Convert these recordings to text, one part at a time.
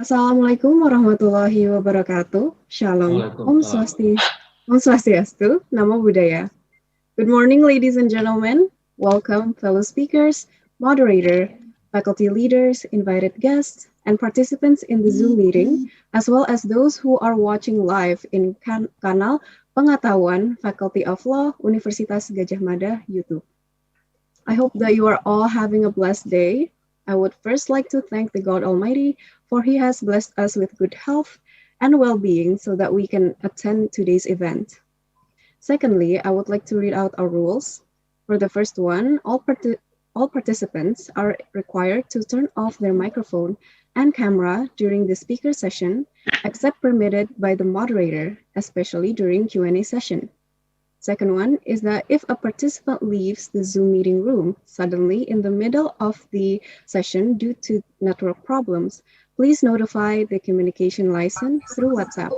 Assalamualaikum warahmatullahi wabarakatuh. Shalom. Waalaikumsalam. Om Swastiastu. Namo Buddhaya. Good morning, ladies and gentlemen. Welcome, fellow speakers, moderator, faculty leaders, invited guests, and participants in the Zoom meeting, as well as those who are watching live in Kanal Pengetahuan, Faculty of Law, Universitas Gadjah Mada, YouTube. I hope that you are all having a blessed day. I would first like to thank the God Almighty for He has blessed us with good health and well-being so that we can attend today's event. Secondly, I would like to read out our rules. For the first one, all participants are required to turn off their microphone and camera during the speaker session, except permitted by the moderator, especially during Q&A session. Second one is that if a participant leaves the Zoom meeting room suddenly in the middle of the session due to network problems, please notify the communication license through WhatsApp.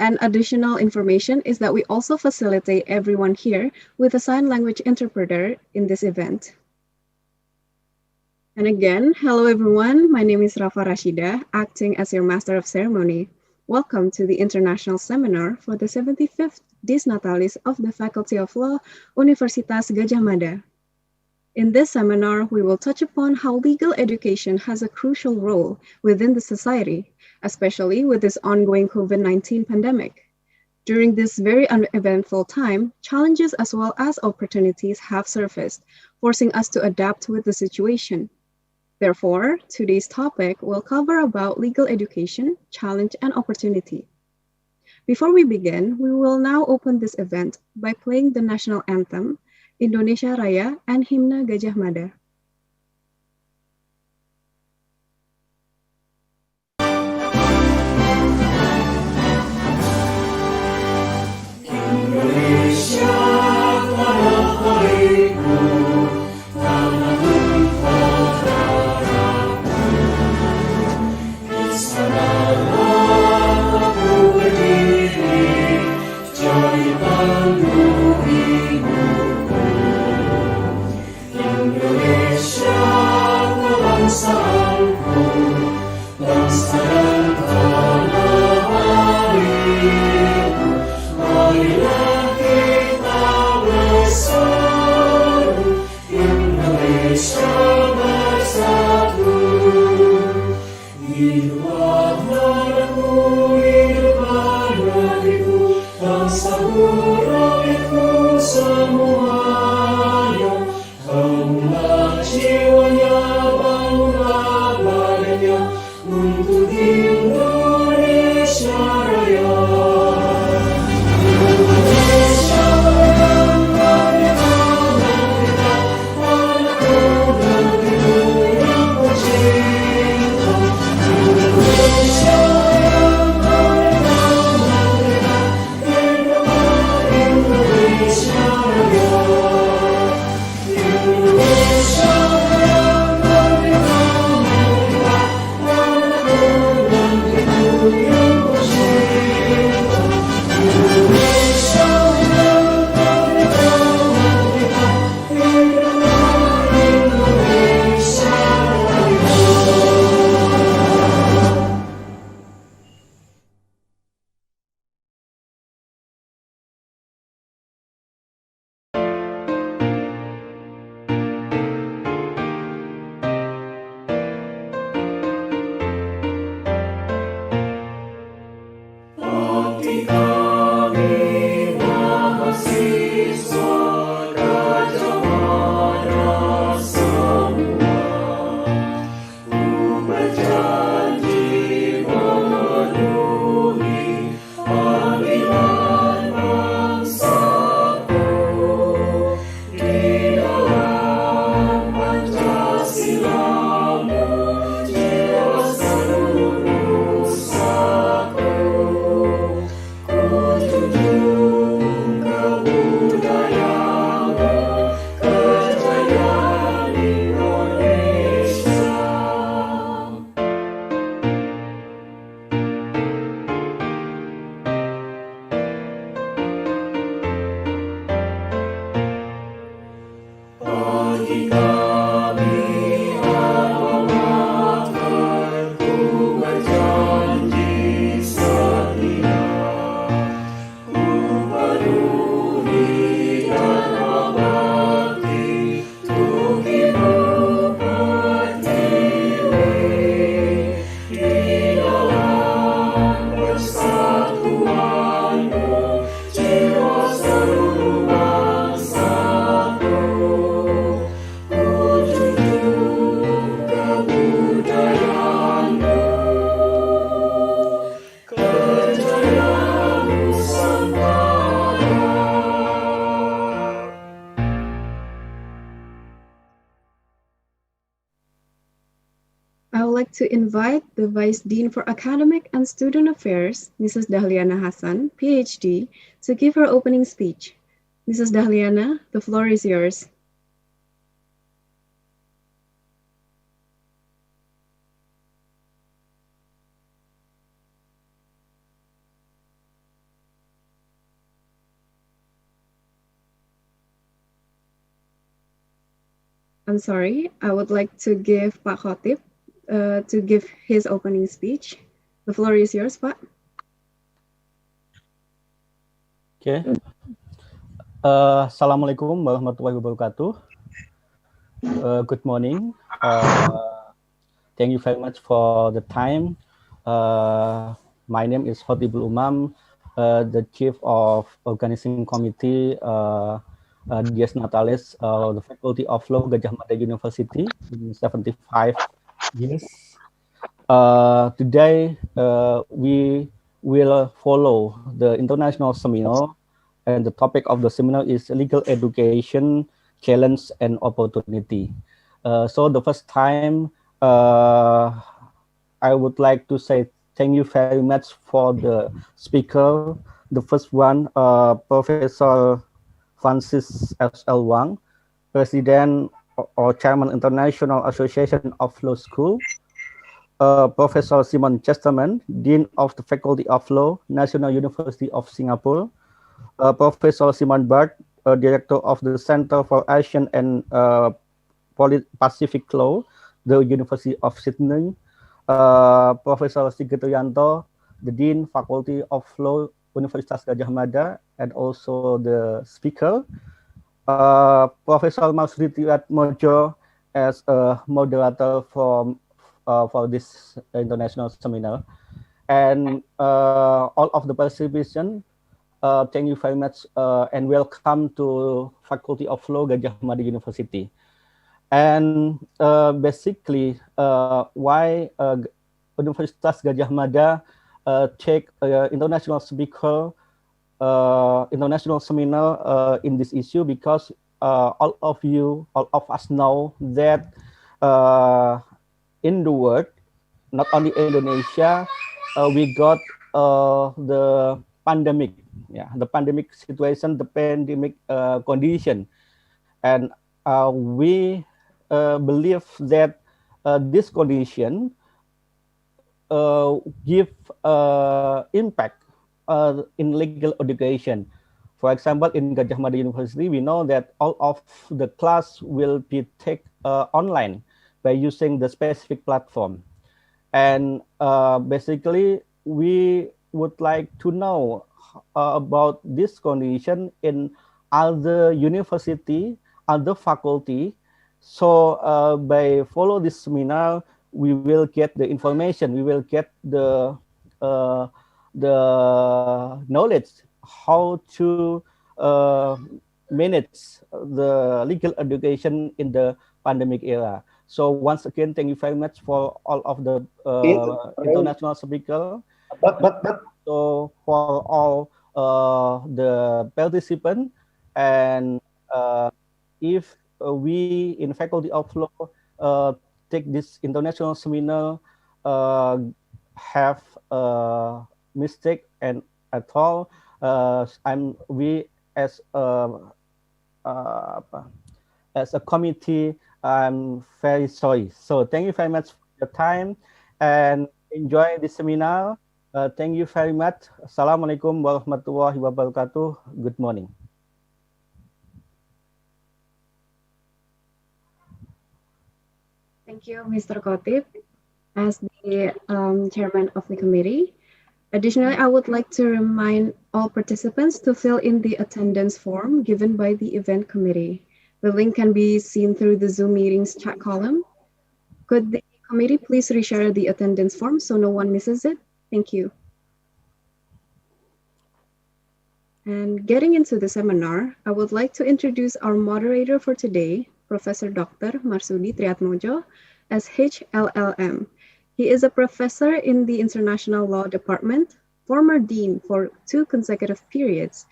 And additional information is that we also facilitate everyone here with a sign language interpreter in this event. And again, hello everyone, my name is Rafa Rashida, acting as your Master of Ceremony. Welcome to the International Seminar for the 75th Dis Natalis of the Faculty of Law, Universitas Gadjah Mada. In this seminar, we will touch upon how legal education has a crucial role within the society, especially with this ongoing COVID-19 pandemic. During this very uneventful time, challenges as well as opportunities have surfaced, forcing us to adapt with the situation. Therefore, today's topic will cover about legal education, challenge, and opportunity. Before we begin, we will now open this event by playing the national anthem, Indonesia Raya, and Himne Gadjah Mada. Indonesia I would like to invite the Vice Dean for Academic and Student Affairs, Mrs. Dahliana Hassan, PhD, to give her opening speech. Mrs. Dahliana, the floor is yours. I'm sorry, I would like to give Pak Khotib to give his opening speech. The floor is yours, Pak. Okay. Assalamualaikum warahmatullahi wabarakatuh. Good morning. Thank you very much for the time. My name is Khotibul Umam, the Chief of Organizing Committee, Natalis, the Faculty of Law, Gadjah Mada University, in 75 years. Today, we will follow the international seminar, and the topic of the seminar is legal education, challenge and opportunity. So the first time, I would like to say thank you very much for the speaker. The first one, Professor Francis S.L. Wang, President or Chairman International Association of Law School. Professor Simon Chesterman, Dean of the Faculty of Law, National University of Singapore. Professor Simon Bart, Director of the Center for Asian and Pacific Law, the University of Sidney. Professor Sigit Riyanto, the Dean Faculty of Law, Universitas Gadjah Mada, and also the speaker. Professor Marsudi Triatmodjo as a moderator for this international seminar. And all of the participants, thank you very much and welcome to Faculty of Law, Gadjah Mada University. And basically, why Universitas Gadjah Mada take international speaker, international seminar in this issue, because all of us know that in the world, not only Indonesia, we got the pandemic, the pandemic situation, the pandemic condition, and we believe that this condition give impact in legal education. For example, in Gadjah Mada University, we know that all of the class will be taken online by using the specific platform. And basically, we would like to know about this condition in other university, other faculty. So by follow this seminar, we will get the information, we will get the knowledge how to manage the legal education in the pandemic era. So once again, thank you very much for all of the international speakers. So for all the participants, and if we in Faculty of Law take this international seminar, have a mistake and at all, we as a committee, I'm very sorry. So thank you very much for your time and enjoy this seminar. Thank you very much. Assalamualaikum warahmatullahi wabarakatuh. Good morning. Thank you, Mr. Kotip, as the chairman of the committee. Additionally, I would like to remind all participants to fill in the attendance form given by the event committee. The link can be seen through the Zoom meetings chat column. Could the committee please reshare the attendance form so no one misses it? Thank you. And getting into the seminar, I would like to introduce our moderator for today, Professor Dr. Marsudi Triatmodjo, SHLLM. He is a professor in the International Law Department, former dean for 2 consecutive periods,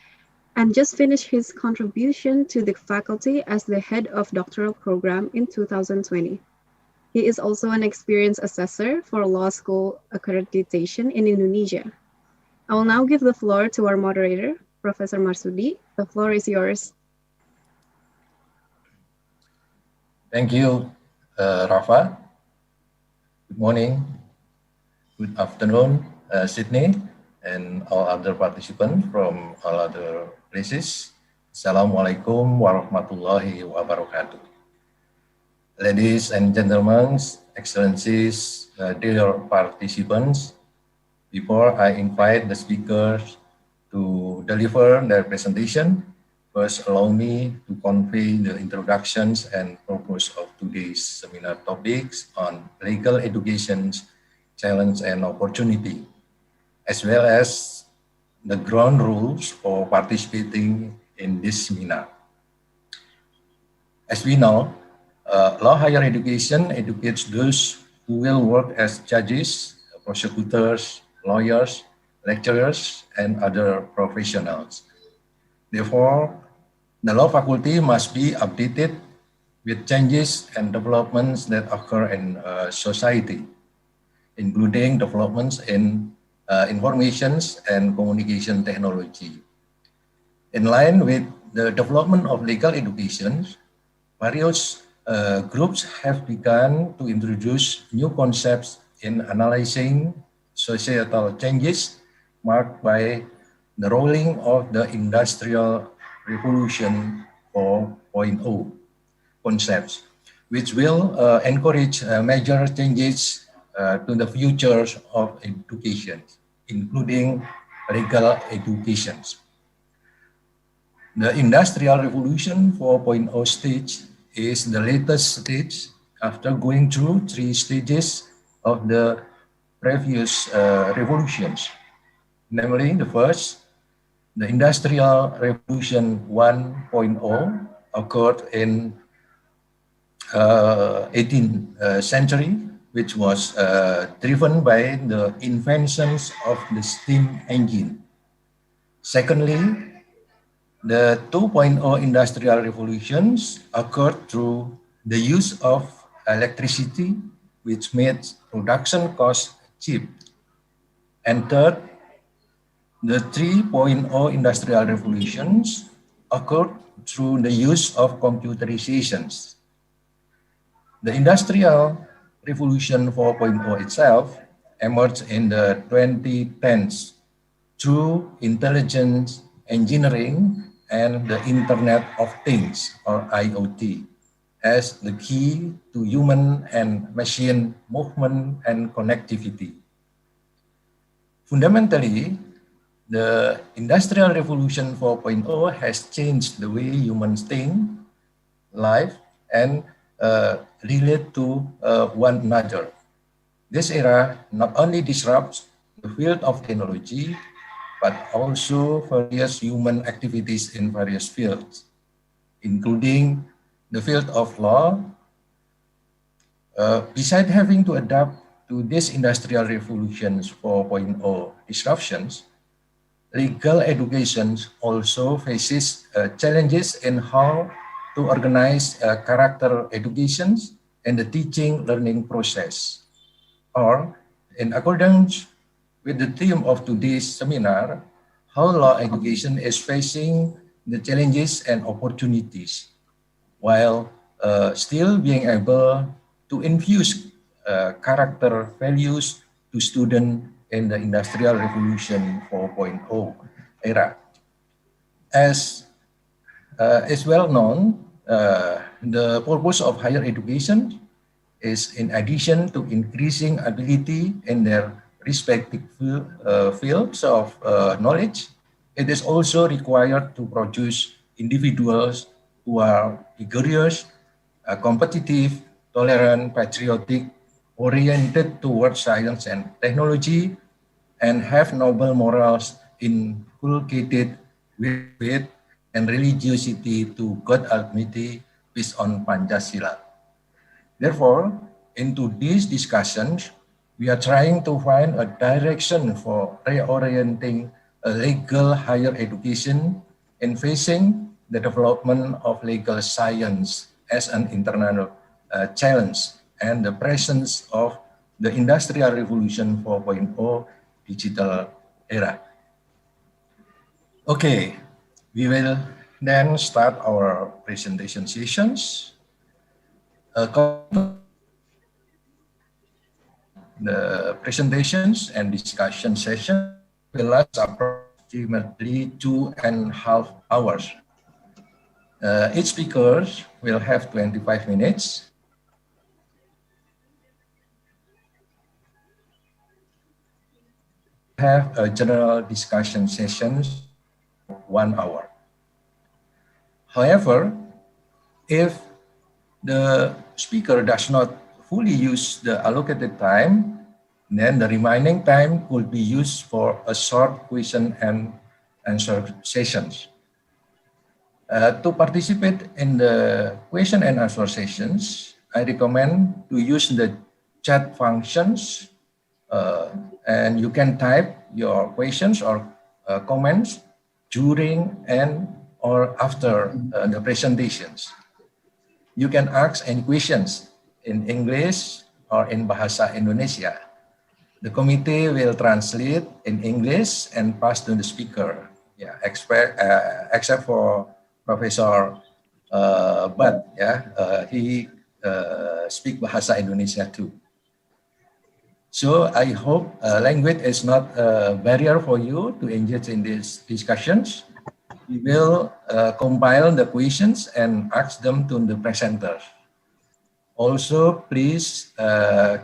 and just finished his contribution to the faculty as the head of doctoral program in 2020. He is also an experienced assessor for law school accreditation in Indonesia. I will now give the floor to our moderator, Professor Marsudi. The floor is yours. Thank you, Rafa. Good morning, good afternoon, Sidney, and all other participants from all other places. Assalamualaikum warahmatullahi wabarakatuh. Ladies and gentlemen, excellencies, dear participants, before I invite the speakers to deliver their presentation, first allow me to convey the introductions and purpose of today's seminar topics on legal education's challenge and opportunity, as well as the ground rules for participating in this seminar. As we know, law higher education educates those who will work as judges, prosecutors, lawyers, lecturers, and other professionals. Therefore, the law faculty must be updated with changes and developments that occur in society, including developments in informations and communication technology. In line with the development of legal education, various groups have begun to introduce new concepts in analyzing societal changes marked by the rolling of the Industrial Revolution 4.0 concepts, which will encourage major changes to the futures of education, including legal education. The Industrial Revolution 4.0 stage is the latest stage after going through 3 stages of the previous revolutions. Namely, the first, the Industrial Revolution 1.0 occurred in 18th century, which was driven by the inventions of the steam engine. Secondly, the 2.0 Industrial Revolutions occurred through the use of electricity, which made production costs cheap. And third, the 3.0 Industrial Revolutions occurred through the use of computerizations. The Industrial Revolution 4.0 itself emerged in the 2010s through intelligence engineering and the Internet of Things, or IoT, as the key to human and machine movement and connectivity. Fundamentally, the Industrial Revolution 4.0 has changed the way humans think, live, and relate to one another. This era not only disrupts the field of technology, but also various human activities in various fields, including the field of law. Besides having to adapt to this Industrial Revolution 4.0 disruptions, legal education also faces challenges in how to organize character education and the teaching learning process. Or, in accordance with the theme of today's seminar, how law education is facing the challenges and opportunities, while still being able to infuse character values to students in the Industrial Revolution 4.0 era. As is well known, the purpose of higher education is, in addition to increasing ability in their respective fields of knowledge, it is also required to produce individuals who are vigorous, competitive, tolerant, patriotic, oriented towards science and technology, and have noble morals inculcated with faith and religiosity to God Almighty based on Pancasila. Therefore, into these discussions, we are trying to find a direction for reorienting a legal higher education and facing the development of legal science as an internal challenge and the presence of the Industrial Revolution 4.0 digital era. Okay, we will then start our presentation sessions. The presentations and discussion session will last approximately 2.5 hours. Each speaker will have 25 minutes. Have a general discussion sessions 1 hour. However, if the speaker does not fully use the allocated time, then the remaining time could be used for a short question and answer sessions. To participate in the question and answer sessions, I recommend to use the chat functions, and you can type your questions or comments during and or after the presentations. You can ask any questions in English or in Bahasa Indonesia. The committee will translate in English and pass to the speaker. Yeah, except for Professor Bud, yeah, he speak Bahasa Indonesia too. So I hope language is not a barrier for you to engage in these discussions. We will compile the questions and ask them to the presenters. Also, please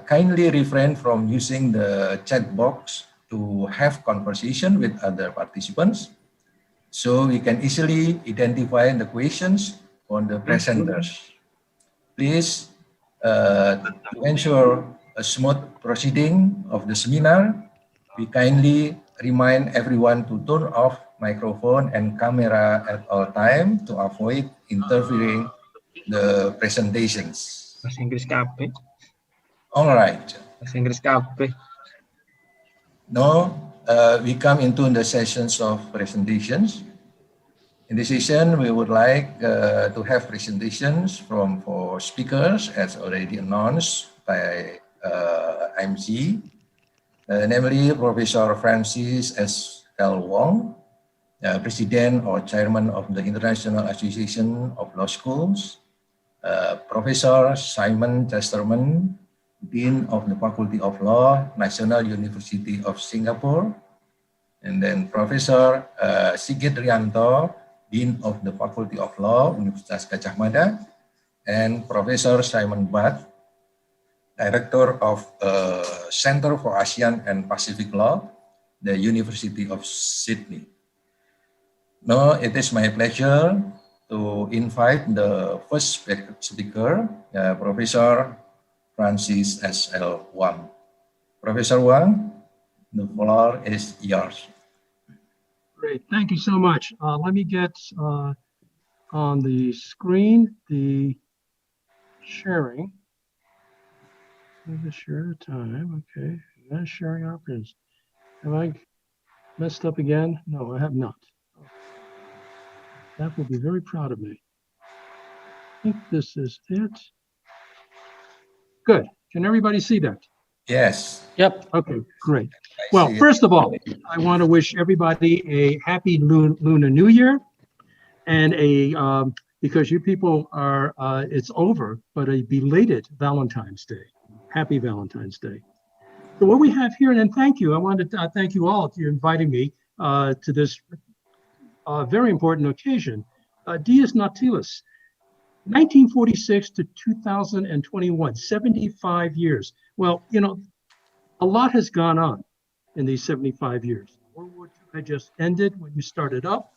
kindly refrain from using the chat box to have conversation with other participants, so we can easily identify the questions on the presenters. Please, to ensure a smooth proceeding of the seminar, we kindly remind everyone to turn off microphone and camera at all time to avoid interfering the presentations. Bahasa Inggris kabeh. All right. Bahasa Inggris kabeh. Now we come into the sessions of presentations. In this session, we would like to have presentations from 4 speakers, as already announced by MC, namely Professor Francis S. L. Wang, President or Chairman of the International Association of Law Schools, Professor Simon Chesterman, Dean of the Faculty of Law, National University of Singapore, and then Professor Sigit Riyanto, Dean of the Faculty of Law, Universitas Gadjah Mada, and Professor Simon Butt, Director of Center for Asian and Pacific Law, the University of Sidney. Now it is my pleasure to invite the first speaker, Professor Francis S. L. Wang. Professor Wang, the floor is yours. Great, thank you so much. Let me get on the screen the sharing. Share time, okay. Not sharing options. Have I messed up again? No, I have not. That will be very proud of me. I think this is it. Good. Can everybody see that? Yes. Yep. Okay, great. Well, first of all, I want to wish everybody a happy Lunar New Year, and because you people are, it's over, but a belated Valentine's Day. Happy Valentine's Day. So what we have here, and thank you, I wanted to thank you all for inviting me to this very important occasion. Dies Natalis, 1946 to 2021, 75 years. Well, you know, a lot has gone on in these 75 years. World War II had just ended when you started up.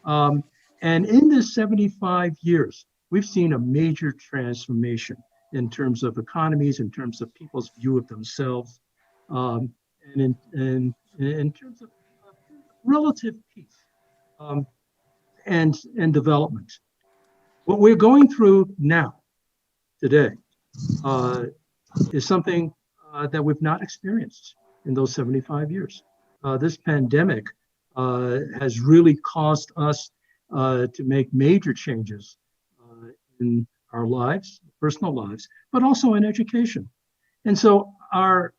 And in this 75 years, we've seen a major transformation in terms of economies, in terms of people's view of themselves, and in terms of relative peace and development. What we're going through now, today, is something that we've not experienced in those 75 years. This pandemic has really caused us to make major changes in our lives, personal lives, but also in education. And so our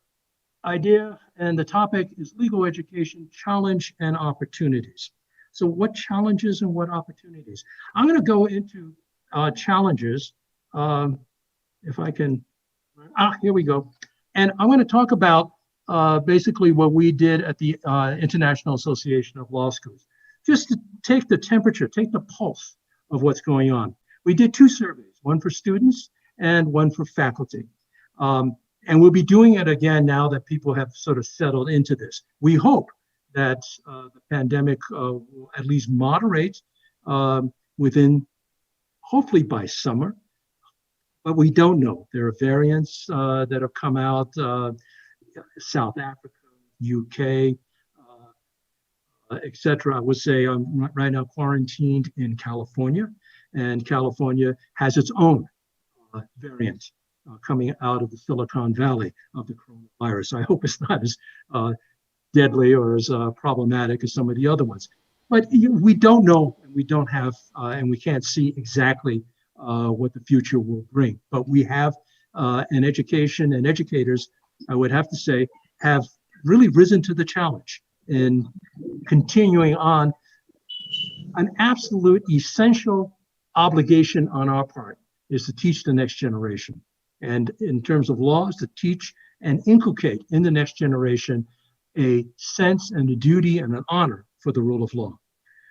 idea and the topic is legal education, challenge and opportunities. So what challenges and what opportunities? I'm going to go into challenges, if I can, here we go. And I'm going to talk about basically what we did at the International Association of Law Schools, just to take the temperature, take the pulse of what's going on. We did 2 surveys, one for students and one for faculty. And we'll be doing it again now that people have sort of settled into this. We hope that the pandemic will at least moderate within, hopefully by summer, but we don't know. There are variants that have come out, South Africa, UK, etc. I would say I'm right now quarantined in California, and California has its own variant coming out of the Silicon Valley of the coronavirus. I hope it's not as deadly or as problematic as some of the other ones. But we don't know, and we don't have, and we can't see exactly what the future will bring. But we have an education and educators, I would have to say, have really risen to the challenge in continuing on an absolute essential obligation on our part is to teach the next generation. And in terms of laws, to teach and inculcate in the next generation a sense and a duty and an honor for the rule of law.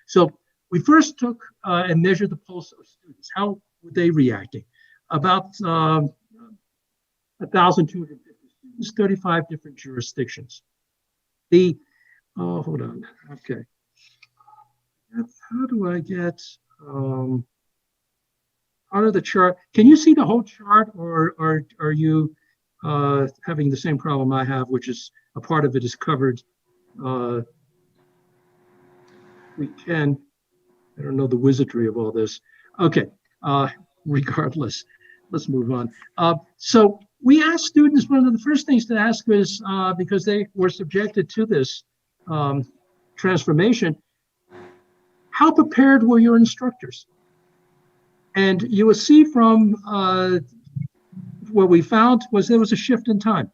So we first took and measured the pulse of students. How were they reacting? About 1,250 students, 35 different jurisdictions. Hold on, okay. How do I get out of the chart? Can you see the whole chart, or are you having the same problem I have, which is a part of it is covered? We can, I don't know the wizardry of all this. Okay, regardless, let's move on. So we asked students, one of the first things to ask is, because they were subjected to this transformation, how prepared were your instructors? And you will see from what we found was there was a shift in time.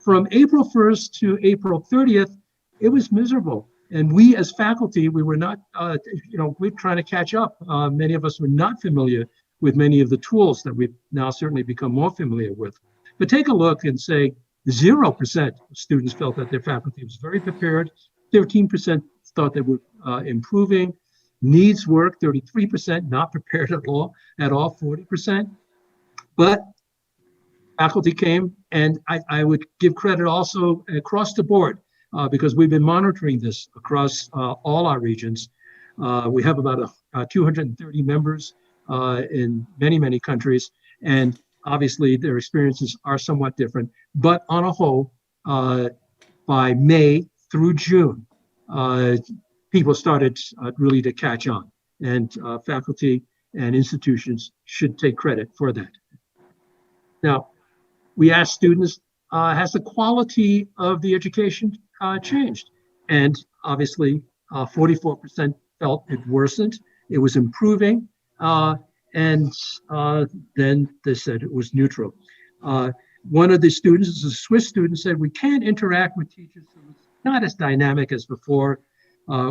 From April 1st to April 30th, it was miserable. And we as faculty, we were not, we're trying to catch up. Many of us were not familiar with many of the tools that we've now certainly become more familiar with. But take a look and say 0% of students felt that their faculty was very prepared. 13% thought they were improving. Needs work, 33%, not prepared at all, 40%. But faculty came, and I would give credit also across the board, because we've been monitoring this across all our regions. We have about 230 members in many, many countries, and obviously their experiences are somewhat different. But on a whole, by May through June, people started really to catch on, and faculty and institutions should take credit for that. Now, we asked students, has the quality of the education changed? And obviously, 44% felt it worsened. It was improving, and then they said it was neutral. One of the students, a Swiss student, said, we can't interact with teachers, so it's not as dynamic as before.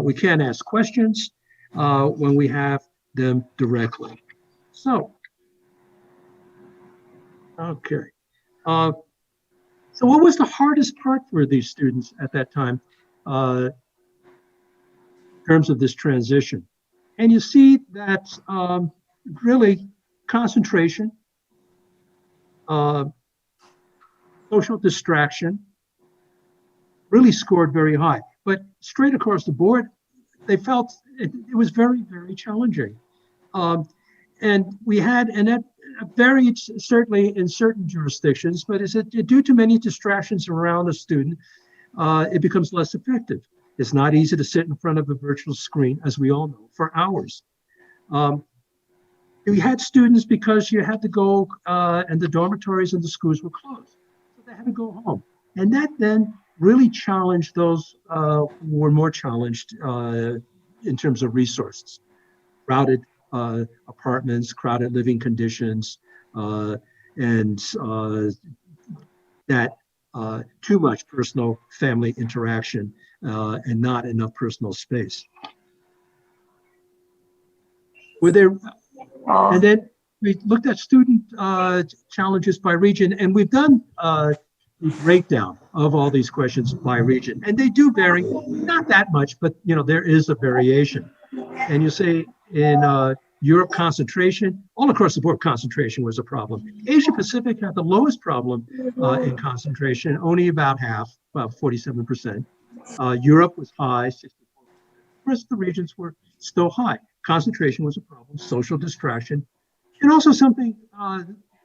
We can't ask questions when we have them directly. So, okay. So what was the hardest part for these students at that time in terms of this transition? And you see that really concentration, social distraction, really scored very high. But straight across the board, they felt it was very, very challenging. And we had, and that varied certainly in certain jurisdictions, but is it due to many distractions around a student, it becomes less effective. It's not easy to sit in front of a virtual screen, as we all know, for hours. We had students because you had to go, and the dormitories and the schools were closed, so they had to go home. And that then really challenged those who were more challenged in terms of resources. Crowded apartments, crowded living conditions, and that too much personal family interaction and not enough personal space. Were there, and then we looked at student challenges by region, and we've done the breakdown of all these questions by region, and they do vary, not that much, but you know, there is a variation. And you say in Europe, concentration, all across the board, concentration was a problem. Asia Pacific had the lowest problem in concentration, only about half, about 47%. Europe was high, 64%. The rest of the regions were still high. Concentration was a problem, social distraction, and also something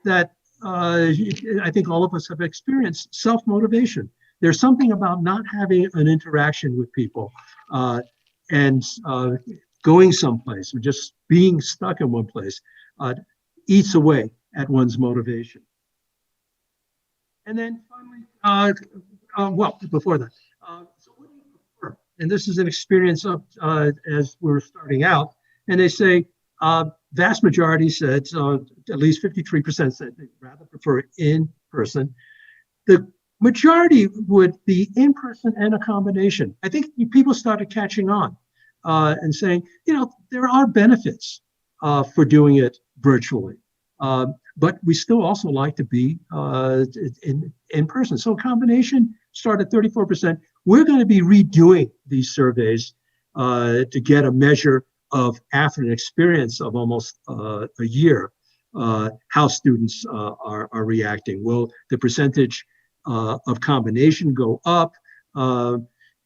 that I think all of us have experienced, self-motivation. There's something about not having an interaction with people and going someplace or just being stuck in one place eats away at one's motivation. And then finally, well, before that, so what do you prefer? And this is an experience of as we're starting out, and they say, vast majority said, at least 53% said they'd rather prefer in person. The majority would be in person and a combination. I think people started catching on and saying, you know, there are benefits for doing it virtually, but we still also like to be in person. So a combination started 34%. We're going to be redoing these surveys to get a measure of, after an experience of almost a year, how students are reacting. Will the percentage of combination go up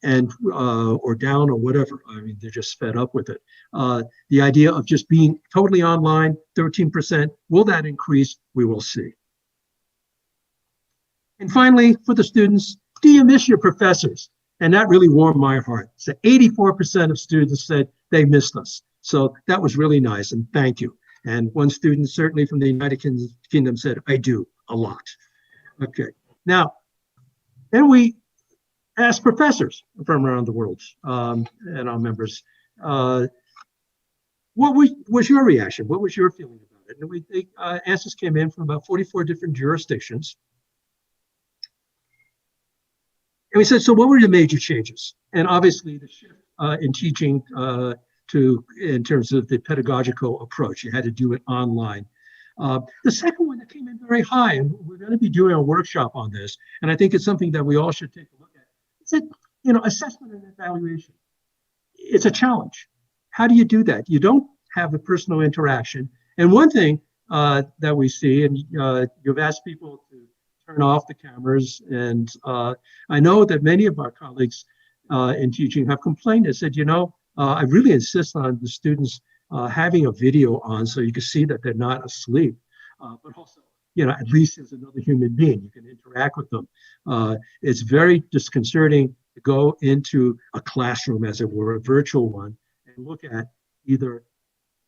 and or down or whatever? I mean, they're just fed up with it. The idea of just being totally online, 13%, will that increase? We will see. And finally, for the students, do you miss your professors? And that really warmed my heart. So 84% of students said they missed us. So that was really nice, and thank you. And one student, certainly from the United Kingdom, said, I do, a lot. Okay, now, then we asked professors from around the world and our members, what was your reaction? What was your feeling about it? And the answers came in from about 44 different jurisdictions. And we said, so what were the major changes? And obviously the shift in teaching in terms of the pedagogical approach, you had to do it online. The second one that came in very high, and we're going to be doing a workshop on this, and I think it's something that we all should take a look at. It's that, you know, assessment and evaluation. It's a challenge. How do you do that? You don't have the personal interaction. And one thing that we see, and you've asked people to turn off the cameras, and I know that many of our colleagues in teaching have complained and said, you know, I really insist on the students having a video on so you can see that they're not asleep, but also, you know, at least as another human being, you can interact with them. It's very disconcerting to go into a classroom, as it were, a virtual one, and look at either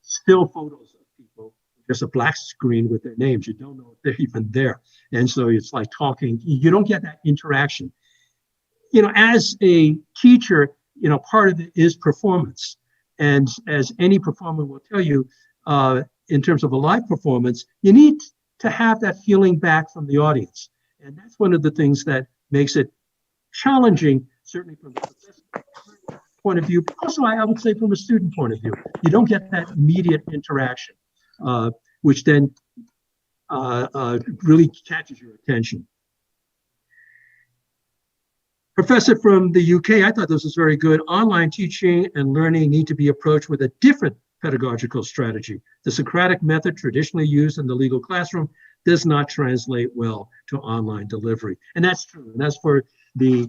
still photos of people, just a black screen with their names. You don't know if they're even there. And so it's like talking, you don't get that interaction. You know, as a teacher, you know, part of it is performance. And as any performer will tell you, in terms of a live performance, you need to have that feeling back from the audience. And that's one of the things that makes it challenging, certainly from the professor point of view, but also I would say from a student point of view. You don't get that immediate interaction, which then really catches your attention. Professor from the UK, I thought this was very good. Online teaching and learning need to be approached with a different pedagogical strategy. The Socratic method traditionally used in the legal classroom does not translate well to online delivery. And that's true. And that's for the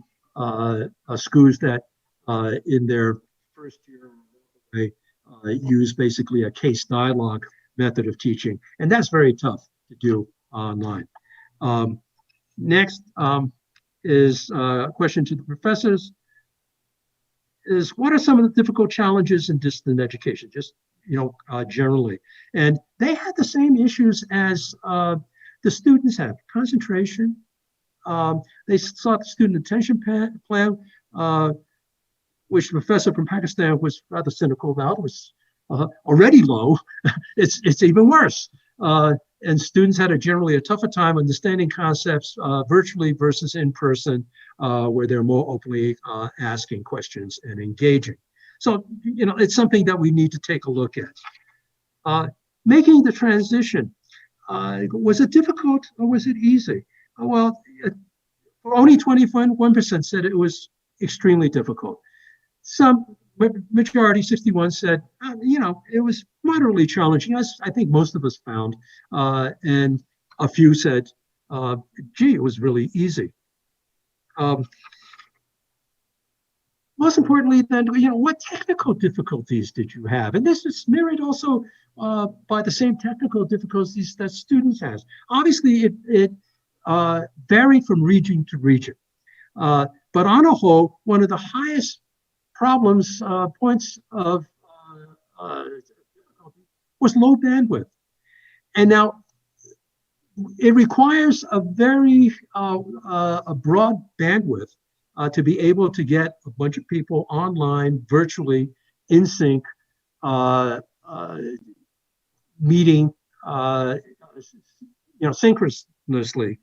schools that in their first year use basically a case dialogue method of teaching. And that's very tough to do online. Next is a question to the professors. Is what are some of the difficult challenges in distant education, just generally? And they had the same issues as the students have: concentration. They sought the student attention plan, which the professor from Pakistan was rather cynical about. It was already low. It's even worse. And students had generally a tougher time understanding concepts virtually versus in person, where they're more openly asking questions and engaging. So, it's something that we need to take a look at. Making the transition, was it difficult or was it easy? Well, only 21% said it was extremely difficult. Some majority, 61, said, it was moderately challenging, as I think most of us found. And a few said, gee, it was really easy. Most importantly, then, what technical difficulties did you have? And this is mirrored also by the same technical difficulties that students have. Obviously, it varied from region to region. But on a whole, one of the highest problems, points of difficulty was low bandwidth. And now it requires a very a broad bandwidth to be able to get a bunch of people online, virtually, in sync, meeting, synchronously.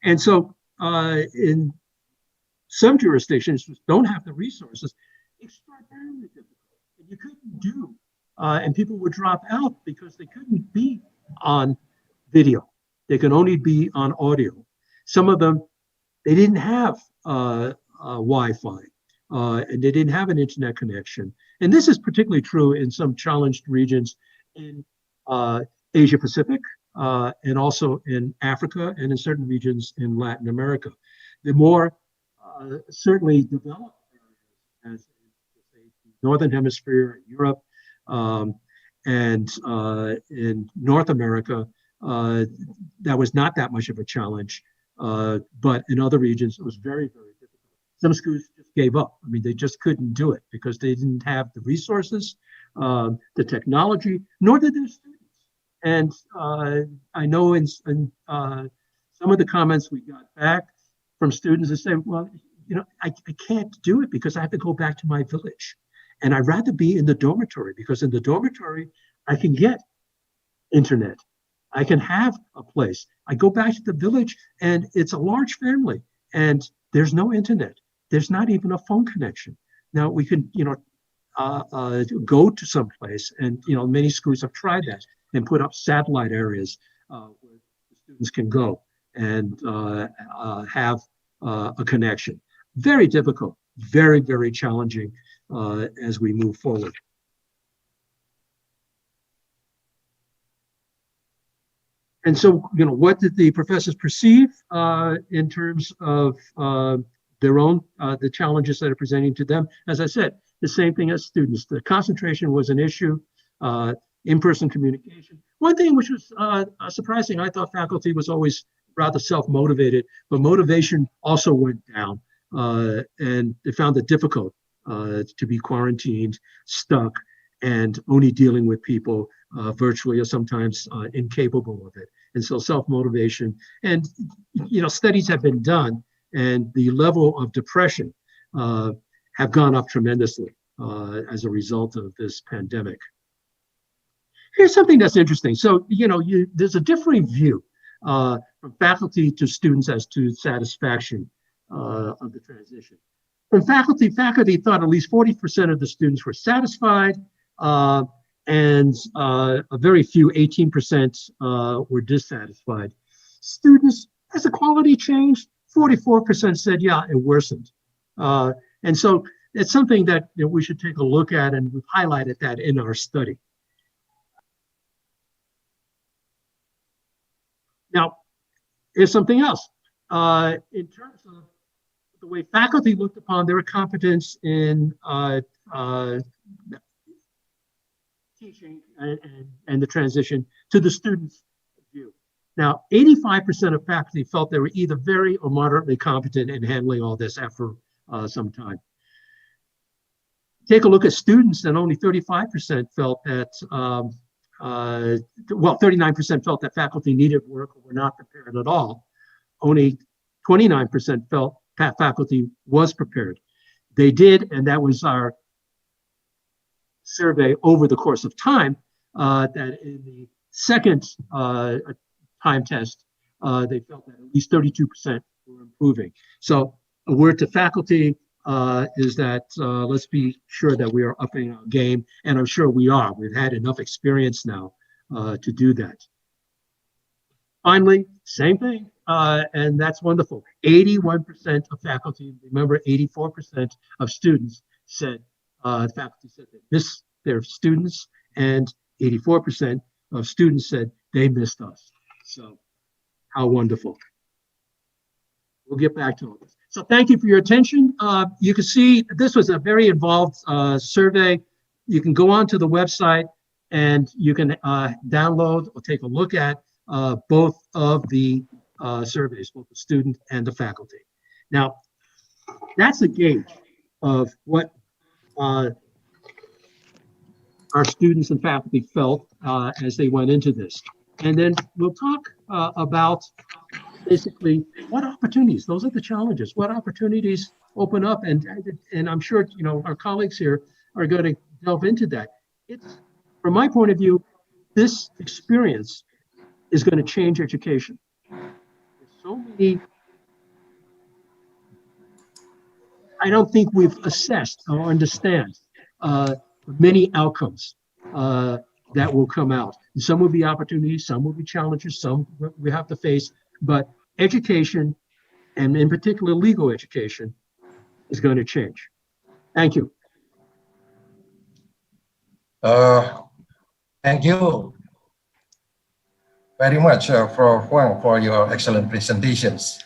And so in some jurisdictions which don't have the resources, extraordinarily difficult. And you couldn't do, and people would drop out because they couldn't be on video. They could only be on audio. Some of them, they didn't have Wi-Fi, and they didn't have an internet connection. And this is particularly true in some challenged regions in Asia Pacific, and also in Africa, and in certain regions in Latin America. The more certainly developed areas, as the Northern Hemisphere, Europe, and in North America, that was not that much of a challenge. But in other regions, it was very, very difficult. Some schools just gave up. I mean, they just couldn't do it because they didn't have the resources, the technology, nor did their students. And I know in some of the comments we got back from students that say, well, I can't do it because I have to go back to my village. And I'd rather be in the dormitory, because in the dormitory, I can get internet. I can have a place. I go back to the village and it's a large family and there's no internet. There's not even a phone connection. Now we can, go to some place, and, many schools have tried that and put up satellite areas where the students can go and have a connection. Very difficult, very, very challenging as we move forward. And so, what did the professors perceive in terms of their own, the challenges that are presenting to them? As I said, the same thing as students. The concentration was an issue, in-person communication. One thing which was surprising, I thought faculty was always rather self-motivated, but motivation also went down, and they found it difficult to be quarantined, stuck, and only dealing with people virtually, or sometimes incapable of it. And so self-motivation, and studies have been done, and the level of depression have gone up tremendously as a result of this pandemic. Here's something that's interesting. So, there's a differing view from faculty to students as to satisfaction of the transition. From faculty thought at least 40% of the students were satisfied, and a very few, 18%, were dissatisfied. Students, has the quality changed? 44% said, yeah, it worsened. And so it's something that we should take a look at, and we've highlighted that in our study. Now, here's something else. In terms of the way faculty looked upon their competence in teaching and the transition to the students' view. Now, 85% of faculty felt they were either very or moderately competent in handling all this after some time. Take a look at students, and only 35% felt that, well, 39% felt that faculty needed work or were not prepared at all. Only 29% felt that faculty was prepared. They did, and that was our survey over the course of time, that in the second time test, they felt that at least 32% were improving. So a word to faculty is that let's be sure that we are upping our game, and I'm sure we are. We've had enough experience now to do that. Finally, same thing, and that's wonderful. 81% of faculty, remember 84% of students said, faculty said they miss their students, and 84% of students said they missed us. So how wonderful. We'll get back to all this. So thank you for your attention. You can see this was a very involved survey. You can go onto the website and you can download or take a look at both of the surveys, both the student and the faculty. Now, that's a gauge of what our students and faculty felt as they went into this. And then we'll talk about basically what opportunities, those are the challenges, what opportunities open up. And I'm sure, you know, our colleagues here are going to delve into that. It's, from my point of view, this experience is going to change education. There's so many, I don't think we've assessed or understand many outcomes that will come out. Some will be opportunities, some will be challenges, some we have to face, but education, and in particular legal education, is going to change. Thank you. Thank you very much, Prof. Wang, for your excellent presentations.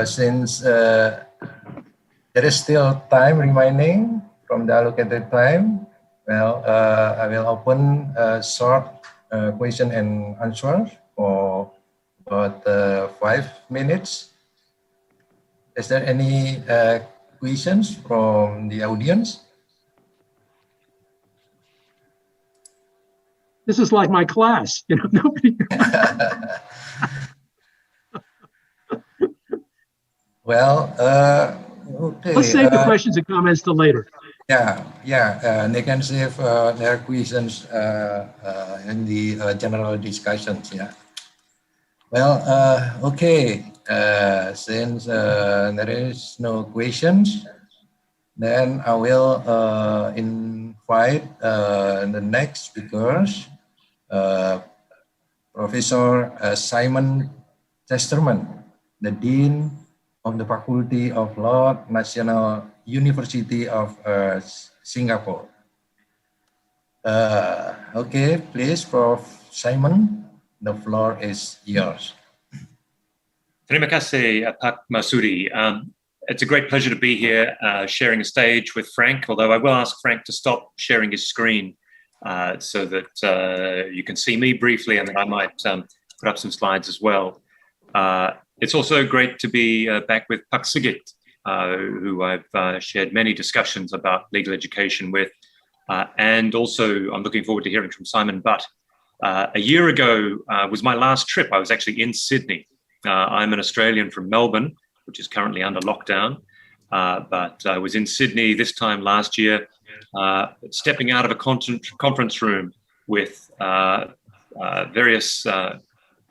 Since there is still time remaining from the allocated time, well, I will open a short question and answer for about 5 minutes. Is there any questions from the audience? This is like my class, you know, nobody. Well, okay. Let's save the questions and comments till later. They can save their questions in the general discussions. Yeah. Well, okay. Since there is no questions, then I will invite the next speakers, Professor Simon Chesterman, the Dean of the Faculty of Law, National University of Singapore. Okay, please, Prof. Simon, the floor is yours. Terima kasih, Pak Marsudi. It's a great pleasure to be here sharing a stage with Frank, although I will ask Frank to stop sharing his screen so that you can see me briefly, and then I might put up some slides as well. It's also great to be back with Pak Sigit, who I've shared many discussions about legal education with. And also I'm looking forward to hearing from Simon Butt. A year ago was my last trip. I was actually in Sydney. I'm an Australian from Melbourne, which is currently under lockdown. But I was in Sydney this time last year, stepping out of a conference room with various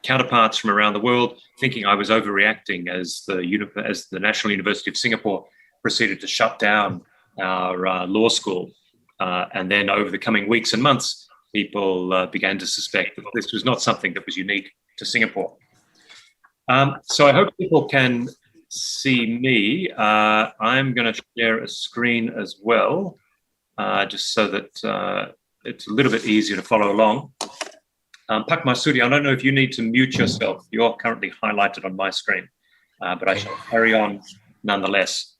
counterparts from around the world, thinking I was overreacting as the National University of Singapore proceeded to shut down our law school. And then over the coming weeks and months, people began to suspect that this was not something that was unique to Singapore. So I hope people can see me. I'm going to share a screen as well, just so that it's a little bit easier to follow along. Pak Marsudi, I don't know if you need to mute yourself. You're currently highlighted on my screen, but I shall carry on nonetheless.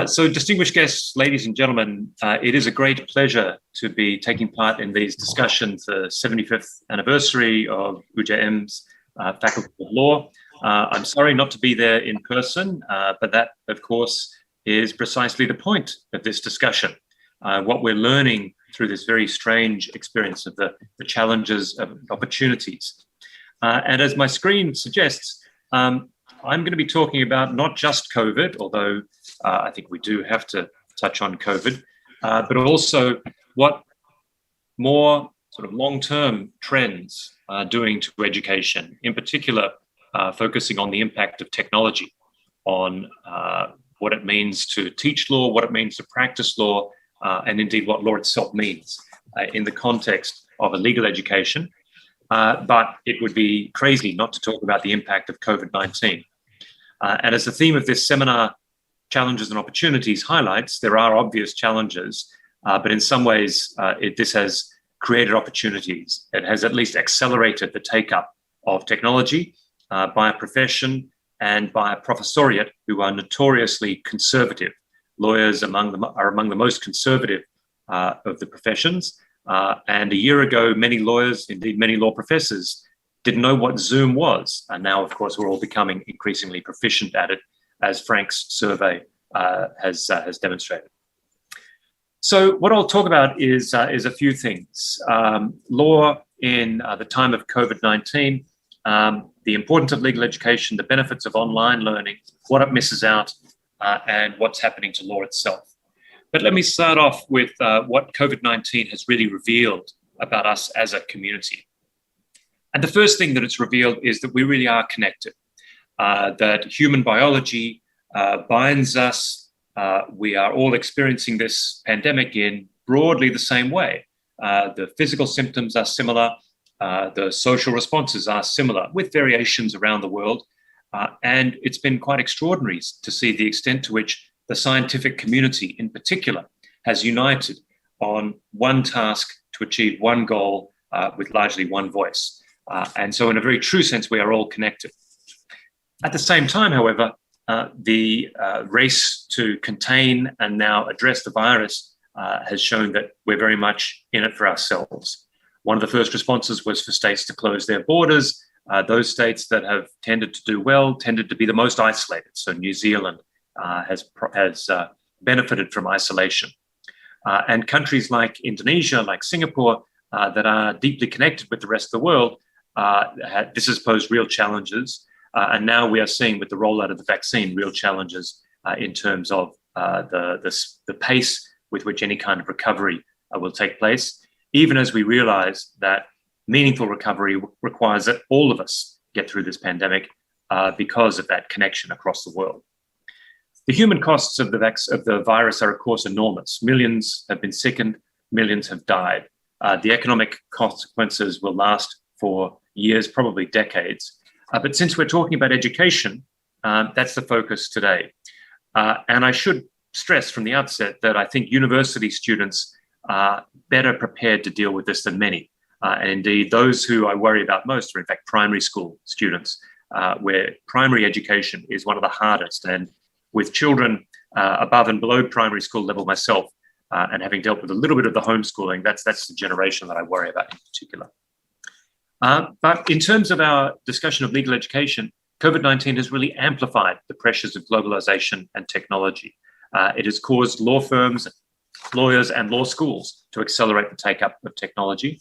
So distinguished guests, ladies and gentlemen, it is a great pleasure to be taking part in these discussions, the 75th anniversary of UGM's Faculty of Law. I'm sorry not to be there in person, but that, of course, is precisely the point of this discussion. What we're learning through this very strange experience of the challenges of opportunities. And as my screen suggests, I'm going to be talking about not just COVID, although I think we do have to touch on COVID, but also what more sort of long-term trends are doing to education, in particular, focusing on the impact of technology on what it means to teach law, what it means to practice law, and indeed what law itself means in the context of a legal education. But it would be crazy not to talk about the impact of COVID-19. And as the theme of this seminar, Challenges and Opportunities, highlights, there are obvious challenges, but in some ways, this has created opportunities. It has at least accelerated the take-up of technology by a profession and by a professoriate who are notoriously conservative. Lawyers are among the most conservative of the professions. And a year ago, many lawyers, indeed many law professors, didn't know what Zoom was. And now, of course, we're all becoming increasingly proficient at it, as Frank's survey has demonstrated. So what I'll talk about is a few things. Law in the time of COVID-19, the importance of legal education, the benefits of online learning, what it misses out, and what's happening to law itself. But let me start off with what COVID-19 has really revealed about us as a community. And the first thing that it's revealed is that we really are connected, that human biology binds us. We are all experiencing this pandemic in broadly the same way. The physical symptoms are similar. The social responses are similar, with variations around the world. And it's been quite extraordinary to see the extent to which the scientific community in particular has united on one task to achieve one goal with largely one voice. And so in a very true sense, we are all connected. At the same time, however, the race to contain and now address the virus has shown that we're very much in it for ourselves. One of the first responses was for states to close their borders. Those states that have tended to do well tended to be the most isolated. So New Zealand has benefited from isolation. And countries like Indonesia, like Singapore, that are deeply connected with the rest of the world, this has posed real challenges. And now we are seeing with the rollout of the vaccine, real challenges in terms of the pace with which any kind of recovery will take place, even as we realize that meaningful recovery requires that all of us get through this pandemic because of that connection across the world. The human costs of the virus are, of course, enormous. Millions have been sickened, millions have died. The economic consequences will last for years, probably decades. But since we're talking about education, that's the focus today. And I should stress from the outset that I think university students are better prepared to deal with this than many. And indeed, those who I worry about most are, in fact, primary school students, where primary education is one of the hardest. And with children above and below primary school level myself, and having dealt with a little bit of the homeschooling, that's the generation that I worry about in particular. But in terms of our discussion of legal education, COVID-19 has really amplified the pressures of globalization and technology. It has caused law firms, lawyers, and law schools to accelerate the take-up of technology.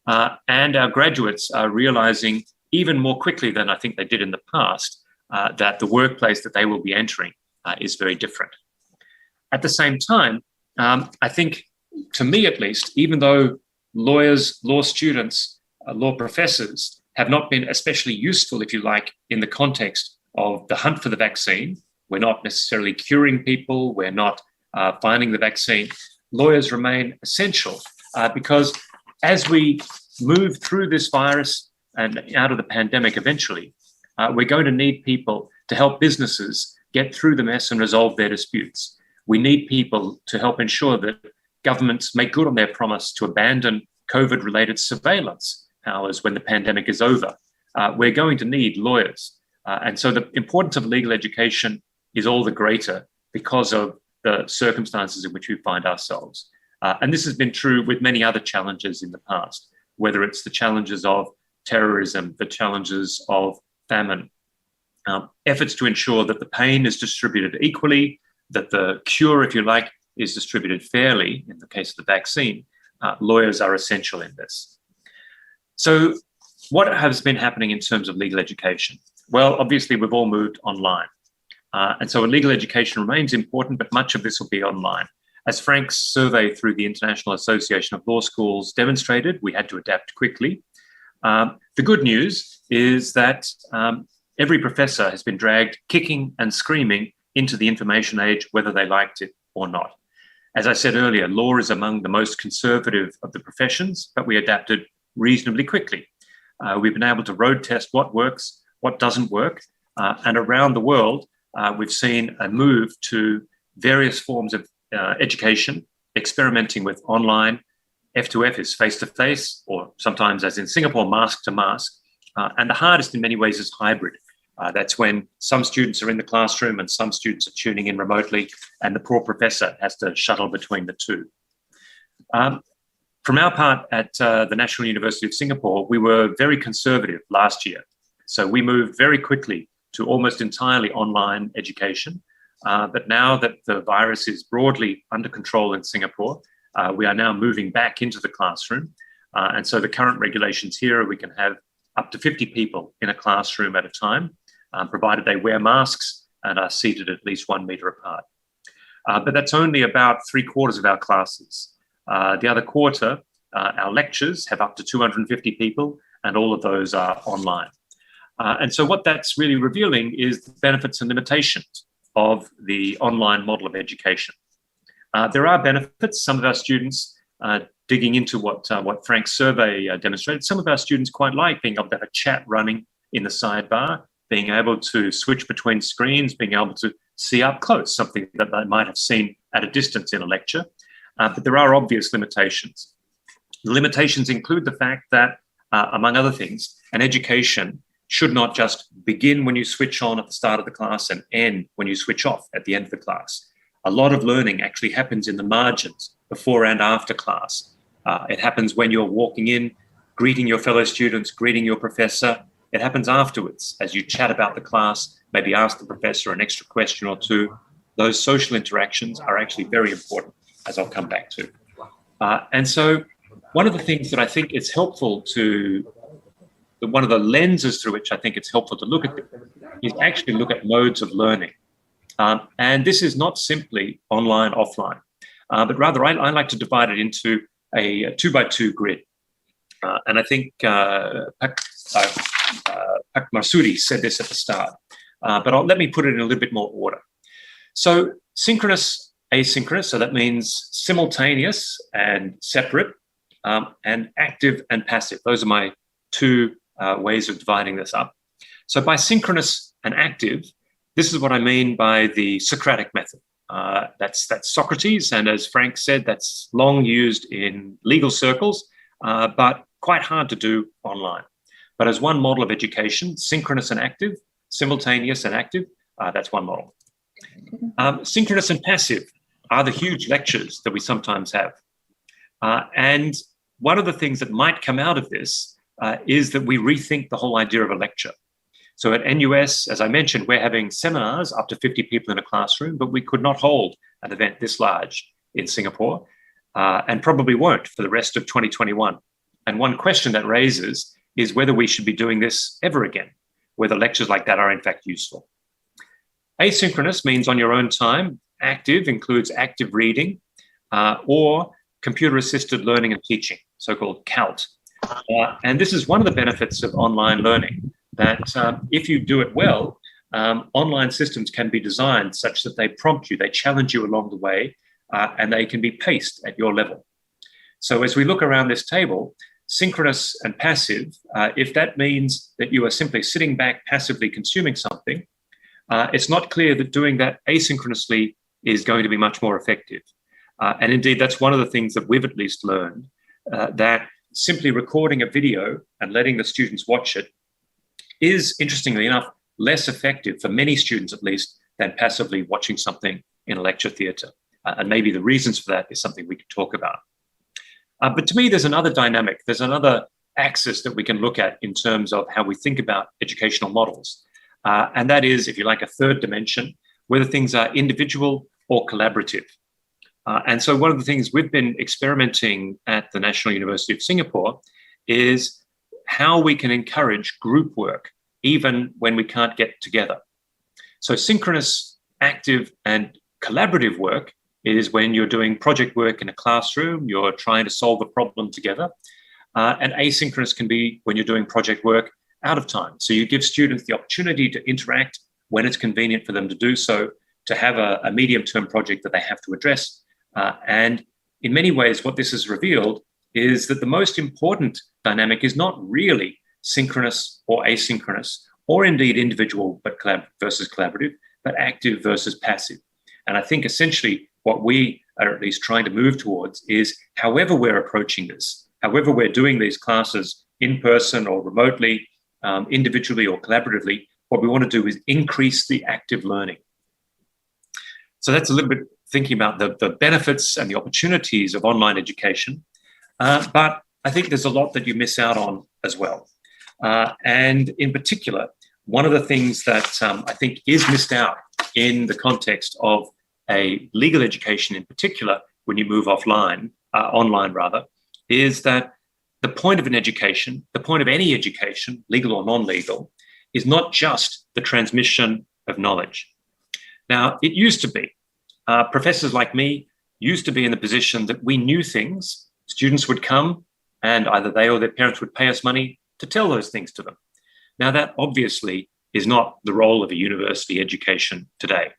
And our graduates are realizing even more quickly than I think they did in the past that the workplace that they will be entering is very different. At the same time, I think, to me at least, even though lawyers, law students, law professors have not been especially useful, if you like, in the context of the hunt for the vaccine, we're not necessarily curing people, we're not finding the vaccine, lawyers remain essential because as we move through this virus and out of the pandemic eventually, we're going to need people to help businesses get through the mess and resolve their disputes. We need people to help ensure that governments make good on their promise to abandon COVID-related surveillance hours when the pandemic is over. We're going to need lawyers. And so the importance of legal education is all the greater because of the circumstances in which we find ourselves. And this has been true with many other challenges in the past, whether it's the challenges of terrorism, the challenges of famine, efforts to ensure that the pain is distributed equally, that the cure, if you like, is distributed fairly. In the case of the vaccine, lawyers are essential in this. So what has been happening in terms of legal education? Well, obviously, we've all moved online. And so legal education remains important, but much of this will be online. As Frank's survey through the International Association of Law Schools demonstrated, we had to adapt quickly. The good news is that every professor has been dragged kicking and screaming into the information age, whether they liked it or not. As I said earlier, law is among the most conservative of the professions, but we adapted reasonably quickly. We've been able to road test what works, what doesn't work, and around the world, we've seen a move to various forms of education, experimenting with online. F2F is face-to-face, or sometimes, as in Singapore, mask-to-mask. And the hardest in many ways is hybrid. That's when some students are in the classroom and some students are tuning in remotely, and the poor professor has to shuttle between the two. From our part at the National University of Singapore, we were very conservative last year. So we moved very quickly to almost entirely online education. But now that the virus is broadly under control in Singapore, we are now moving back into the classroom. And so the current regulations here are we can have up to 50 people in a classroom at a time, provided they wear masks and are seated at least 1 meter apart. But that's only about 3/4 of our classes. The other quarter, our lectures have up to 250 people, and all of those are online. And so what that's really revealing is the benefits and limitations of the online model of education. There are benefits. Some of our students, digging into what Frank's survey demonstrated, some of our students quite like being able to have a chat running in the sidebar, being able to switch between screens, being able to see up close something that they might have seen at a distance in a lecture. But there are obvious limitations. The limitations include the fact that, among other things, an education should not just begin when you switch on at the start of the class and end when you switch off at the end of the class. A lot of learning actually happens in the margins before and after class. It happens when you're walking in, greeting your fellow students, greeting your professor. It happens afterwards as you chat about the class, maybe ask the professor an extra question or two. Those social interactions are actually very important, as I'll come back to. And so one of the things that I think it's helpful to, one of the lenses through which I think it's helpful to look at it is actually look at modes of learning. And this is not simply online, offline, but rather I like to divide it into a 2x2 grid. And I think Marsudi said this at the start, but let me put it in a little bit more order. So synchronous, asynchronous, so that means simultaneous and separate, and active and passive. Those are my two ways of dividing this up. So by synchronous and active, this is what I mean by the Socratic method. That's Socrates, and as Frank said, that's long used in legal circles, but quite hard to do online. But as one model of education, synchronous and active, simultaneous and active, that's one model. Synchronous and passive are the huge lectures that we sometimes have. And one of the things that might come out of this is that we rethink the whole idea of a lecture. So at NUS, as I mentioned, we're having seminars up to 50 people in a classroom, but we could not hold an event this large in Singapore, and probably won't for the rest of 2021. And one question that raises is whether we should be doing this ever again, whether lectures like that are in fact useful. Asynchronous means on your own time. Active includes active reading or computer-assisted learning and teaching, so-called CALT. And this is one of the benefits of online learning, that if you do it well, online systems can be designed such that they prompt you, they challenge you along the way, and they can be paced at your level. So as we look around this table, synchronous and passive, if that means that you are simply sitting back passively consuming something, it's not clear that doing that asynchronously is going to be much more effective. And indeed, that's one of the things that we've at least learned, that simply recording a video and letting the students watch it is, interestingly enough, less effective for many students, at least, than passively watching something in a lecture theatre. And maybe the reasons for that is something we could talk about. But to me, there's another dynamic. There's another axis that we can look at in terms of how we think about educational models. And that is, if you like, a third dimension, whether things are individual or collaborative. And so one of the things we've been experimenting at the National University of Singapore is how we can encourage group work, even when we can't get together. So synchronous, active, and collaborative work is when you're doing project work in a classroom, you're trying to solve a problem together. And asynchronous can be when you're doing project work out of time. So you give students the opportunity to interact when it's convenient for them to do so, to have a medium-term project that they have to address. And in many ways, what this has revealed is that the most important dynamic is not really synchronous or asynchronous, or indeed individual but versus collaborative, but active versus passive. And I think essentially what we are at least trying to move towards is, however we're approaching this, however we're doing these classes in person or remotely, individually or collaboratively, what we want to do is increase the active learning. So that's a little bit thinking about the benefits and the opportunities of online education. But I think there's a lot that you miss out on as well. And in particular, one of the things that I think is missed out in the context of a legal education in particular, when you move online rather, is that the point of an education, the point of any education, legal or non-legal, is not just the transmission of knowledge. Now, it used to be. Professors like me used to be in the position that we knew things. Students would come and either they or their parents would pay us money to tell those things to them. Now, that obviously is not the role of a university education today.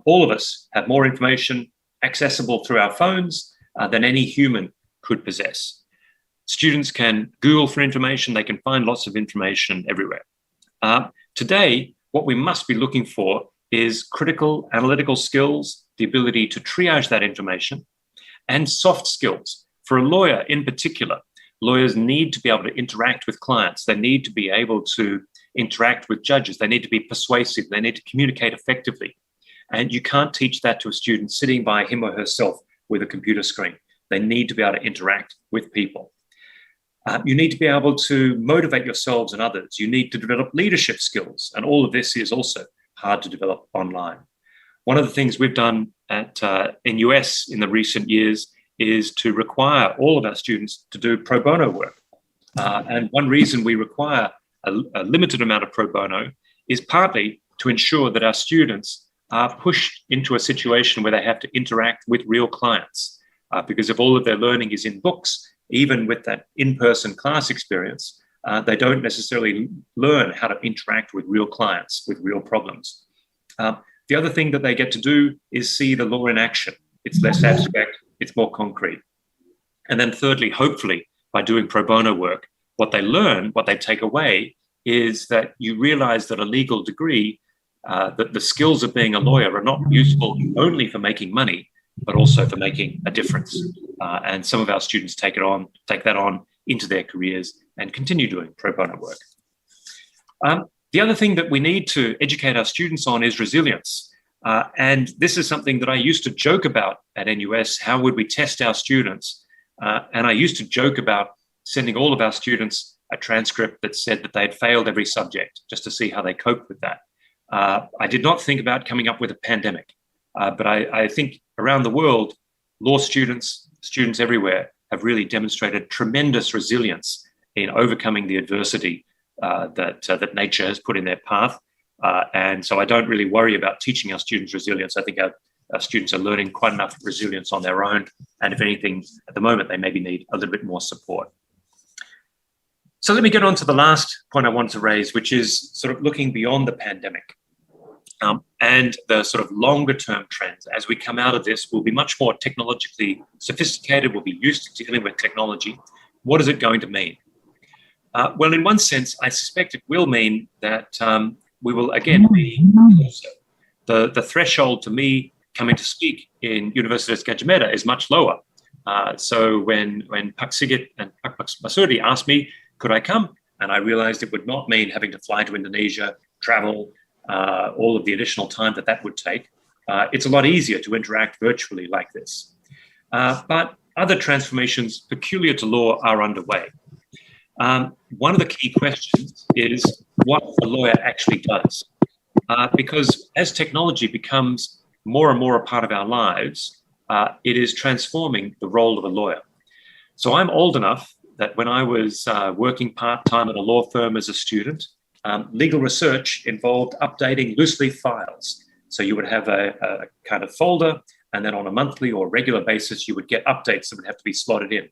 All of us have more information accessible through our phones than any human could possess. Students can Google for information. They can find lots of information everywhere. Today, what we must be looking for is critical analytical skills, the ability to triage that information, and soft skills. For a lawyer in particular, lawyers need to be able to interact with clients. They need to be able to interact with judges. They need to be persuasive. They need to communicate effectively. And you can't teach that to a student sitting by him or herself with a computer screen. They need to be able to interact with people. You need to be able to motivate yourselves and others. You need to develop leadership skills. And all of this is also hard to develop online. One of the things we've done in US in the recent years is to require all of our students to do pro bono work. And one reason we require a limited amount of pro bono is partly to ensure that our students are pushed into a situation where they have to interact with real clients. Because if all of their learning is in books, even with that in-person class experience, they don't necessarily learn how to interact with real clients, with real problems. The other thing that they get to do is see the law in action. It's less abstract, it's more concrete. And then thirdly, hopefully, by doing pro bono work, what they learn, what they take away, is that you realize that a legal degree, that the skills of being a lawyer are not useful only for making money, but also for making a difference. And some of our students take that on into their careers and continue doing pro bono work. The other thing that we need to educate our students on is resilience. And this is something that I used to joke about at NUS. How would we test our students? And I used to joke about sending all of our students a transcript that said that they'd failed every subject just to see how they coped with that. I did not think about coming up with a pandemic, but I think around the world, law students everywhere have really demonstrated tremendous resilience in overcoming the adversity that nature has put in their path. And so I don't really worry about teaching our students resilience. I think our students are learning quite enough resilience on their own. And if anything, at the moment, they maybe need a little bit more support. So let me get on to the last point I wanted to raise, which is sort of looking beyond the pandemic. And the sort of longer term trends. As we come out of this, we'll be much more technologically sophisticated. We'll be used to dealing with technology. What is it going to mean? Well, in one sense, I suspect it will mean that we will again be the threshold to me coming to speak in Universitas Gadjah is much lower. So when Pak Sigit and Pak Marsudi asked me, could I come? And I realized it would not mean having to fly to Indonesia, travel, all of the additional time that would take. It's a lot easier to interact virtually like this. But other transformations peculiar to law are underway. One of the key questions is what a lawyer actually does. Because as technology becomes more and more a part of our lives, it is transforming the role of a lawyer. So I'm old enough that when I was working part-time at a law firm as a student, legal research involved updating loose-leaf files. So you would have a kind of folder, and then on a monthly or regular basis, you would get updates that would have to be slotted in.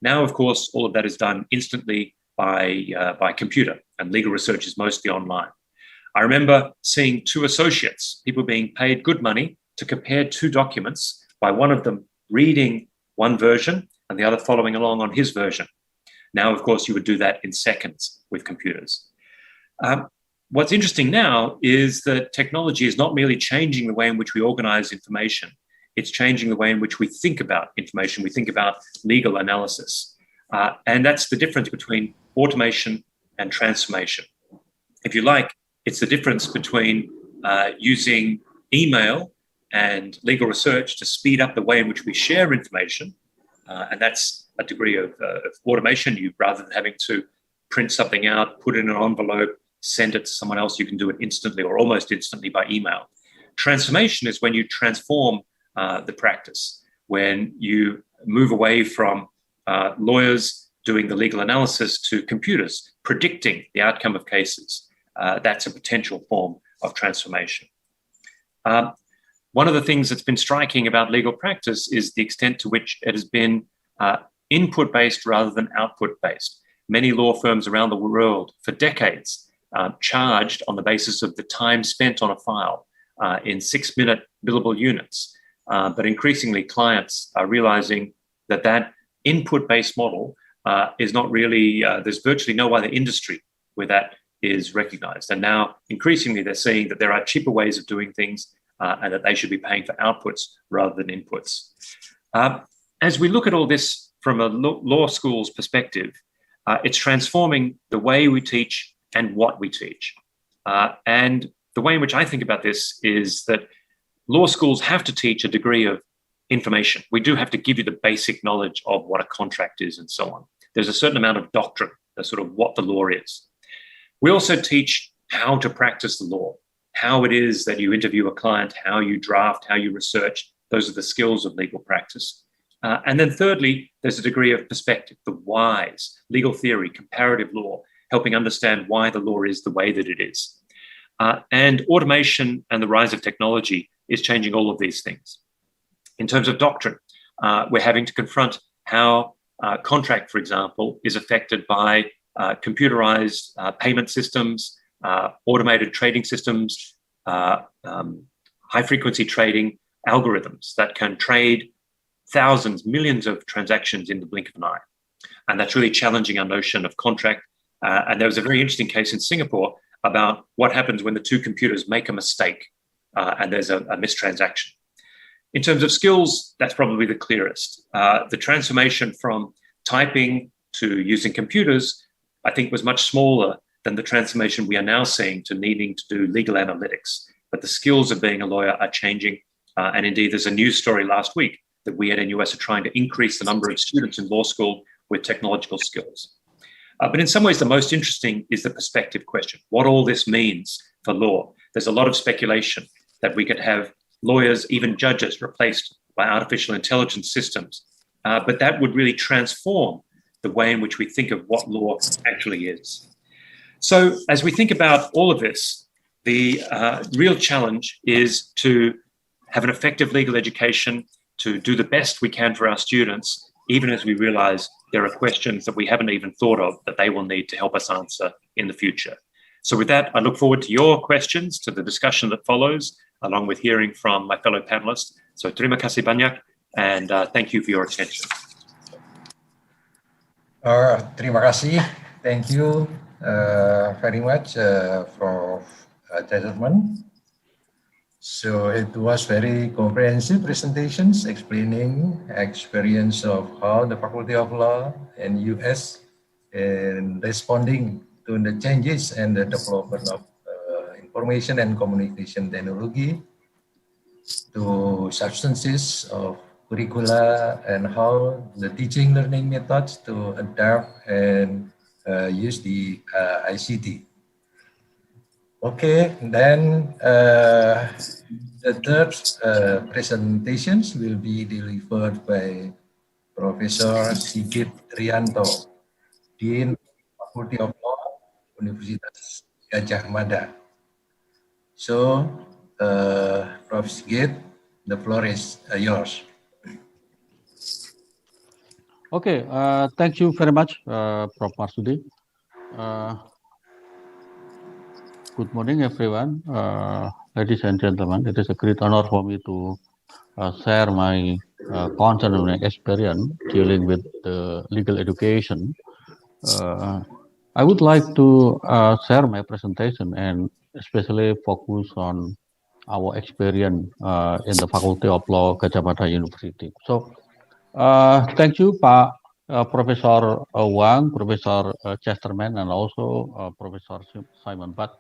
Now, of course, all of that is done instantly by computer, and legal research is mostly online. I remember seeing two associates, people being paid good money to compare two documents, by one of them reading one version and the other following along on his version. Now, of course, you would do that in seconds with computers. What's interesting now is that technology is not merely changing the way in which we organize information, it's changing the way in which we think about information, we think about legal analysis. And that's the difference between automation and transformation. If you like, it's the difference between using email and legal research to speed up the way in which we share information. And that's a degree of automation. Rather than having to print something out, put it in an envelope, send it to someone else, you can do it instantly or almost instantly by email. Transformation is when you transform the practice, when you move away from lawyers doing the legal analysis to computers predicting the outcome of cases. That's a potential form of transformation. One of the things that's been striking about legal practice is the extent to which it has been input-based rather than output-based. Many law firms around the world for decades charged on the basis of the time spent on a file in 6-minute billable units. But increasingly, clients are realizing that input-based model is not really, there's virtually no other industry where that is recognized. And now, increasingly, they're seeing that there are cheaper ways of doing things and that they should be paying for outputs rather than inputs. As we look at all this from a law school's perspective, it's transforming the way we teach and what we teach. And the way in which I think about this is that law schools have to teach a degree of information. We do have to give you the basic knowledge of what a contract is and so on. There's a certain amount of doctrine, that's sort of what the law is. We also teach how to practice the law, how it is that you interview a client, how you draft, how you research. Those are the skills of legal practice. And then thirdly, there's a degree of perspective, the whys, legal theory, comparative law, helping understand why the law is the way that it is. And automation and the rise of technology is changing all of these things. In terms of doctrine, we're having to confront how contract, for example, is affected by computerized payment systems, automated trading systems, high-frequency trading algorithms that can trade thousands, millions of transactions in the blink of an eye. And that's really challenging our notion of contract. And there was a very interesting case in Singapore about what happens when the two computers make a mistake and there's a mistransaction. In terms of skills, that's probably the clearest. The transformation from typing to using computers, I think, was much smaller than the transformation we are now seeing to needing to do legal analytics. But the skills of being a lawyer are changing. And indeed, there's a news story last week that we at NUS are trying to increase the number of students in law school with technological skills. But in some ways, the most interesting is the perspective question, what all this means for law. There's a lot of speculation that we could have lawyers, even judges, replaced by artificial intelligence systems. But that would really transform the way in which we think of what law actually is. So as we think about all of this, the real challenge is to have an effective legal education, to do the best we can for our students, even as we realize there are questions that we haven't even thought of that they will need to help us answer in the future. So with that, I look forward to your questions, to the discussion that follows, along with hearing from my fellow panelists. So terima kasih banyak, and thank you for your attention. Terima kasih. Thank you very much, Prof. Chesterman. So it was very comprehensive presentations explaining experience of how the Faculty of Law and US in responding to the changes and the development of information and communication technology to substances of curricula and how the teaching learning methods to adapt and use the ICT. Okay, then the third presentations will be delivered by Professor Sigit Riyanto, Dean Faculty of Law, Universitas Gadjah Mada. So, Prof. Sigit, the floor is yours. Okay, thank you very much, Prof. Marsudi. Good morning, everyone. Ladies and gentlemen, it is a great honor for me to share my concern and experience dealing with the legal education. I would like to share my presentation and especially focus on our experience in the Faculty of Law, Gadjah Mada University. So, thank you, Pak Professor Wang, Professor Chesterman, and also Professor Simon Butt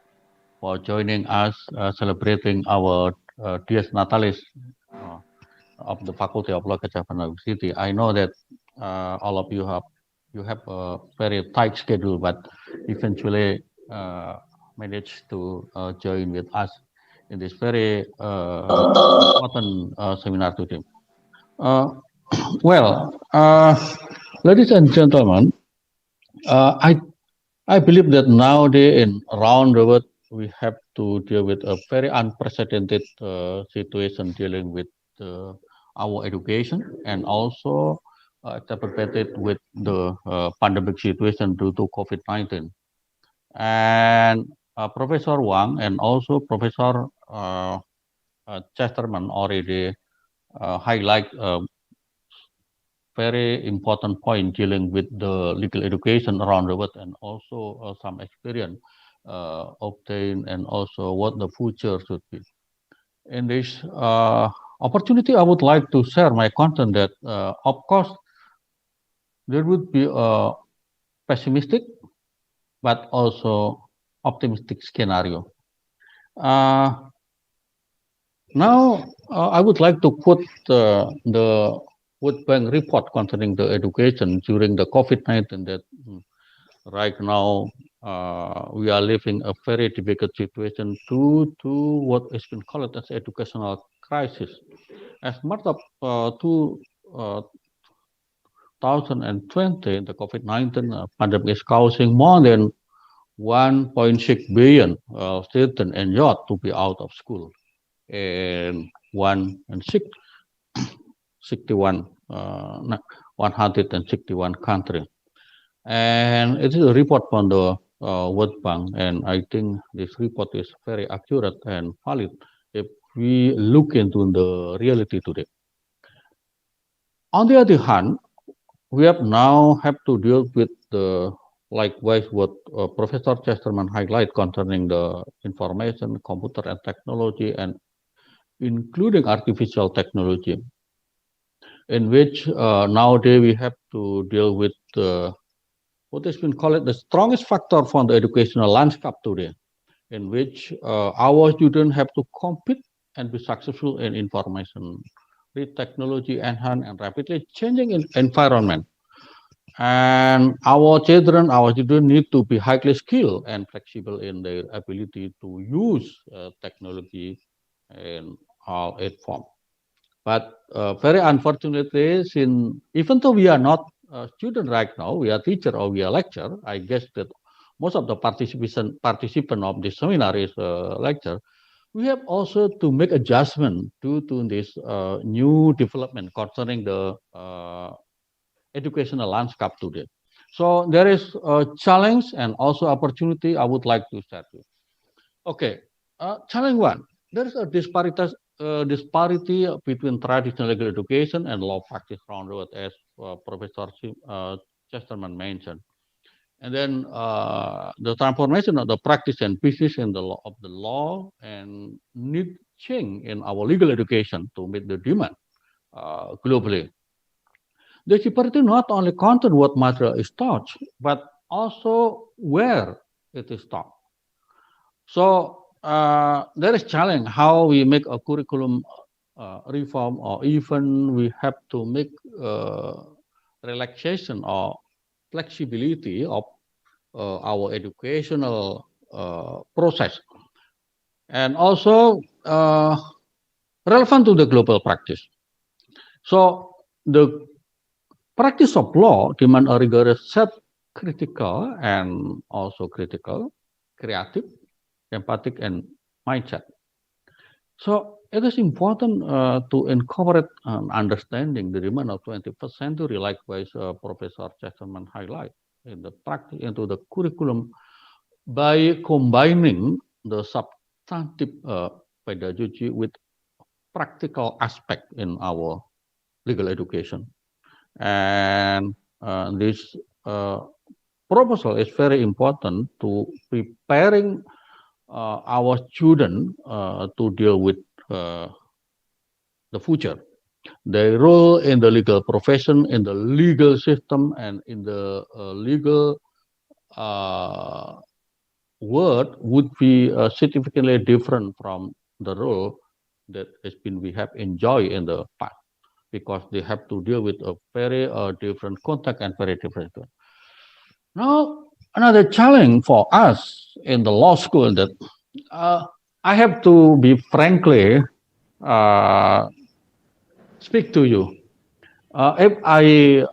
for joining us celebrating our Dies Natalis of the Faculty of Law, Gadjah Mada University. I know that all of you have a very tight schedule, but eventually managed to join with us in this very important seminar today. Well, ladies and gentlemen, I believe that nowadays in around the world we have to deal with a very unprecedented situation dealing with our education and also interpreted with the pandemic situation due to COVID-19. And Professor Wang and also Professor Chesterman already highlight very important point dealing with the legal education around the world and also some experience obtained and also what the future should be. In this opportunity, I would like to share my content that, of course, there would be a pessimistic but also optimistic scenario. Now, I would like to quote the World Bank report concerning the education during the COVID-19 that right now we are living a very difficult situation due to what has been called as educational crisis. As March of 2020, the COVID-19 pandemic is causing more than 1.6 billion students and youth to be out of school in 161 countries. And it is a report from the World Bank, and I think this report is very accurate and valid if we look into the reality today. On the other hand, we have to deal with the likewise what Professor Chesterman highlight concerning the information, computer and technology, and including artificial technology, in which nowadays we have to deal with what has been called the strongest factor for the educational landscape today, in which our students have to compete and be successful in information with technology enhanced and rapidly changing environment. And our children need to be highly skilled and flexible in their ability to use technology in all its forms. But very unfortunately, since even though we are not student right now, we are teacher or we are lecturer, I guess that most of the participant of this seminar is lecturer. We have also to make adjustment due to this new development concerning the educational landscape today. So there is a challenge and also opportunity I would like to share with. Okay, challenge one, there is a disparity between traditional legal education and law practice around the world, as Professor Chesterman mentioned. And then the transformation of the practice and business in the law of the law and need change in our legal education to meet the demand globally. The superiority not only content what material is taught, but also where it is taught. So there is challenge how we make a curriculum reform, or even we have to make relaxation or flexibility of our educational process, and also relevant to the global practice. So the practice of law demand a rigorous self-critical and also critical, creative, empathic, and mindset. So it is important to incorporate understanding the demand of 21st century, likewise Professor Chesterman highlight in the practice into the curriculum by combining the substantive pedagogy with practical aspect in our legal education. And this proposal is very important to preparing our students to deal with the future. Their role in the legal profession, in the legal system, and in the legal world would be significantly different from the role that we have enjoyed in the past, because they have to deal with a very different context and very different. Now, another challenge for us in the law school that I have to be frankly speak to you. If I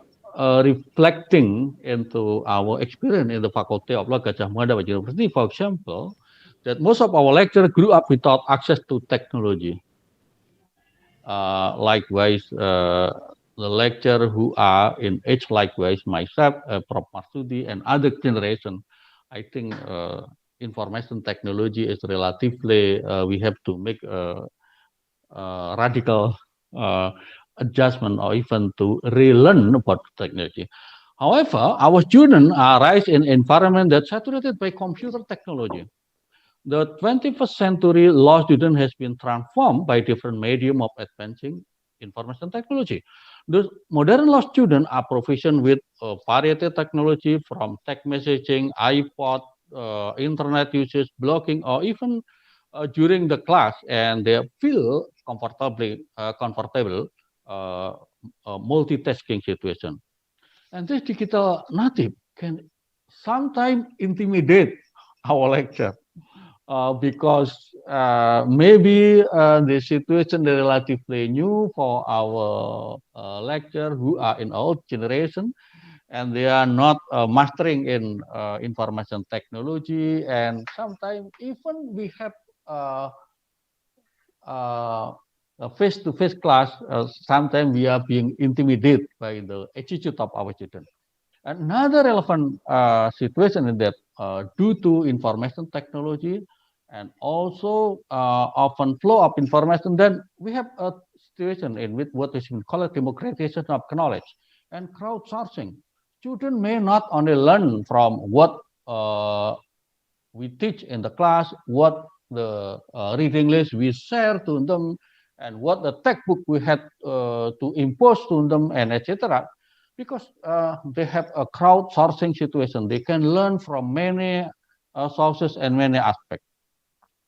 reflecting into our experience in the Faculty of Law Gadjah Mada University, for example, that most of our lecturers grew up without access to technology. Likewise, the lecturer who are in age, likewise myself, Prof. Marsudi, and other generation, I think information technology is relatively, we have to make a radical adjustment or even to relearn about technology. However, our students are raised in environment that's saturated by computer technology. The 21st century law student has been transformed by different medium of advancing information technology. The modern law students are proficient with variety of technology from text messaging, iPod, internet usage, blogging, or even during the class, and they feel comfortable multitasking situation. And this digital native can sometimes intimidate our lecture. Because maybe the situation is relatively new for our lecturer who are in old generation, and they are not mastering in information technology, and sometimes even we have a face-to-face class, sometimes we are being intimidated by the attitude of our students. Another relevant situation is that due to information technology and also often flow of information, then we have a situation in which what is called democratization of knowledge and crowdsourcing. Students may not only learn from what we teach in the class, what the reading list we share to them, and what the textbook we had to impose to them, and etc. Because they have a crowdsourcing situation. They can learn from many sources and many aspects.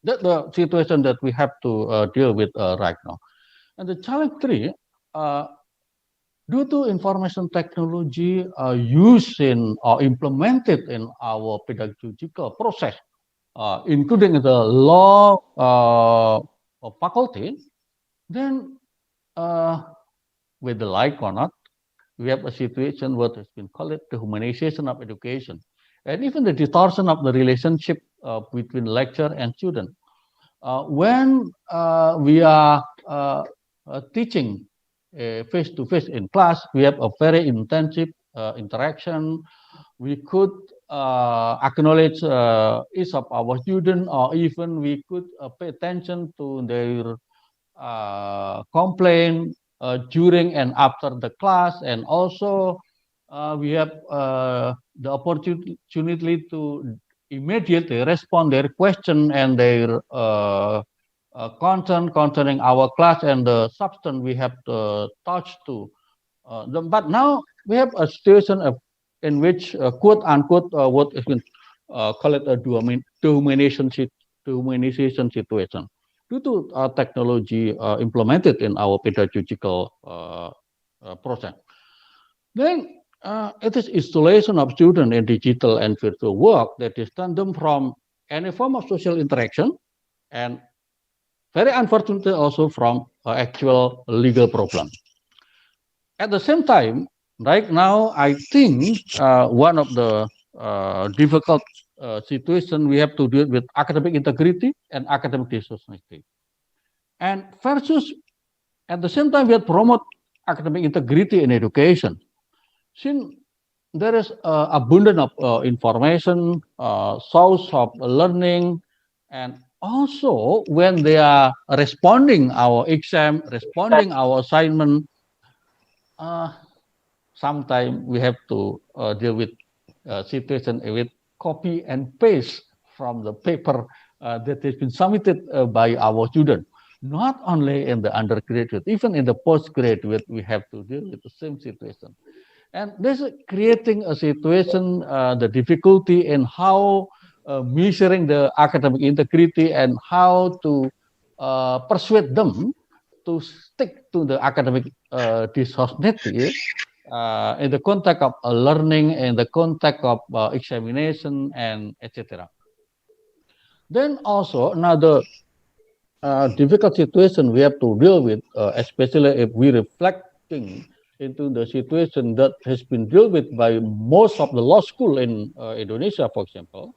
That's the situation that we have to deal with right now. And the challenge 3, due to information technology used in or implemented in our pedagogical process, including the law faculty, then whether like or not, we have a situation what has been called the humanization of education, and even the distortion of the relationship between lecturer and student. When we are teaching face-to-face in class, we have a very intensive interaction. We could acknowledge each of our students, or even we could pay attention to their complaint during and after the class, and also we have the opportunity to immediately respond their question and their concern concerning our class and the substance we have touched to. But now we have a situation in which, quote unquote, what has been called a dehumanization situation due to technology implemented in our pedagogical process. Then it is installation of students in digital and virtual work that distance them from any form of social interaction, and very unfortunately also from actual legal problem. At the same time, right now, I think one of the difficult situation we have to deal with academic integrity and academic dishonesty. And versus, at the same time, we have to promote academic integrity in education. Since there is abundance of information, source of learning, and also when they are responding our exam, responding our assignment, sometimes we have to deal with situation with copy and paste from the paper that has been submitted by our student. Not only in the undergraduate, even in the postgraduate, we have to deal with the same situation. And this is creating a situation, the difficulty in how measuring the academic integrity and how to persuade them to stick to the academic dishonesty in the context of learning, in the context of examination, and etc. Then also another difficult situation we have to deal with, especially if we reflecting into the situation that has been dealt with by most of the law school in Indonesia, for example.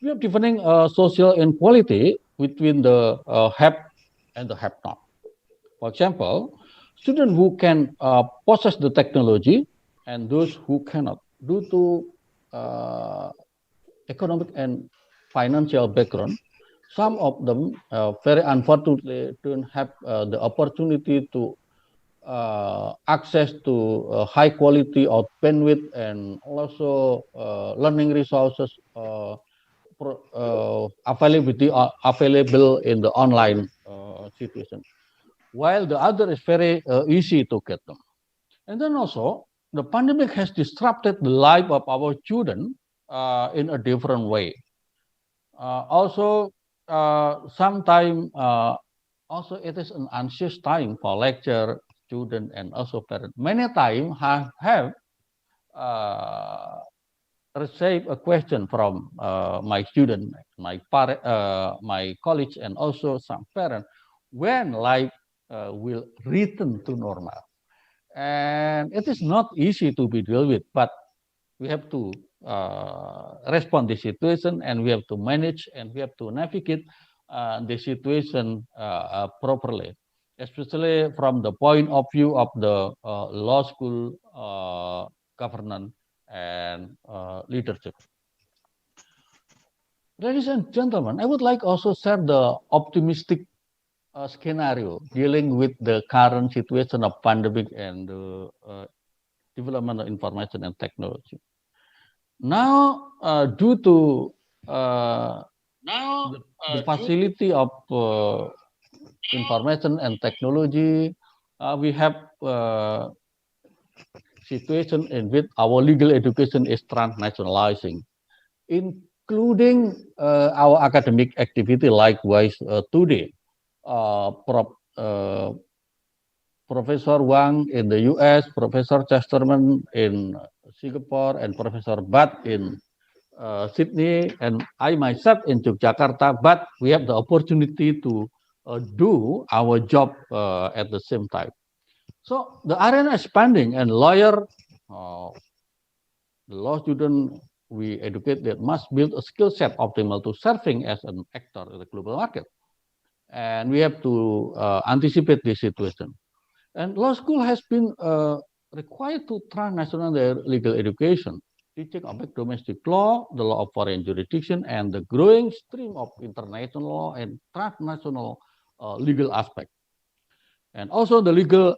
We have defining social inequality between the have and the have not. For example, students who can possess the technology and those who cannot, due to economic and financial background. Some of them, very unfortunately, don't have the opportunity to access to high quality of bandwidth and also learning resources available in the online situation, while the other is very easy to get them. And then also, the pandemic has disrupted the life of our children in a different way. Also, sometimes also it is an anxious time for lecturer, student, and also parent. Many times have received a question from my student, my colleagues, and also some parents, when life will return to normal. And it is not easy to be dealt with, but we have to respond to the situation, and we have to manage, and we have to navigate the situation properly, especially from the point of view of the law school governance and leadership. Ladies and gentlemen, I would like also share the optimistic scenario dealing with the current situation of pandemic and development of information and technology. Now, due to the facility of information and technology, we have situation in which our legal education is transnationalizing, including our academic activity. Likewise, today, Professor Wang in the US, Professor Chesterman in Singapore, and Professor Bat in Sidney, and I myself in Jakarta, but we have the opportunity to do our job at the same time. So the arena is expanding, and the law student we educate that must build a skill set optimal to serving as an actor in the global market. And we have to anticipate this situation. And law school has been required to transnational their legal education, teaching about domestic law, the law of foreign jurisdiction, and the growing stream of international law and transnational legal aspect. And also the legal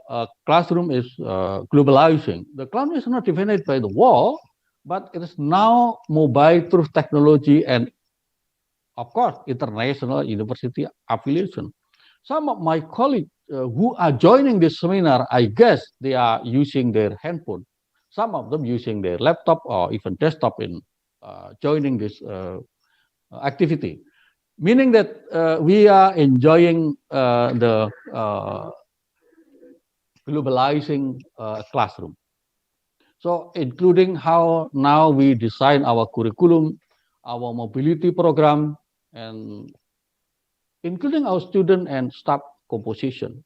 classroom is globalizing. The classroom is not defined by the wall, but it is now mobile through technology and, of course, international university affiliation. Some of my colleagues who are joining this seminar, I guess they are using their handphone. Some of them using their laptop or even desktop in joining this activity. Meaning that we are enjoying the globalizing classroom. So including how now we design our curriculum, our mobility program, and including our student and staff composition.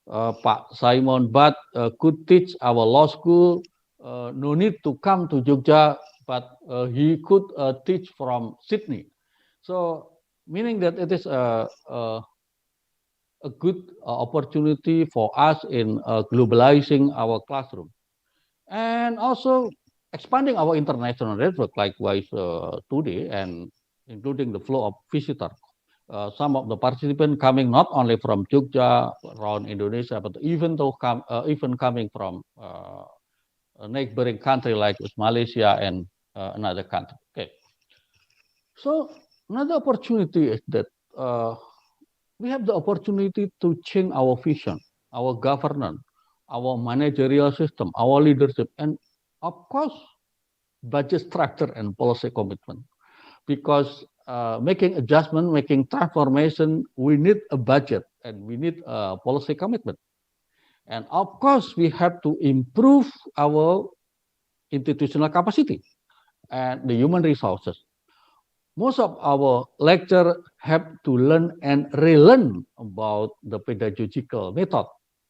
Pak Simon Bat could teach our law school, no need to come to Jogja, but he could teach from Sidney. So meaning that it is a good opportunity for us in globalizing our classroom. And also expanding our international network, likewise today, and including the flow of visitors. Some of the participants coming not only from Jogja, around Indonesia, but even coming from a neighboring country like Malaysia and another country. Okay. So another opportunity is that we have the opportunity to change our vision, our governance, our managerial system, our leadership, and of course, budget structure and policy commitment. Because making adjustment, making transformation, we need a budget and we need a policy commitment. And of course, we have to improve our institutional capacity and the human resources. Most of our lecture have to learn and relearn about the pedagogical method,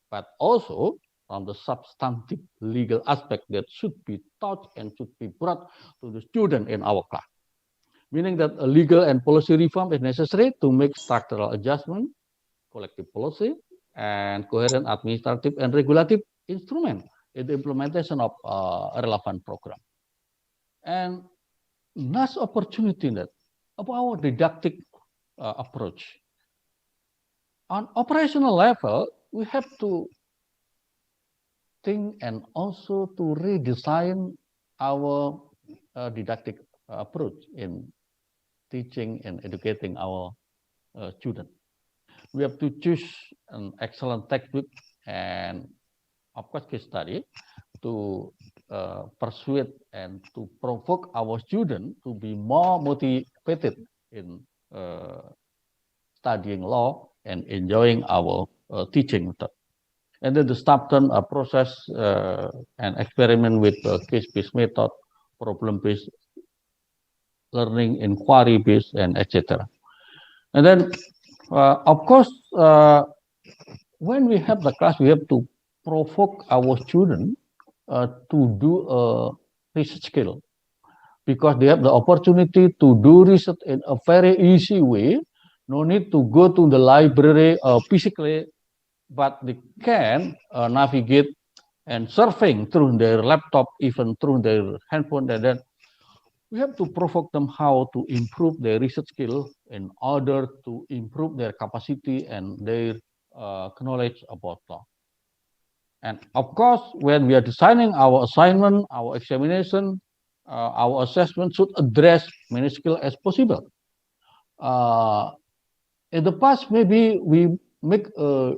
but also on the substantive legal aspect that should be taught and should be brought to the student in our class. Meaning that a legal and policy reform is necessary to make structural adjustment, collective policy, and coherent administrative and regulative instrument in the implementation of a relevant program. And last opportunity that of our didactic approach. On operational level, we have to think and also to redesign our didactic approach in teaching and educating our students. We have to choose an excellent textbook and of course case study to persuade and to provoke our students to be more motivated in studying law and enjoying our teaching method. And then the staff turn a process and experiment with case-based method, problem-based learning, inquiry-based, and etc. And then, of course, when we have the class, we have to provoke our students to do a research skill, because they have the opportunity to do research in a very easy way. No need to go to the library physically, but they can navigate and surfing through their laptop, even through their handphone. And then we have to provoke them how to improve their research skill in order to improve their capacity and their knowledge about law. And of course, when we are designing our assignment, our examination, our assessment should address many skills as possible. In the past, maybe we make a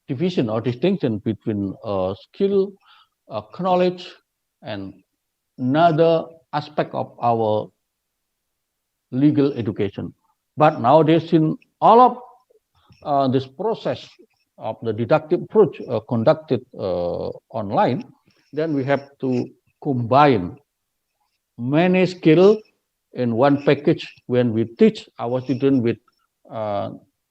division or distinction between skill, knowledge, and another aspect of our legal education. But nowadays, in all of this process of the didactic approach conducted online, then we have to combine many skills in one package when we teach our students with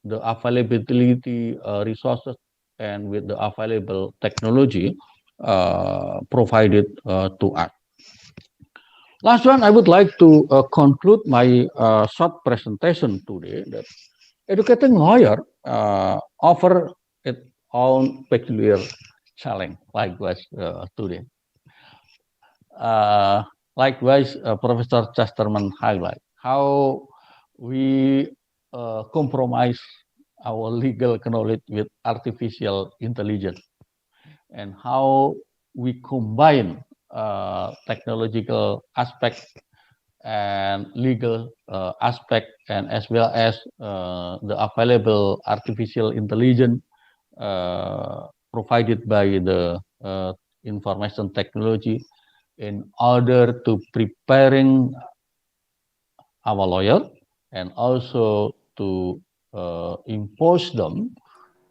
the availability resources and with the available technology provided to us. Last one, I would like to conclude my short presentation today that educating lawyer offer its own peculiar challenge, likewise today. Likewise, Professor Chesterman highlight how we compromise our legal knowledge with artificial intelligence, and how we combine technological aspects and legal aspect, and as well as the available artificial intelligence provided by the information technology in order to preparing our lawyer and also to impose them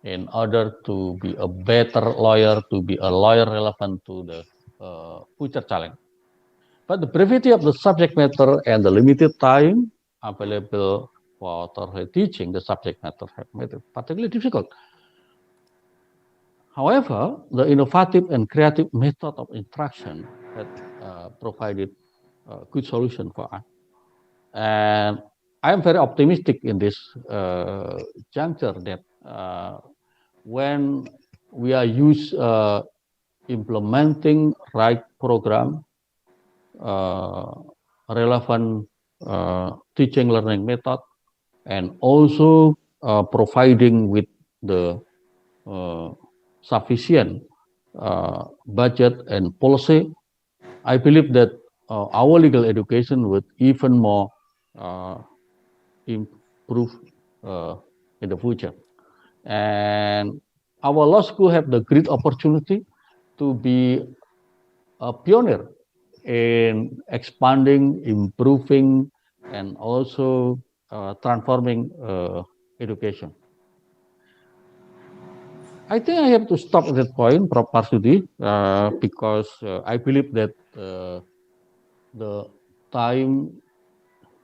in order to be a better lawyer, to be a lawyer relevant to the future challenge. But the brevity of the subject matter and the limited time available for teaching the subject matter have made it particularly difficult. However, the innovative and creative method of instruction had provided a good solution for us. And I am very optimistic in this juncture that when we are implementing right program, relevant teaching learning method, and also providing with the sufficient budget and policy, I believe that our legal education would even more improve in the future. And our law school have the great opportunity to be a pioneer in expanding, improving, and also transforming education. I think I have to stop at that point, Prof. Marsudi, because I believe that the time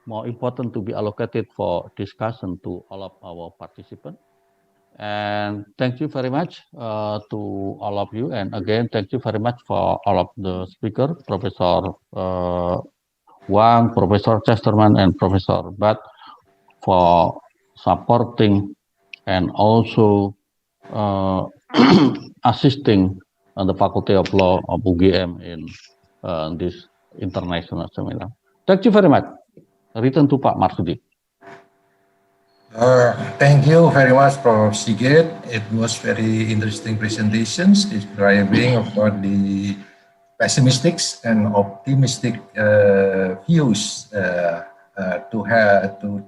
more important to be allocated for discussion to all of our participants. And thank you very much to all of you. And again, thank you very much for all of the speakers, Professor Wang, Professor Chesterman, and Professor Bat, for supporting and also assisting the Faculty of Law of UGM in this international seminar. Thank you very much. Return to Pak Marsudi. Thank you very much, Prof. Sigit. It was very interesting presentations describing about the pessimistic and optimistic views to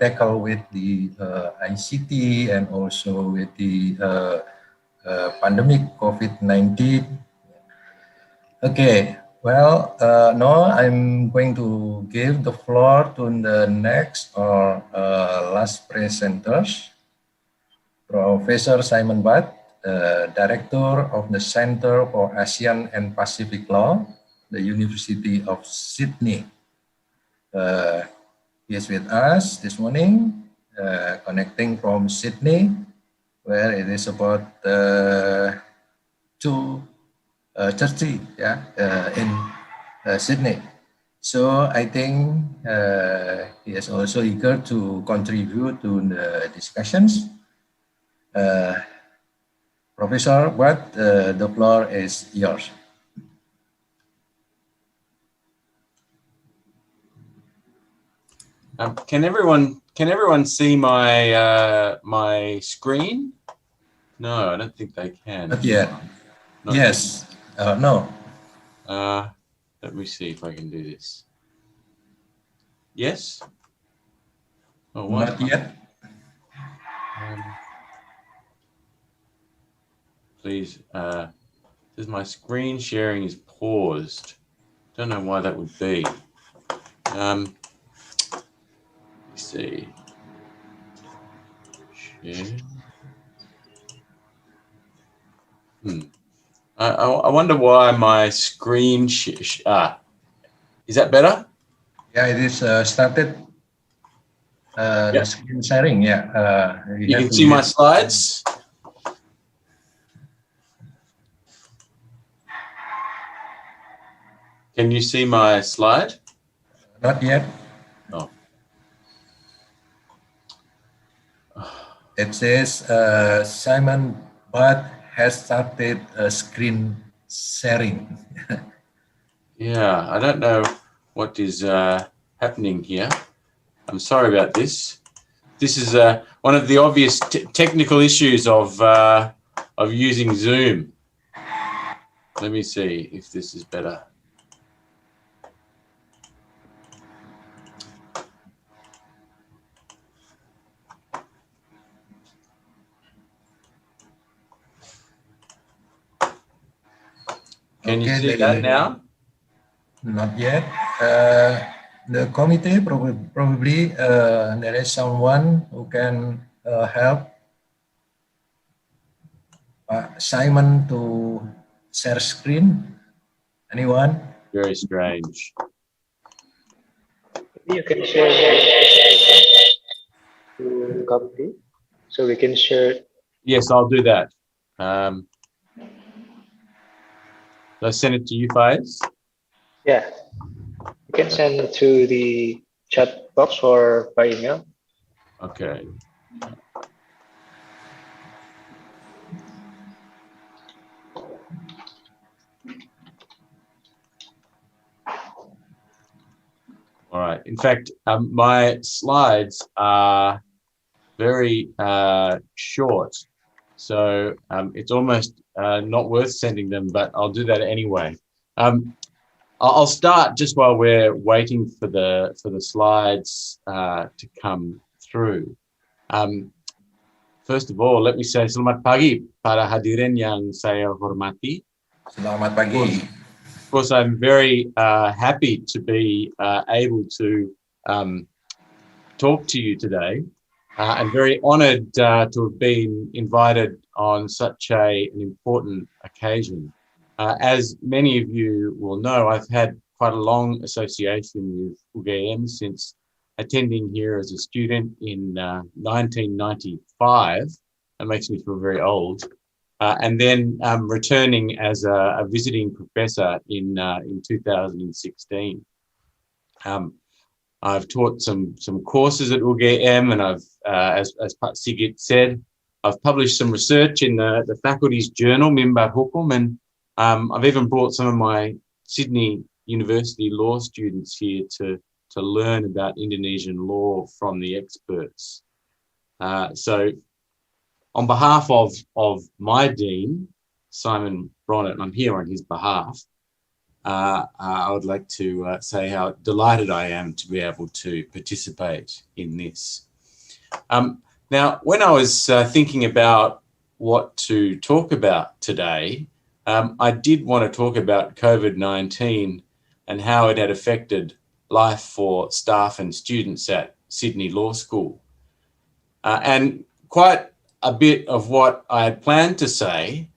tackle with the ICT and also with the pandemic COVID-19. Okay, well, now I'm going to give the floor to the next or last presenters, Professor Simon Butt, Director of the Center for Asian and Pacific Law, the University of Sydney. He is with us this morning, connecting from Sydney, where it is about 2:30 in Sydney. So I think he is also eager to contribute to the discussions. Professor Butt, the floor is yours. Can everyone see my my screen? No, I don't think they can. Not yet. Yes. No. Let me see if I can do this. Yes? Oh, not yet. Please, says my screen sharing is paused. Don't know why that would be. Let's see. Share. I wonder why my screen is that better? Yeah, it is started. The screen sharing, yeah. You can see my slides. Can you see my slide? Not yet. Oh. It says Simon Butt has started screen sharing. Yeah, I don't know what is happening here. I'm sorry about this. This is one of the obvious technical issues of using Zoom. Let me see if this is better. Can you see that now? Not yet. The committee probably there is someone who can help Simon to share screen. Anyone? Very strange. You can share to copy, so we can share. Yes, I'll do that. Let's send it to you, Faiz. Yeah, you can send it to the chat box or by email. Okay. All right. In fact, my slides are very short, so it's almost not worth sending them, but I'll do that anyway. I'll start just while we're waiting for the slides to come through. First of all, let me say selamat pagi para hadirin yang saya hormati. Selamat pagi. Of course, I'm very happy to be able to talk to you today. I'm very honoured to have been invited on such an important occasion. As many of you will know, I've had quite a long association with UGM since attending here as a student in 1995. That makes me feel very old. And then returning as a visiting professor in 2016. I've taught some courses at UGM, and I've, as Sigit said, I've published some research in the faculty's journal, Mimbar Hukum, and I've even brought some of my Sydney University law students here to learn about Indonesian law from the experts. So on behalf of my dean, Simon Bronnet, and I'm here on his behalf, I would like to say how delighted I am to be able to participate in this. Now, when I was thinking about what to talk about today, I did want to talk about COVID-19 and how it had affected life for staff and students at Sydney Law School. And quite a bit of what I had planned to say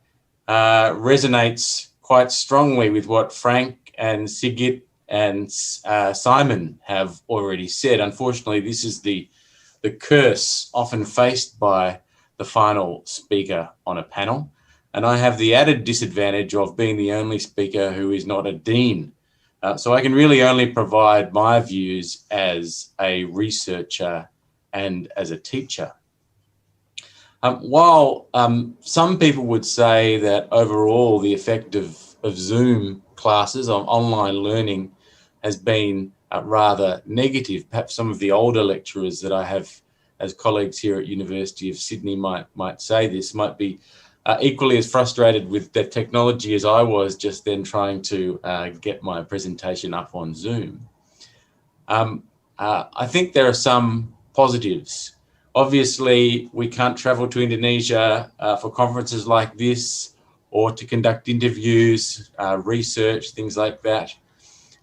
resonates quite strongly with what Frank and Sigit and Simon have already said. Unfortunately, this is the curse often faced by the final speaker on a panel. And I have the added disadvantage of being the only speaker who is not a dean. So I can really only provide my views as a researcher and as a teacher. While some people would say that overall the effect of Zoom classes on online learning has been rather negative, perhaps some of the older lecturers that I have as colleagues here at University of Sydney might say this, might be equally as frustrated with the technology as I was just then trying to get my presentation up on Zoom. I think there are some positives. Obviously, we can't travel to Indonesia for conferences like this or to conduct interviews, research, things like that.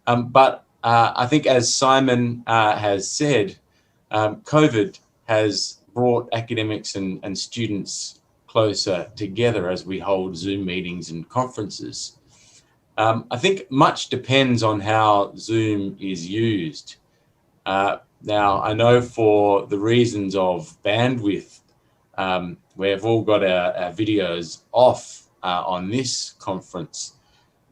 But I think, as Simon has said, COVID has brought academics and students closer together as we hold Zoom meetings and conferences. I think much depends on how Zoom is used. Now, I know for the reasons of bandwidth, we've all got our videos off on this conference.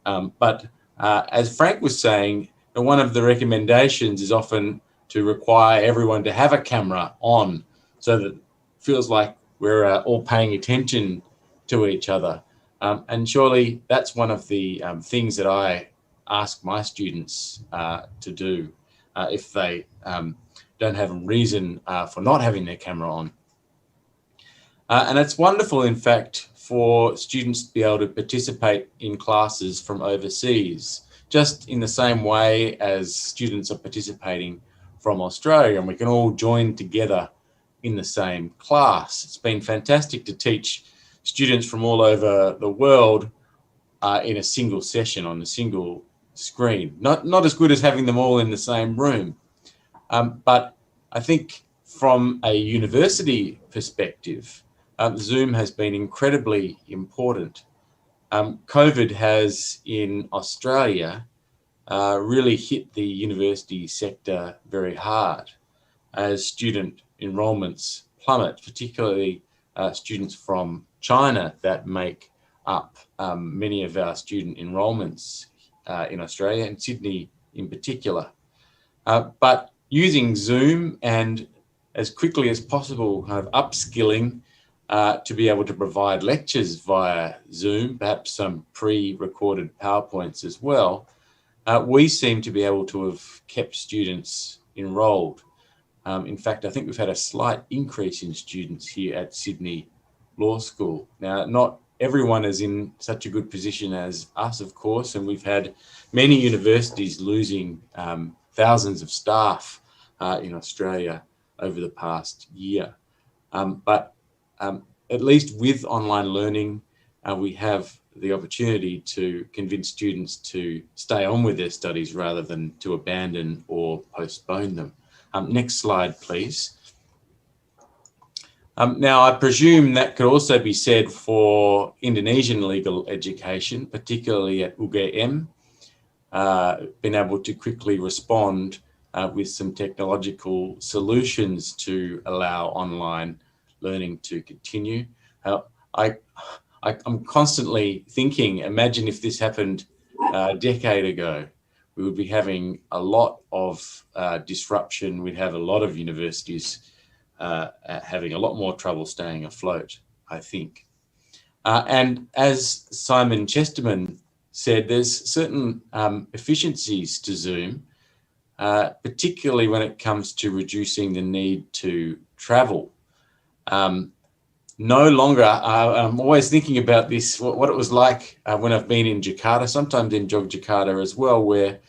But as Frank was saying, one of the recommendations is often to require everyone to have a camera on so that it feels like we're all paying attention to each other. And surely that's one of the things that I ask my students to do if they don't have a reason for not having their camera on. And it's wonderful, in fact, for students to be able to participate in classes from overseas, just in the same way as students are participating from Australia, and we can all join together in the same class. It's been fantastic to teach students from all over the world in a single session on a single screen. Not as good as having them all in the same room. But I think from a university perspective, Zoom has been incredibly important. COVID has in Australia really hit the university sector very hard as student enrolments plummet, particularly students from China that make up many of our student enrolments in Australia and Sydney in particular. But using Zoom and as quickly as possible kind of upskilling to be able to provide lectures via Zoom, perhaps some pre-recorded PowerPoints as well, we seem to be able to have kept students enrolled. In fact, I think we've had a slight increase in students here at Sydney Law School. Now, not everyone is in such a good position as us, of course, and we've had many universities losing thousands of staff in Australia over the past year. But at least with online learning, we have the opportunity to convince students to stay on with their studies rather than to abandon or postpone them. Next slide, please. Now, I presume that could also be said for Indonesian legal education, particularly at UGM, been able to quickly respond with some technological solutions to allow online learning to continue. I'm constantly thinking, imagine if this happened a decade ago, we would be having a lot of disruption. We'd have a lot of universities having a lot more trouble staying afloat, I think. And as Simon Chesterman said, there's certain efficiencies to Zoom, particularly when it comes to reducing the need to travel. No longer, I'm always thinking about this, what it was like when I've been in Jakarta, sometimes in Jakarta as well, where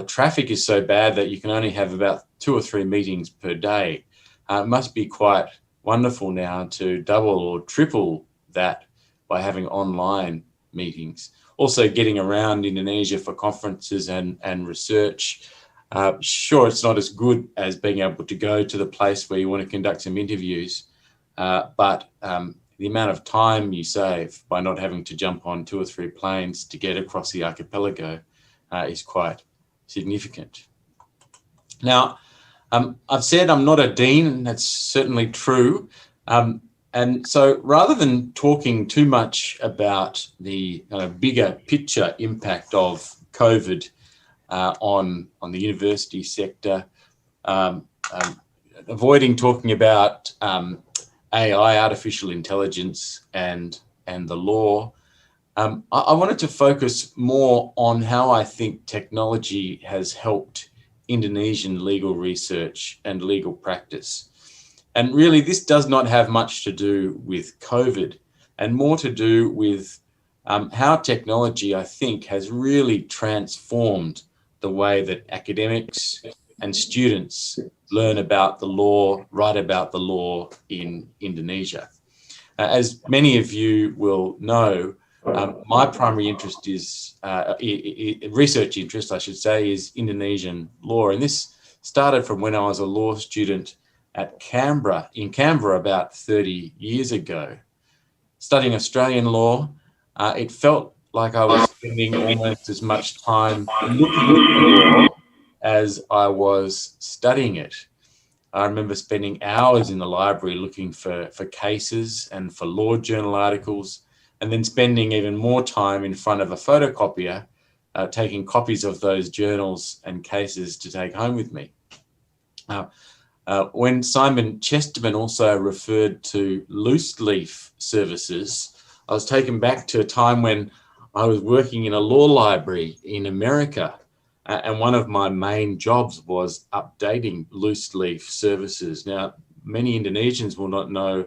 traffic is so bad that you can only have about 2 or 3 meetings per day. It must be quite wonderful now to double or triple that by having online meetings. Also getting around Indonesia for conferences and research. Sure, it's not as good as being able to go to the place where you want to conduct some interviews, but the amount of time you save by not having to jump on 2 or 3 planes to get across the archipelago is quite significant. Now, I've said I'm not a dean, and that's certainly true. And so rather than talking too much about the bigger picture impact of COVID on the university sector, avoiding talking about AI, artificial intelligence, and the law, I wanted to focus more on how I think technology has helped Indonesian legal research and legal practice. And really, this does not have much to do with COVID and more to do with how technology, I think, has really transformed the way that academics and students learn about the law, write about the law in Indonesia. As many of you will know, my primary interest is, research interest, I should say, is Indonesian law. And this started from when I was a law student at Canberra, in Canberra about 30 years ago. Studying Australian law, it felt like I was spending almost as much time looking at the law as I was studying it. I remember spending hours in the library looking for cases and for law journal articles, and then spending even more time in front of a photocopier, taking copies of those journals and cases to take home with me. When Simon Chesterman also referred to loose leaf services, I was taken back to a time when I was working in a law library in America, and one of my main jobs was updating loose leaf services. Now, many Indonesians will not know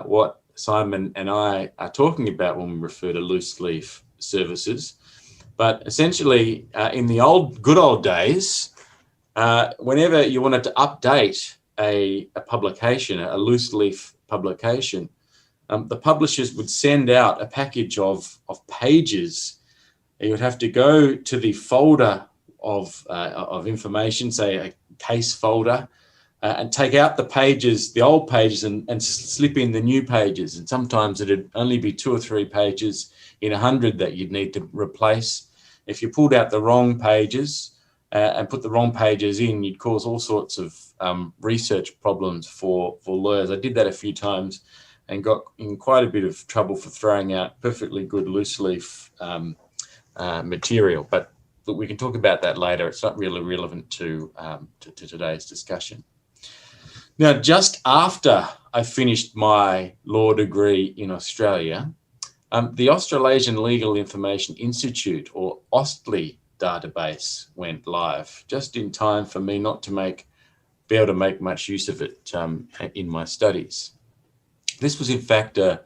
what Simon and I are talking about when we refer to loose leaf services, but essentially in the good old days, whenever you wanted to update a publication, a loose leaf publication, the publishers would send out a package of pages. You would have to go to the folder of information, say a case folder, and take out the pages, the old pages, and slip in the new pages. And sometimes it'd only be 2 or 3 pages in 100 that you'd need to replace. If you pulled out the wrong pages and put the wrong pages in, you'd cause all sorts of research problems for lawyers. I did that a few times and got in quite a bit of trouble for throwing out perfectly good loose leaf material. But we can talk about that later. It's not really relevant to today's discussion. Now, just after I finished my law degree in Australia, the Australasian Legal Information Institute, or AustLII database, went live, just in time for me not to be able to make much use of it in my studies. This was in fact a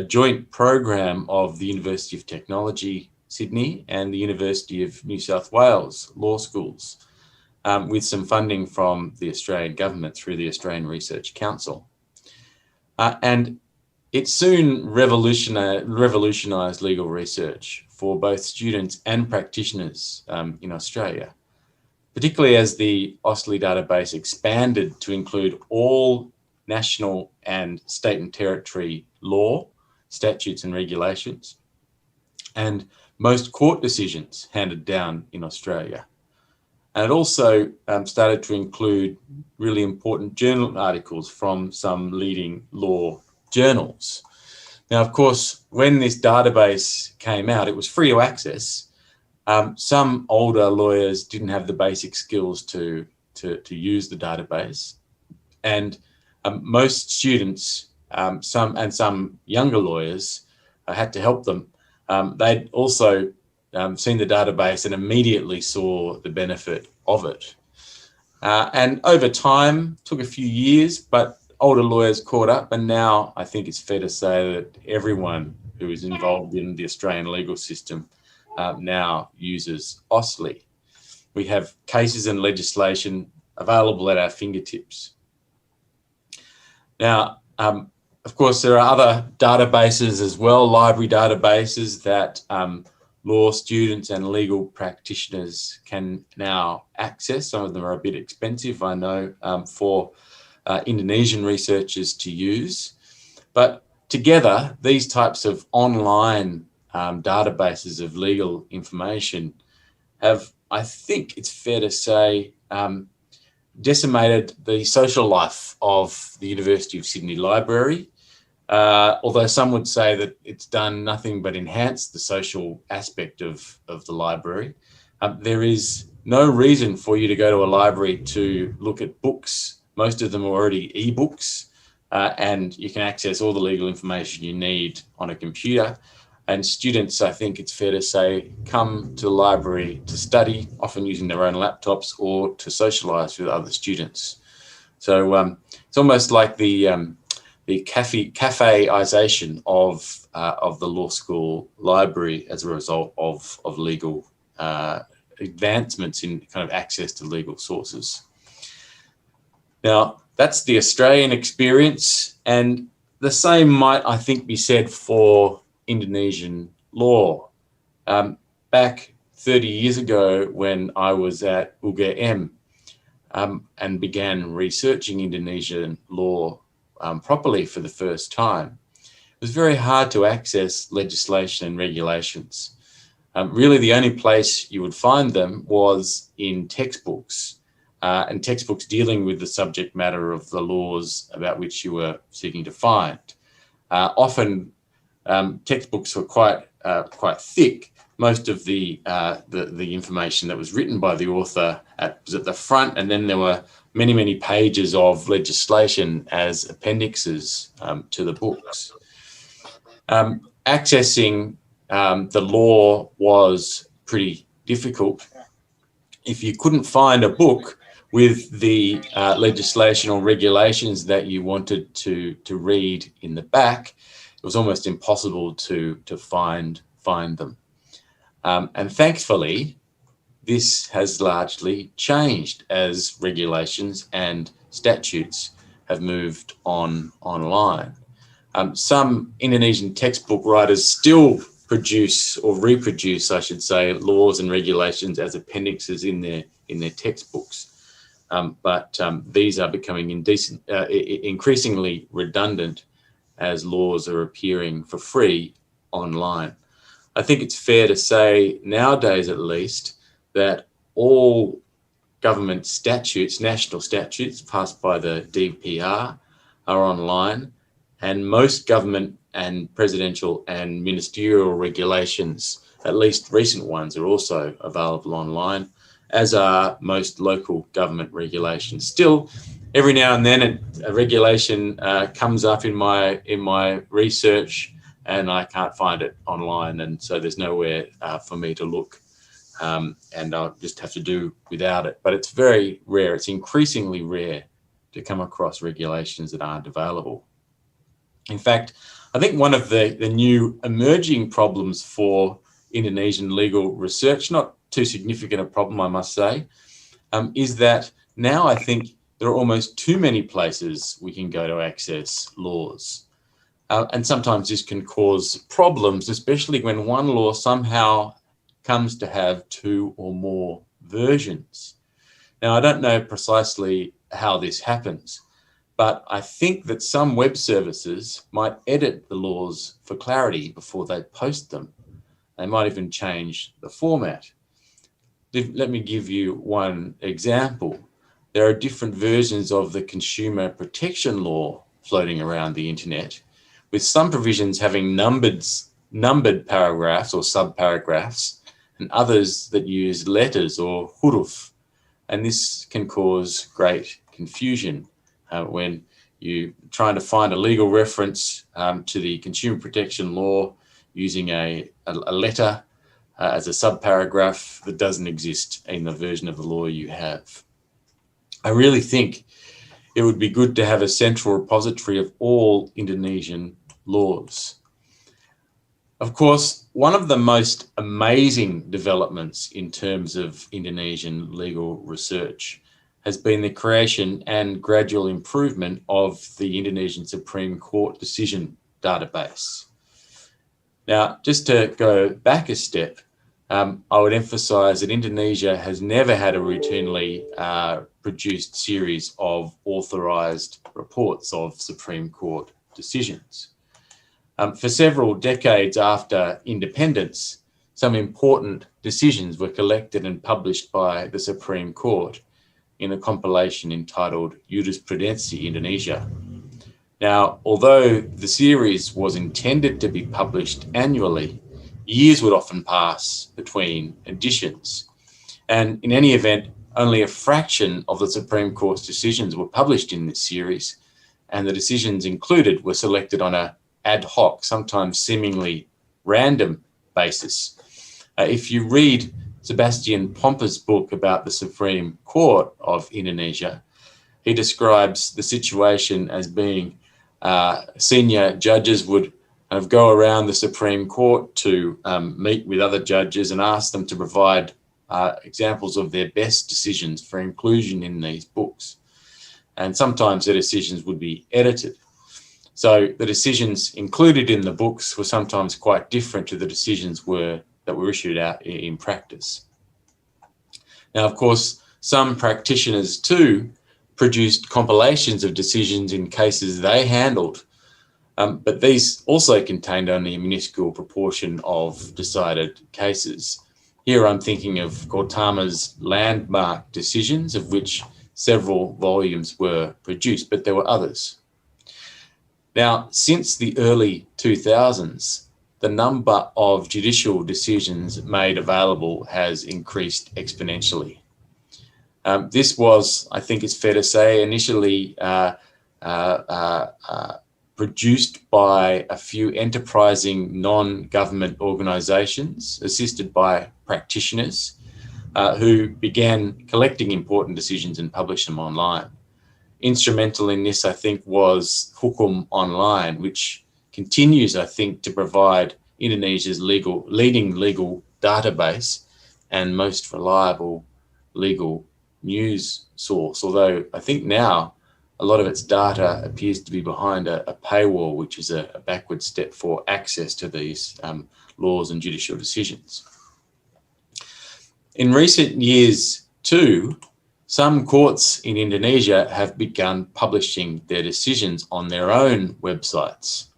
joint program of the University of Technology, Sydney, and the University of New South Wales law schools, with some funding from the Australian government through the Australian Research Council. And it soon revolutionised legal research for both students and practitioners in Australia, particularly as the AustLII database expanded to include all national and state and territory law, statutes and regulations, and most court decisions handed down in Australia. And it also started to include really important journal articles from some leading law journals. Now, of course, when this database came out, it was free to access. Some older lawyers didn't have the basic skills to use the database. And most students, some younger lawyers, had to help them. They'd also seen the database and immediately saw the benefit of it. And over time, took a few years, but older lawyers caught up, and now I think it's fair to say that everyone who is involved in the Australian legal system now uses AustLII. We have cases and legislation available at our fingertips. Now, of course, there are other databases as well, library databases that law students and legal practitioners can now access. Some of them are a bit expensive, I know, for Indonesian researchers to use. But together, these types of online databases of legal information have, I think it's fair to say, decimated the social life of the University of Sydney Library, although some would say that it's done nothing but enhance the social aspect of the library. There is no reason for you to go to a library to look at books. Most of them are already e-books, and you can access all the legal information you need on a computer. And students, I think it's fair to say, come to the library to study, often using their own laptops, or to socialise with other students. So it's almost like the cafeization of the law school library as a result of legal advancements in kind of access to legal sources. Now, that's the Australian experience, and the same might, I think, be said for Indonesian law. Back 30 years ago, when I was at UGM and began researching Indonesian law properly for the first time, it was very hard to access legislation and regulations. Really, the only place you would find them was in textbooks, and textbooks dealing with the subject matter of the laws about which you were seeking to find. Often, textbooks were quite thick. Most of the information that was written by the author was at the front, and then there were many pages of legislation as appendixes to the books. Accessing the law was pretty difficult. If you couldn't find a book with the legislation or regulations that you wanted to read in the back, it was almost impossible to find them. And thankfully, this has largely changed as regulations and statutes have moved online. Some Indonesian textbook writers still produce or reproduce, I should say, laws and regulations as appendixes in their textbooks. But these are becoming increasingly redundant as laws are appearing for free online. I think it's fair to say nowadays, at least, that all government statutes, national statutes passed by the DPR are online, and most government and presidential and ministerial regulations, at least recent ones, are also available online, as are most local government regulations. Still, every now and then a regulation comes up in my research and I can't find it online, and so there's nowhere for me to look, and I'll just have to do without it. But it's very rare, it's increasingly rare to come across regulations that aren't available. In fact, I think one of the new emerging problems for Indonesian legal research, not too significant a problem, I must say, is that now I think there are almost too many places we can go to access laws. And sometimes this can cause problems, especially when one law somehow comes to have two or more versions. Now, I don't know precisely how this happens, but I think that some web services might edit the laws for clarity before they post them. They might even change the format. Let me give you one example. There are different versions of the consumer protection law floating around the internet, with some provisions having numbered paragraphs or subparagraphs, and others that use letters or huruf. And this can cause great confusion when you're trying to find a legal reference to the consumer protection law using a letter as a subparagraph that doesn't exist in the version of the law you have. I really think it would be good to have a central repository of all Indonesian laws. Of course, one of the most amazing developments in terms of Indonesian legal research has been the creation and gradual improvement of the Indonesian Supreme Court decision database. Now, just to go back a step, I would emphasise that Indonesia has never had a routinely produced series of authorised reports of Supreme Court decisions. For several decades after independence, some important decisions were collected and published by the Supreme Court in a compilation entitled Jurisprudensi Indonesia. Now, although the series was intended to be published annually, years would often pass between editions. And in any event, only a fraction of the Supreme Court's decisions were published in this series, and the decisions included were selected on an ad hoc, sometimes seemingly random basis. If you read Sebastian Pompa's book about the Supreme Court of Indonesia, he describes the situation as being senior judges would go around the Supreme Court to meet with other judges and ask them to provide examples of their best decisions for inclusion in these books. And sometimes the decisions would be edited. So the decisions included in the books were sometimes quite different to the decisions that were issued out in practice. Now, of course, some practitioners too produced compilations of decisions in cases they handled, but these also contained only a minuscule proportion of decided cases. Here I'm thinking of Gautama's landmark decisions, of which several volumes were produced, but there were others. Now, since the early 2000s, the number of judicial decisions made available has increased exponentially. This was, I think it's fair to say, initially produced by a few enterprising non-government organisations assisted by practitioners who began collecting important decisions and published them online. Instrumental in this, I think, was Hukum Online, which continues, I think, to provide Indonesia's leading legal database and most reliable legal news source. Although I think now a lot of its data appears to be behind a paywall, which is a backward step for access to these laws and judicial decisions. In recent years too, some courts in Indonesia have begun publishing their decisions on their own websites.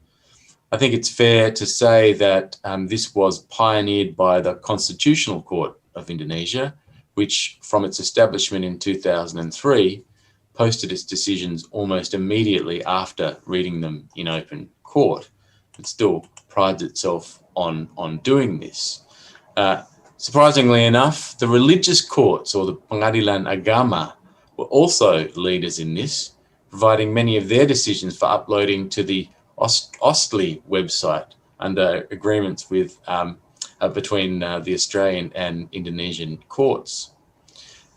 I think it's fair to say that this was pioneered by the Constitutional Court of Indonesia, which from its establishment in 2003, posted its decisions almost immediately after reading them in open court. It still prides itself on doing this. Surprisingly enough, the religious courts, or the Pengadilan Agama, were also leaders in this, providing many of their decisions for uploading to the Ostli website under agreements with between the Australian and Indonesian courts.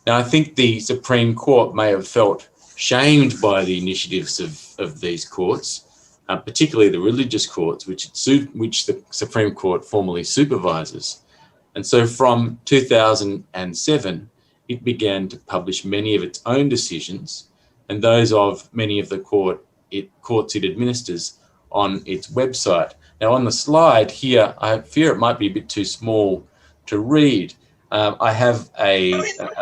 Now, I think the Supreme Court may have felt shamed by the initiatives of these courts, particularly the religious courts, which the Supreme Court formally supervises. And so from 2007, it began to publish many of its own decisions and those of many of the courts it administers on its website. Now, on the slide here, I fear it might be a bit too small to read. I have a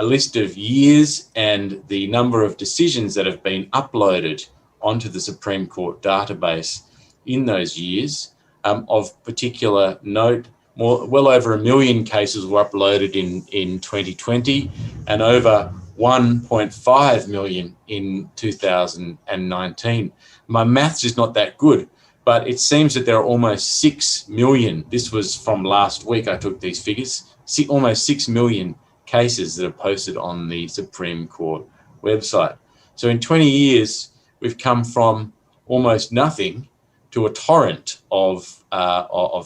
list of years and the number of decisions that have been uploaded onto the Supreme Court database in those years. Of particular note, well over 1 million cases were uploaded in 2020 and over 1.5 million in 2019. My maths is not that good, but it seems that there are almost 6 million. This was from last week, I took these figures. Almost 6 million cases that are posted on the Supreme Court website. So in 20 years, we've come from almost nothing to a torrent of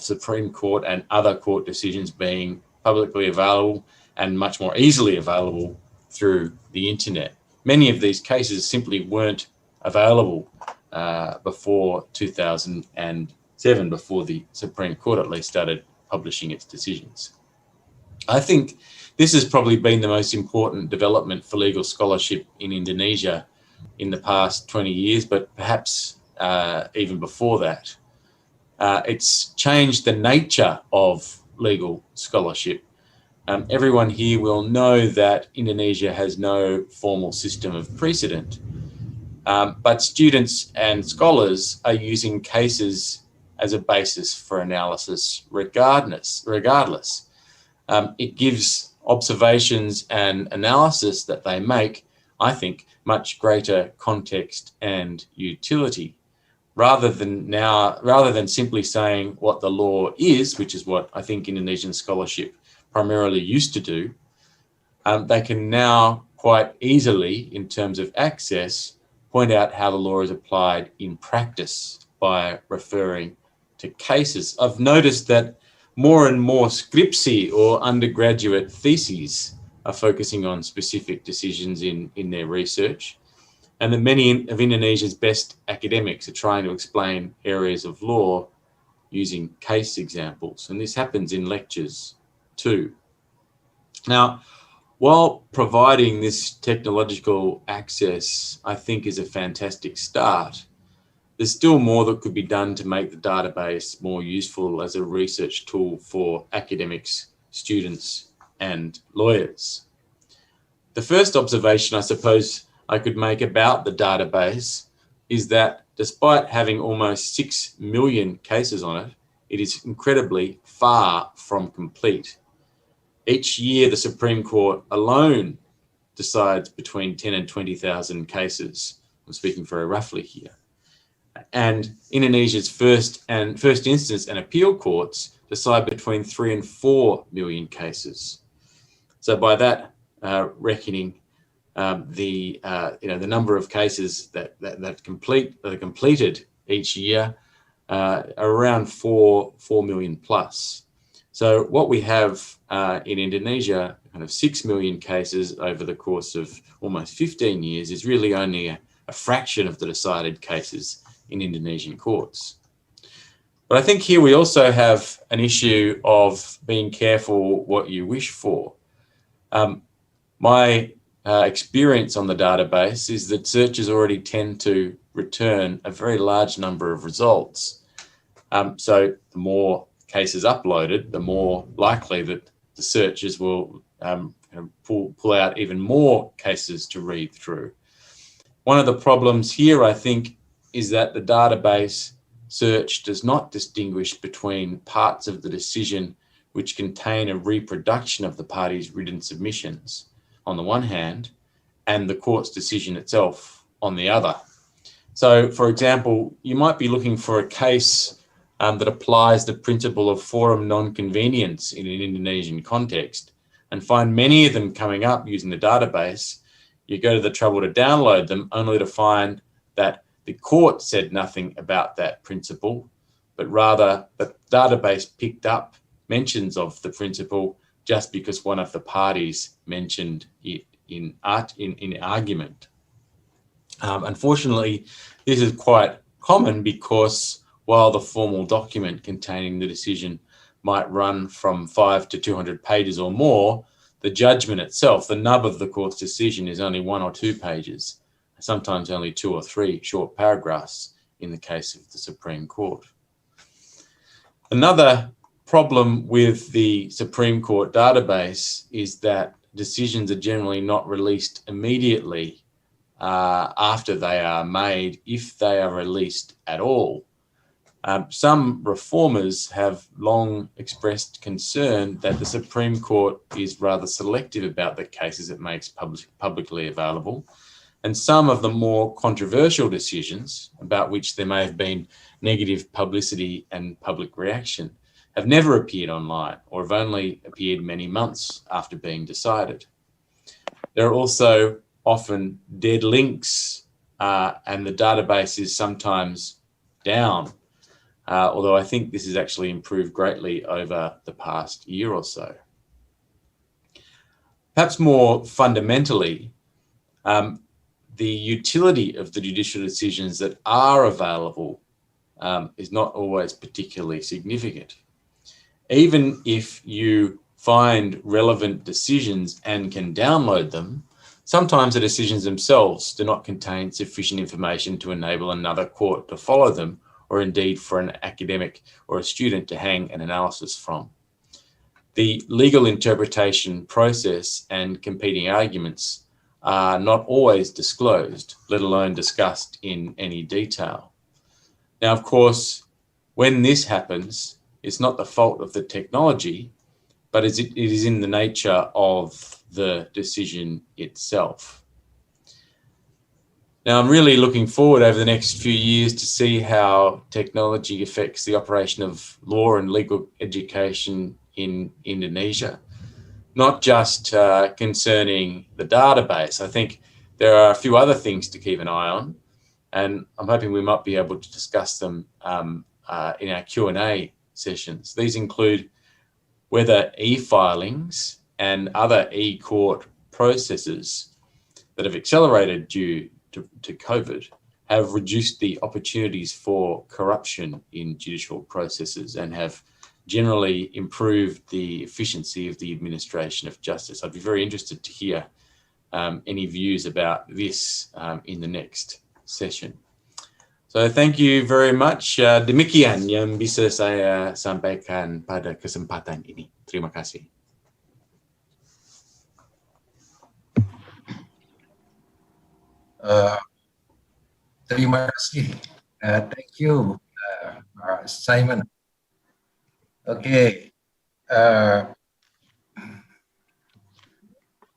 Supreme Court and other court decisions being publicly available and much more easily available through the internet. Many of these cases simply weren't available before 2007, before the Supreme Court at least started publishing its decisions. I think this has probably been the most important development for legal scholarship in Indonesia in the past 20 years, but perhaps even before that. It's changed the nature of legal scholarship. Everyone here will know that Indonesia has no formal system of precedent, but students and scholars are using cases as a basis for analysis regardless. It gives observations and analysis that they make, I think, much greater context and utility. Rather than simply saying what the law is, which is what I think Indonesian scholarship primarily used to do, they can now quite easily, in terms of access, point out how the law is applied in practice by referring to cases. I've noticed that more and more scripsi or undergraduate theses are focusing on specific decisions in their research, and that many of Indonesia's best academics are trying to explain areas of law using case examples, and this happens in lectures too. Now, while providing this technological access, I think, is a fantastic start, there's still more that could be done to make the database more useful as a research tool for academics, students, and lawyers. The first observation I suppose I could make about the database is that despite having almost 6 million cases on it, it is incredibly far from complete. Each year, the Supreme Court alone decides between 10 and 20,000 cases. I'm speaking very roughly here. And Indonesia's first instance and appeal courts decide between 3 and 4 million cases. So by that reckoning, the number of cases that are completed each year are around 4 million plus. So what we have in Indonesia, kind of 6 million cases over the course of almost 15 years, is really only a fraction of the decided cases in Indonesian courts. But I think here we also have an issue of being careful what you wish for. My experience on the database is that searches already tend to return a very large number of results. So the more cases uploaded, the more likely that the searchers will pull out even more cases to read through. One of the problems here, I think, is that the database search does not distinguish between parts of the decision which contain a reproduction of the parties' written submissions on the one hand, and the court's decision itself on the other. So, for example, you might be looking for a case that applies the principle of forum non-convenience in an Indonesian context and find many of them coming up using the database. You go to the trouble to download them only to find that the court said nothing about that principle, but rather the database picked up mentions of the principle just because one of the parties mentioned it in argument. Unfortunately, this is quite common because while the formal document containing the decision might run from 5 to 200 pages or more, the judgment itself, the nub of the court's decision, is only 1 or 2 pages, sometimes only 2 or 3 short paragraphs in the case of the Supreme Court. Another problem with the Supreme Court database is that decisions are generally not released immediately after they are made, if they are released at all. Some reformers have long expressed concern that the Supreme Court is rather selective about the cases it makes publicly available, and some of the more controversial decisions about which there may have been negative publicity and public reaction have never appeared online or have only appeared many months after being decided. There are also often dead links and the database is sometimes down. Although I think this has actually improved greatly over the past year or so. Perhaps more fundamentally, the utility of the judicial decisions that are available is not always particularly significant. Even if you find relevant decisions and can download them, sometimes the decisions themselves do not contain sufficient information to enable another court to follow them, or indeed for an academic or a student to hang an analysis from. The legal interpretation process and competing arguments are not always disclosed, let alone discussed in any detail. Now, of course, when this happens, it's not the fault of the technology, but it is in the nature of the decision itself. Now, I'm really looking forward over the next few years to see how technology affects the operation of law and legal education in Indonesia, not just concerning the database. I think there are a few other things to keep an eye on, and I'm hoping we might be able to discuss them in our Q&A sessions. These include whether e-filings and other e-court processes that have accelerated due to COVID have reduced the opportunities for corruption in judicial processes and have generally improved the efficiency of the administration of justice. I'd be very interested to hear any views about this in the next session. So thank you very much. Demikian yang bisa saya sampaikan pada kesempatan ini. Terima kasih. Terima kasih. Thank you, Simon. Okay.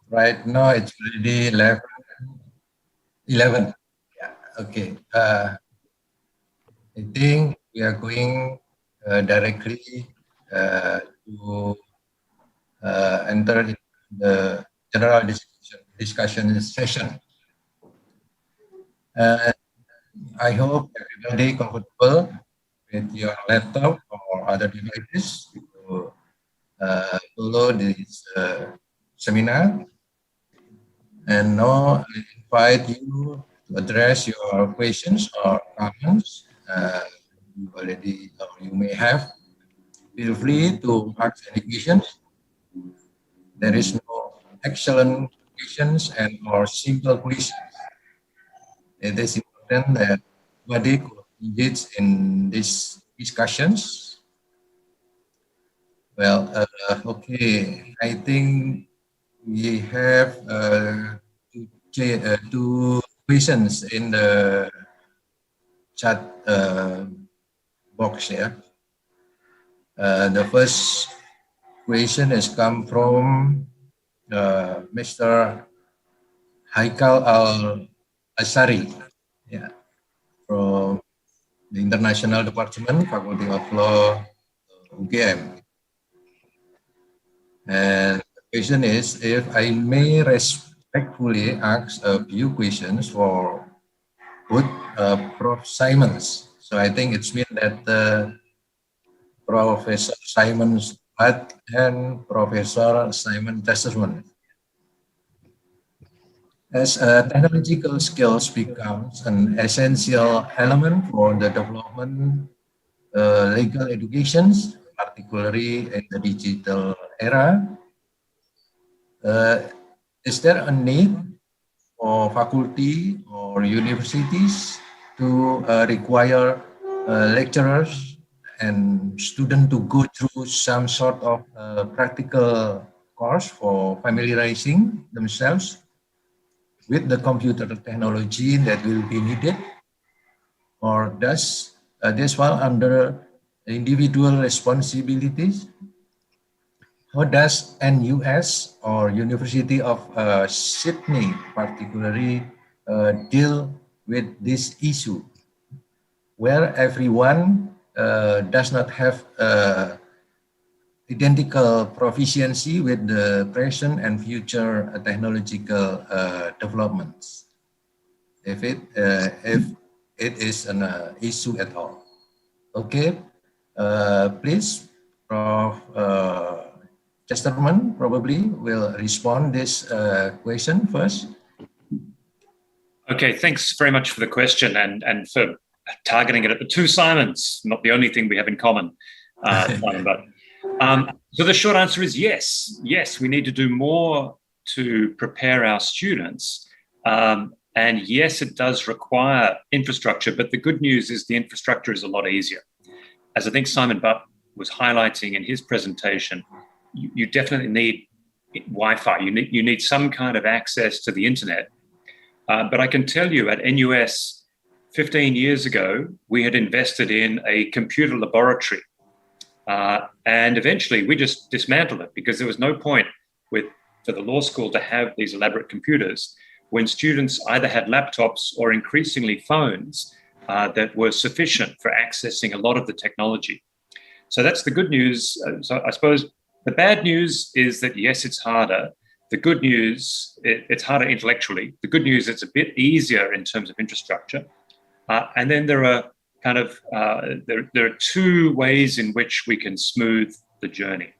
Right now it's already 11. Yeah. Okay. I think we are going directly to enter into the general discussion session. I hope everybody comfortable with your laptop or other devices to follow this seminar. And now I invite you to address your questions or comments you already or you may have. Feel free to ask any questions. There is no excellent questions and or simple questions. It is important that everybody could engage in these discussions. Well, okay, I think we have two questions in the chat box here. The first question has come from Mr. Haikal Al-Asari, yeah, from the International Department, Faculty of Law, UGM. And the question is, if I may respectfully ask a few questions for both Prof. Simons. So I think it's meant that Professor Simons and Professor Simon Chesterman. As technological skills becomes an essential element for the development legal educations, particularly in the digital era, is there a need for faculty or universities to require lecturers and students to go through some sort of practical course for familiarizing themselves with the computer technology that will be needed? Or does this fall under individual responsibilities? How does NUS or University of Sydney particularly deal with this issue, where everyone does not have identical proficiency with the present and future technological developments, if it is an issue at all? Okay, please, Prof. Chesterman probably will respond this question first. Okay, thanks very much for the question and for targeting it at the two Simons, not the only thing we have in common, Simon, but so the short answer is yes. Yes, we need to do more to prepare our students. And yes, it does require infrastructure, but the good news is the infrastructure is a lot easier. As I think Simon Butt was highlighting in his presentation, you definitely need Wi-Fi. You need some kind of access to the internet. But I can tell you at NUS 15 years ago, we had invested in a computer laboratory. And eventually we just dismantled it because there was no point for the law school to have these elaborate computers when students either had laptops or increasingly phones that were sufficient for accessing a lot of the technology. So that's the good news. So I suppose the bad news is that, yes, it's harder. The good news, it's harder intellectually. The good news, it's a bit easier in terms of infrastructure. And then there are there are two ways in which we can smooth the journey.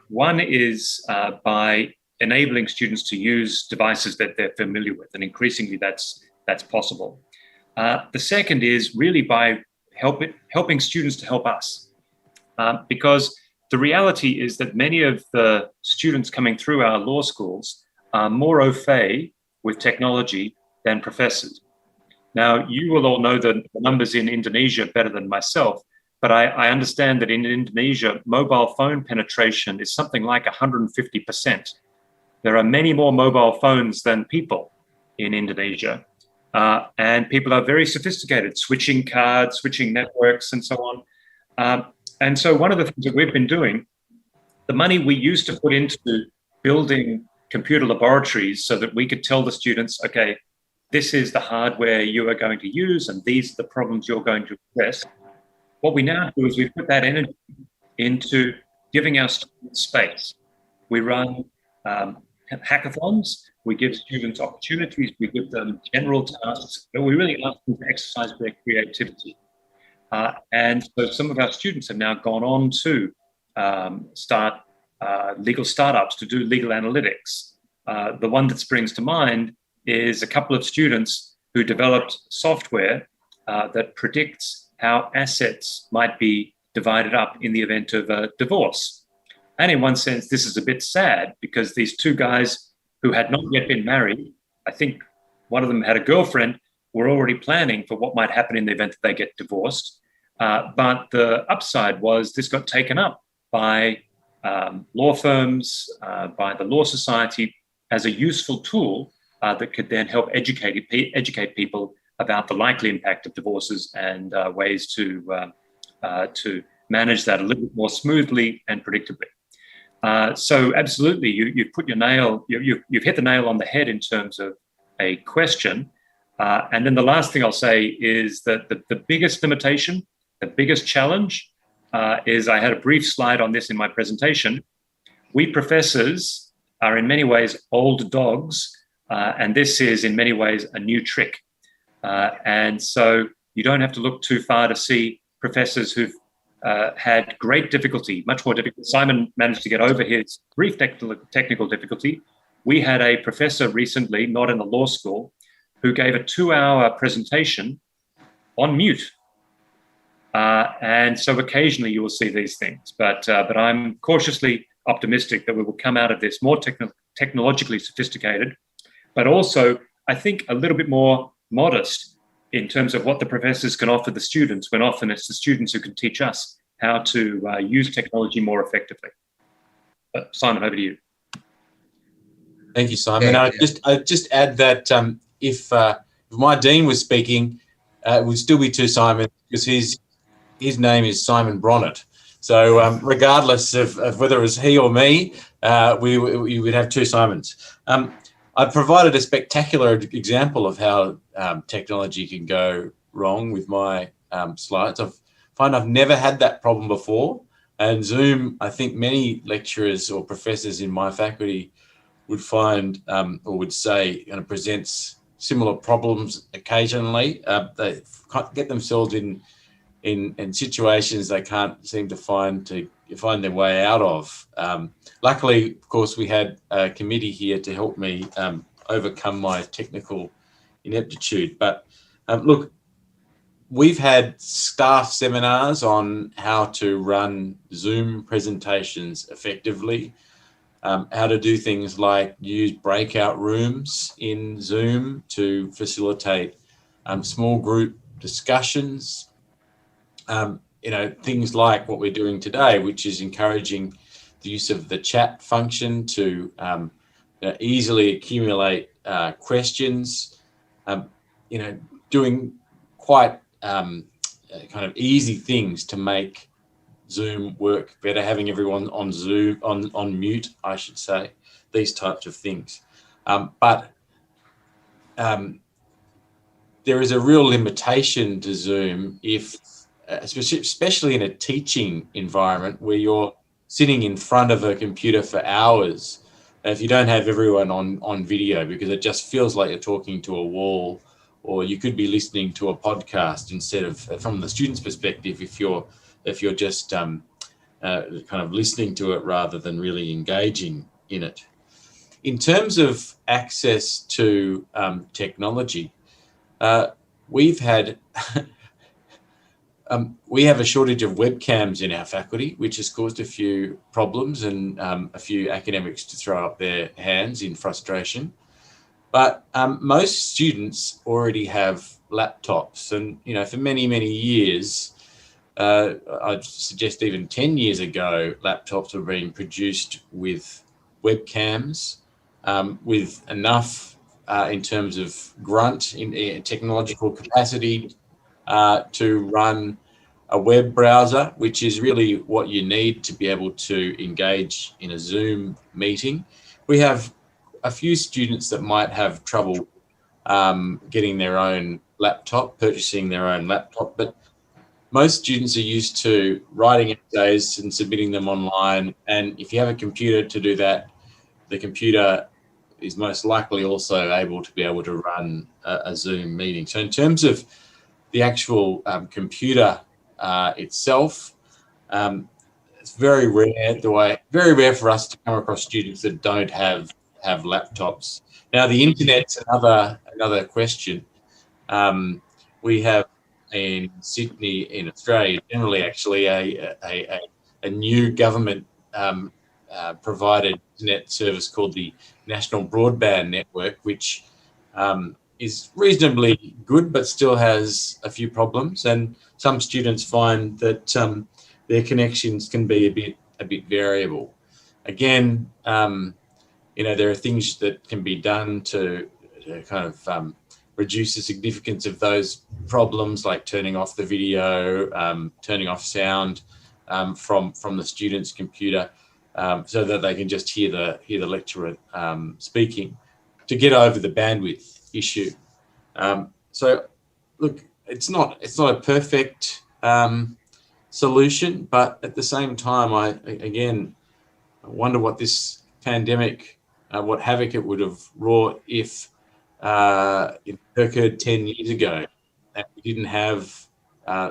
One is by enabling students to use devices that they're familiar with, and increasingly that's possible. The second is really by helping students to help us, because the reality is that many of the students coming through our law schools are more au fait with technology than professors. Now, you will all know the numbers in Indonesia better than myself, but I understand that in Indonesia, mobile phone penetration is something like 150%. There are many more mobile phones than people in Indonesia, and people are very sophisticated, switching cards, switching networks, and so on. And so one of the things that we've been doing, the money we used to put into building computer laboratories so that we could tell the students, okay, this is the hardware you are going to use and these are the problems you're going to address. What we now do is we put that energy into giving our students space. We run hackathons, we give students opportunities, we give them general tasks, but we really ask them to exercise their creativity. And so some of our students have now gone on to start legal startups to do legal analytics. The one that springs to mind is a couple of students who developed software that predicts how assets might be divided up in the event of a divorce. And in one sense, this is a bit sad because these two guys who had not yet been married, I think one of them had a girlfriend, were already planning for what might happen in the event that they get divorced. But the upside was this got taken up by law firms, by the Law Society, as a useful tool that could then help educate people about the likely impact of divorces and ways to manage that a little bit more smoothly and predictably. So absolutely, you've put your nail, you've hit the nail on the head in terms of a question. And then the last thing I'll say is that the biggest limitation, the biggest challenge is, I had a brief slide on this in my presentation. We professors are in many ways old dogs, and this is in many ways a new trick. And so you don't have to look too far to see professors who've had great difficulty, much more difficult. Simon managed to get over his brief technical difficulty. We had a professor recently, not in the law school, who gave a 2-hour presentation on mute. And so occasionally you will see these things, but I'm cautiously optimistic that we will come out of this more technologically sophisticated, but also I think a little bit more modest in terms of what the professors can offer the students, when often it's the students who can teach us how to use technology more effectively. Simon, over to you. Thank you, Simon. I'd just add that if my dean was speaking, it would still be two Simons, because his name is Simon Bronnett. So regardless of whether it was he or me, we would have two Simons. I've provided a spectacular example of how technology can go wrong with my slides. I find I've never had that problem before. And Zoom, I think many lecturers or professors in my faculty would find or would say presents similar problems occasionally. They get themselves in situations they can't seem to find their way out of. Luckily, of course, we had a committee here to help me overcome my technical ineptitude. But look, we've had staff seminars on how to run Zoom presentations effectively, how to do things like use breakout rooms in Zoom to facilitate small group discussions. Things like what we're doing today, which is encouraging the use of the chat function to easily accumulate questions, doing quite kind of easy things to make Zoom work better, having everyone on Zoom, on mute, I should say, these types of things. But there is a real limitation to Zoom especially in a teaching environment where you're sitting in front of a computer for hours, if you don't have everyone on video, because it just feels like you're talking to a wall, or you could be listening to a podcast instead of, from the student's perspective, if you're just kind of listening to it rather than really engaging in it. In terms of access to technology, we've had we have a shortage of webcams in our faculty, which has caused a few problems and a few academics to throw up their hands in frustration. But most students already have laptops, and for many, many years, I'd suggest even 10 years ago, laptops were being produced with webcams, with enough in terms of grunt in technological capacity to run a web browser, which is really what you need to be able to engage in a Zoom meeting. We have a few students that might have trouble getting their own laptop, purchasing their own laptop, but most students are used to writing essays and submitting them online. And if you have a computer to do that, the computer is most likely also able to run a Zoom meeting. So in terms of the actual computer itself, it's very rare for us to come across students that don't have laptops. Now, the internet's another question. We have in Sydney, in Australia, generally actually a new government provided internet service called the National Broadband Network, which is reasonably good, but still has a few problems. And some students find that their connections can be a bit variable. Again, there are things that can be done to kind of reduce the significance of those problems, like turning off the video, turning off sound from the student's computer, so that they can just hear the lecturer speaking, to get over the bandwidth issue. So, look, it's not a perfect solution, but at the same time, I wonder what this pandemic, what havoc it would have wrought if it occurred 10 years ago and we didn't have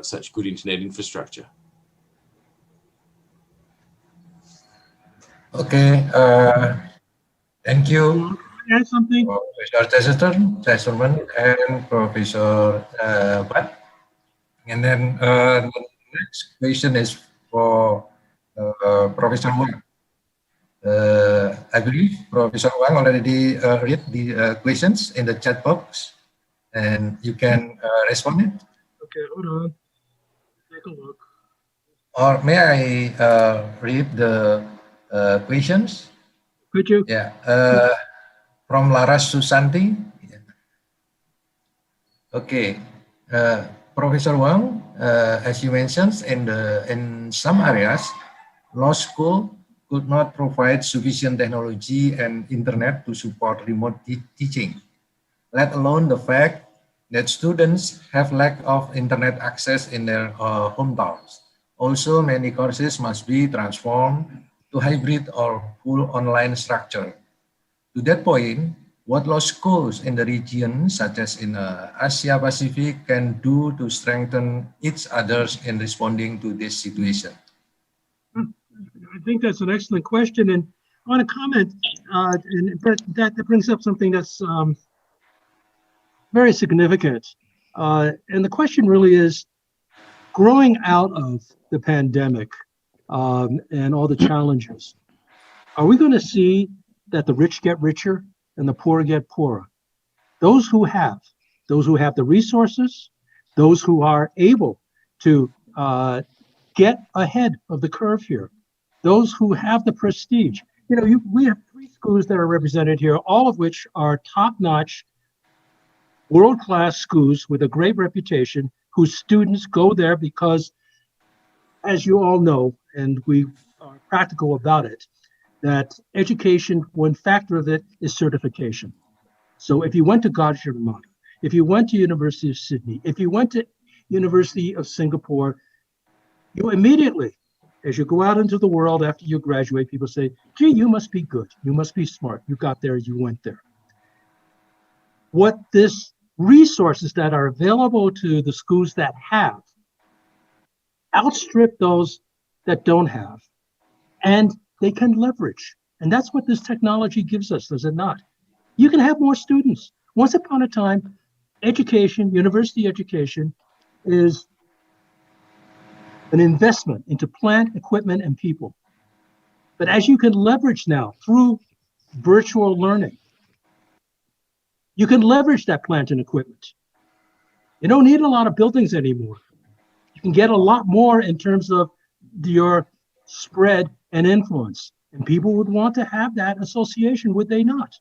such good internet infrastructure. Okay, thank you. Add something? Professor Chesterman and Professor Bat. And then the next question is for Professor Wang. I believe Professor Wang already read the questions in the chat box, and you can respond it. Okay, hold on. Take a look. Or may I read the questions? Could you? Yeah. From Laras Susanti. Okay. Professor Wang, as you mentioned, in some areas, law school could not provide sufficient technology and internet to support remote teaching, let alone the fact that students have lack of internet access in their hometowns. Also, many courses must be transformed to hybrid or full online structure. To that point, what law schools in the region, such as in Asia Pacific, can do to strengthen each others in responding to this situation? I think that's an excellent question, and I want to comment, and that brings up something that's very significant. And the question really is, growing out of the pandemic and all the challenges, are we going to see that the rich get richer and the poor get poorer? Those who have the resources, those who are able to get ahead of the curve here, those who have the prestige. We have 3 schools that are represented here, all of which are top-notch, world-class schools with a great reputation, whose students go there because, as you all know, and we are practical about it, that education, one factor of it is certification. So if you went to Gadjah, if you went to University of Sidney, if you went to University of Singapore, you immediately, as you go out into the world after you graduate, people say, gee, you must be good, you must be smart, you got there, you went there. What this resources that are available to the schools that have outstrip those that don't have, and they can leverage. And that's what this technology gives us, does it not? You can have more students. Once upon a time, education, university education, is an investment into plant, equipment, and people. But as you can leverage now through virtual learning, you can leverage that plant and equipment. You don't need a lot of buildings anymore. You can get a lot more in terms of your spread and influence. And people would want to have that association, would they not?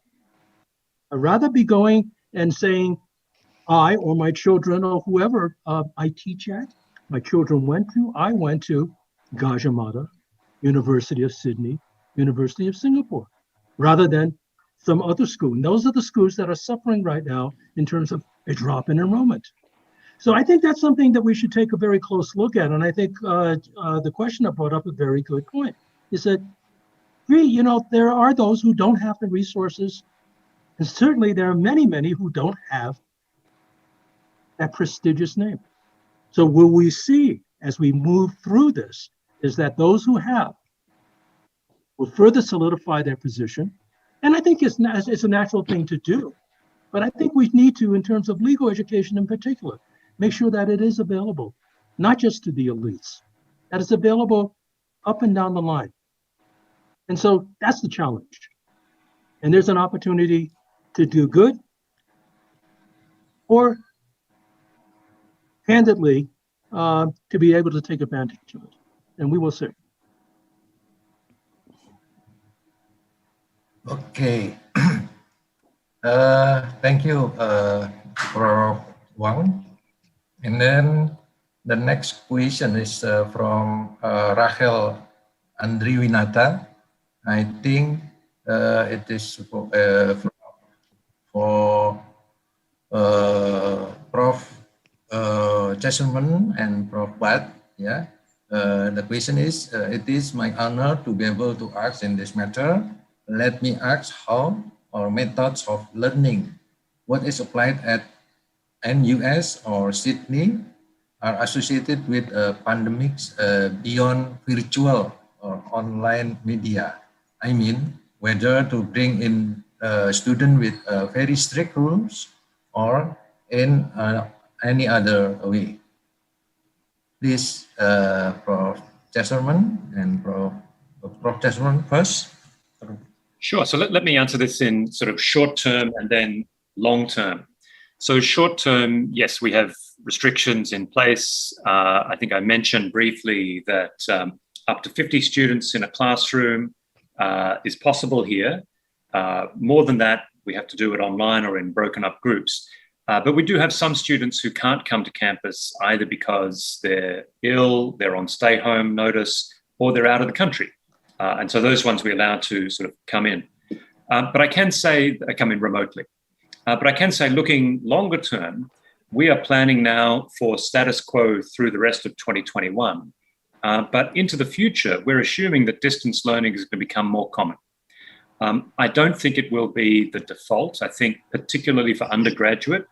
I'd rather be going and saying, I or my children or whoever I teach at, my children I went to Gadjah Mada, University of Sidney, University of Singapore, rather than some other school. And those are the schools that are suffering right now in terms of a drop in enrollment. So I think that's something that we should take a very close look at. And I think the questioner brought up a very good point. He said, there are those who don't have the resources. And certainly there are many, many who don't have that prestigious name. So what we see as we move through this is that those who have will further solidify their position. And I think it's a natural thing to do. But I think we need to, in terms of legal education in particular, make sure that it is available, not just to the elites, that it's available up and down the line. And so that's the challenge. And there's an opportunity to do good or candidly to be able to take advantage of it. And we will see. Okay. Thank you, Prof. Wang. And then the next question is from Rachel Andriwinata. I think it is for Prof. Chesterman and Prof. Bat. Yeah. The question is, it is my honor to be able to ask in this matter. Let me ask how or methods of learning, what is applied at NUS or Sidney are associated with pandemics beyond virtual or online media. I mean, whether to bring in students with very strict rules or in any other way. Please, Prof. Chesterman and Prof. Chesterman first. Sure. So let me answer this in sort of short term and then long term. So short term, yes, we have restrictions in place. I think I mentioned briefly that up to 50 students in a classroom is possible here. More than that, we have to do it online or in broken up groups. But we do have some students who can't come to campus either because they're ill, they're on stay home notice, or they're out of the country. And so those ones we allow to sort of come in. But I can say, come in remotely. But I can say looking longer term, we are planning now for status quo through the rest of 2021. But into the future, we're assuming that distance learning is going to become more common. I don't think it will be the default. I think particularly for undergraduate,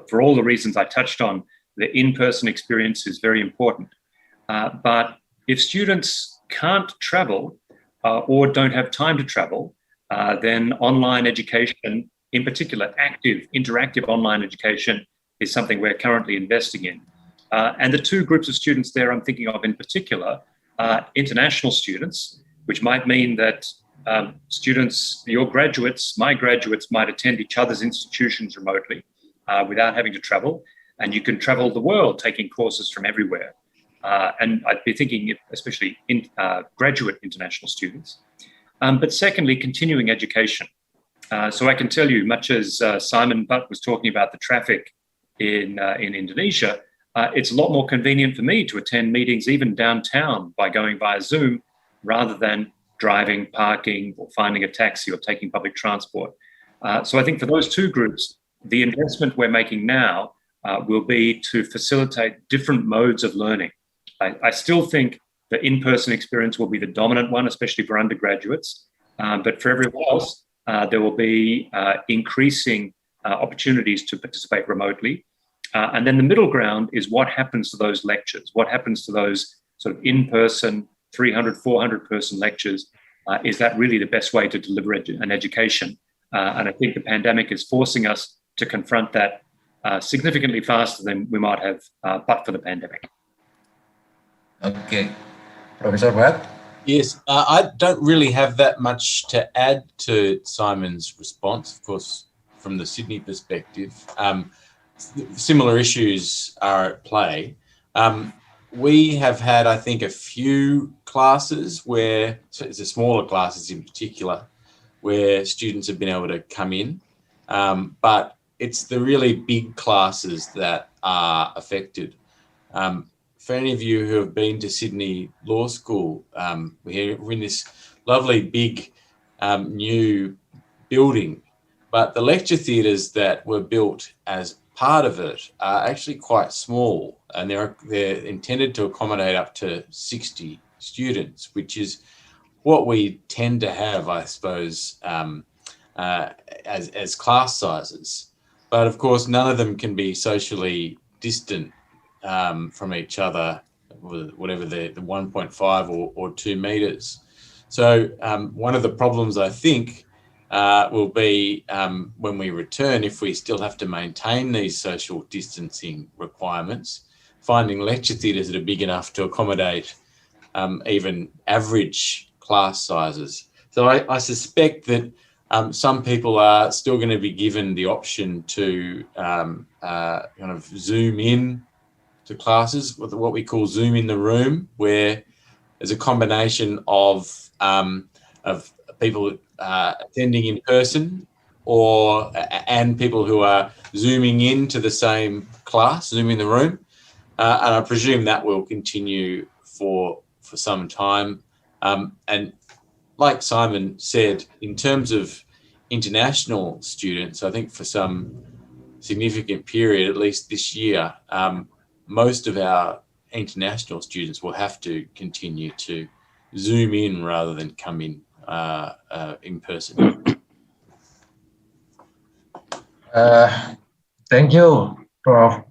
for all the reasons I touched on, the in-person experience is very important. But if students can't travel or don't have time to travel, then online education, in particular active, interactive online education, is something we're currently investing in. And the two groups of students there I'm thinking of in particular are international students, which might mean that students, your graduates, my graduates might attend each other's institutions remotely without having to travel. And you can travel the world taking courses from everywhere. And I'd be thinking especially in graduate international students. But secondly, continuing education. So I can tell you, much as Simon Butt was talking about the traffic in Indonesia, it's a lot more convenient for me to attend meetings even downtown by going via Zoom rather than driving, parking, or finding a taxi or taking public transport. So I think for those two groups, the investment we're making now will be to facilitate different modes of learning. I still think the in-person experience will be the dominant one, especially for undergraduates. But for everyone else, there will be increasing opportunities to participate remotely. And then the middle ground is what happens to those lectures, what happens to those sort of in-person 300, 400 person lectures. Is that really the best way to deliver an education? And I think the pandemic is forcing us to confront that significantly faster than we might have but for the pandemic. Okay. Professor Bat? Yes, I don't really have that much to add to Simon's response, of course, from the Sydney perspective. Similar issues are at play. We have had, I think, a few classes where, so it's the smaller classes in particular, where students have been able to come in, but it's the really big classes that are affected. For any of you who have been to Sydney Law School, we're in this lovely big new building, but the lecture theatres that were built as part of it are actually quite small, and they're intended to accommodate up to 60 students, which is what we tend to have, I suppose, as class sizes. But of course, none of them can be socially distant from each other, whatever the 1.5 or 2 meters. So one of the problems, I think, will be when we return, if we still have to maintain these social distancing requirements, finding lecture theatres that are big enough to accommodate even average class sizes. So I suspect that some people are still going to be given the option to kind of zoom in to classes, what we call Zoom in the room, where there's a combination of people attending in person and people who are zooming into the same class, Zoom in the room. And I presume that will continue for some time. And like Simon said, in terms of international students, I think for some significant period, at least this year, most of our international students will have to continue to Zoom in rather than come in person. Thank you, Prof.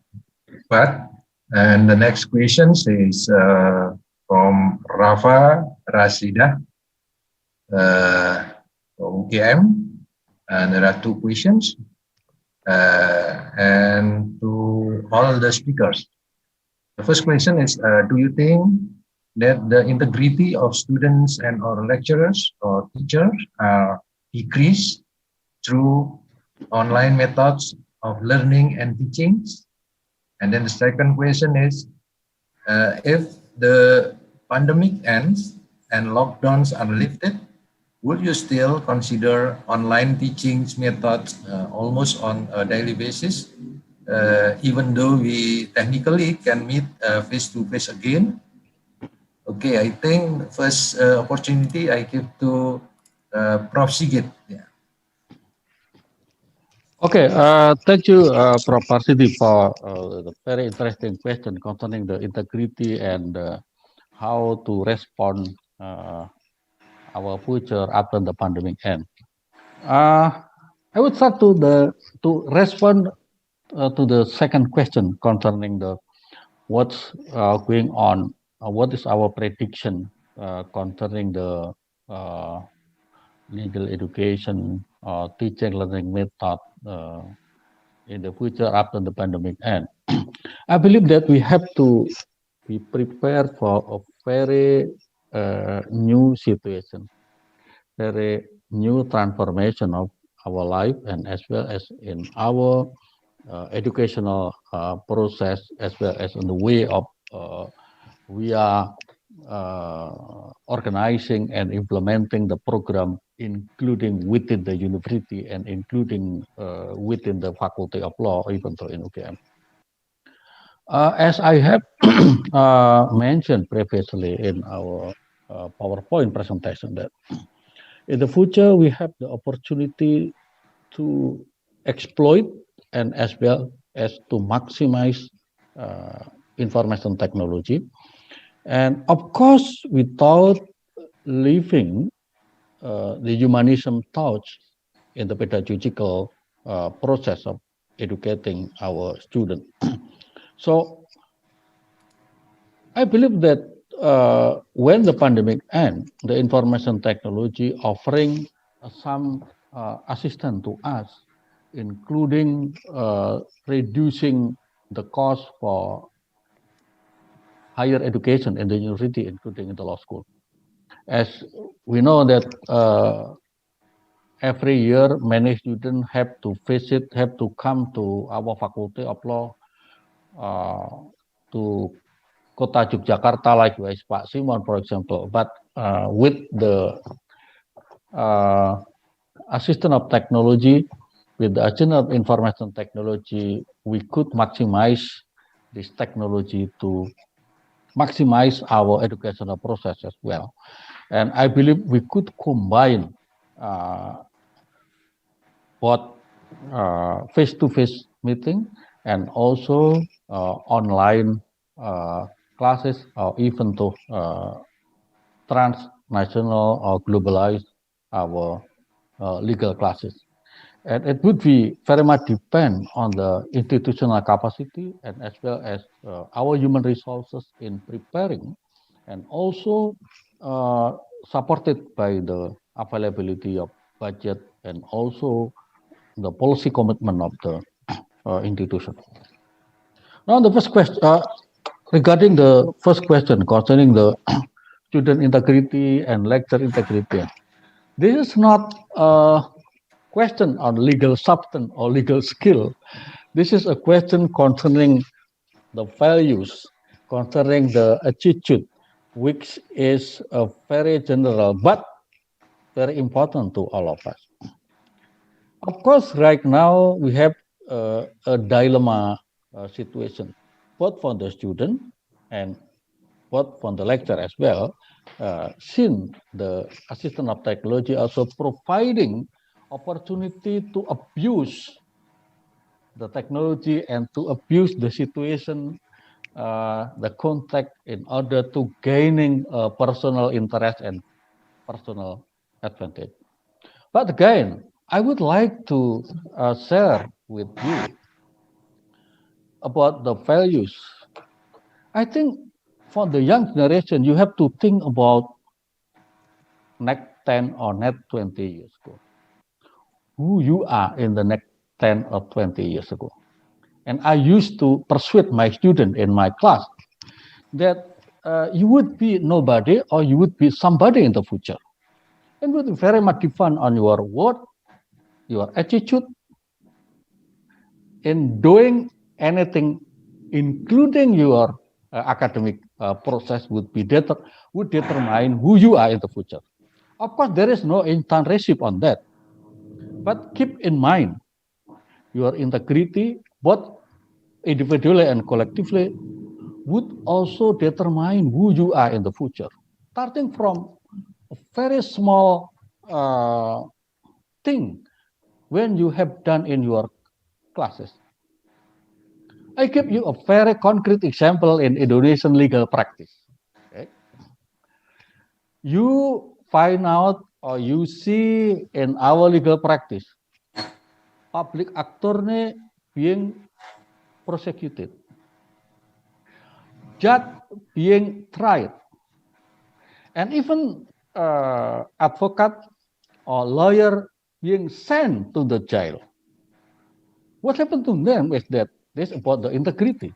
Pat. And the next question is from Rafa Rasida from UGM. And there are two questions. And to all the speakers. The first question is, do you think that the integrity of students and or lecturers or teachers are decreased through online methods of learning and teachings? And then the second question is, if the pandemic ends and lockdowns are lifted, would you still consider online teachings methods almost on a daily basis, even though we technically can meet face-to-face again? Okay, I think first opportunity I give to Prof. Sigit. Yeah. Okay, thank you, Prof. Marsudi, for the very interesting question concerning the integrity and how to respond our future after the pandemic end. I would start to respond to the second question concerning the what's going on. What is our prediction concerning the legal education or teaching learning method in the future after the pandemic end? I believe that we have to be prepared for a very new situation, very new transformation of our life, and as well as in our educational process, as well as in the way of we are organizing and implementing the program, including within the university and including within the Faculty of Law, even though in UGM. As I have mentioned previously in our PowerPoint presentation, that in the future we have the opportunity to exploit and as well as to maximize information technology, and of course without leaving the humanism touch in the pedagogical process of educating our students. So I believe that when the pandemic ends, the information technology offering some assistance to us, including reducing the cost for higher education in the university, including in the law school. As we know that every year many students have to come to our Faculty of Law, to Kota Jakarta, like Pak Simon, for example. But with the assistance of technology, with the assistance of information technology, we could maximize this technology to maximize our educational process as well. And I believe we could combine both face-to-face meeting and also online classes, or even to transnational or globalize our legal classes. And it would be very much depend on the institutional capacity and as well as our human resources in preparing, and also supported by the availability of budget and also the policy commitment of the institution. Now, the first question, regarding the first question concerning the student integrity and lecture integrity. This is not a question on legal substance or legal skill. This is a question concerning the values, concerning the attitude, which is very general but very important to all of us. Of course, right now we have a dilemma situation, both for the student and both for the lecturer as well, since the assistant of technology also providing opportunity to abuse the technology and to abuse the situation, the contact in order to gaining personal interest and personal advantage. But again, I would like to share with you about the values. I think for the young generation, you have to think about next 10 or next 20 years ago. Who you are in the next 10 or 20 years ago. And I used to persuade my student in my class that you would be nobody or you would be somebody in the future. And would very much depend on your word, your attitude, in doing anything, including your academic process would determine who you are in the future. Of course, there is no instant recipe on that. But keep in mind your integrity, both individually and collectively, would also determine who you are in the future. Starting from a very small thing when you have done in your classes. I give you a very concrete example in Indonesian legal practice. Okay? You find out or you see in our legal practice, public actor being prosecuted, judge being tried, and even advocate or lawyer being sent to the jail. What happened to them is that this is about the integrity.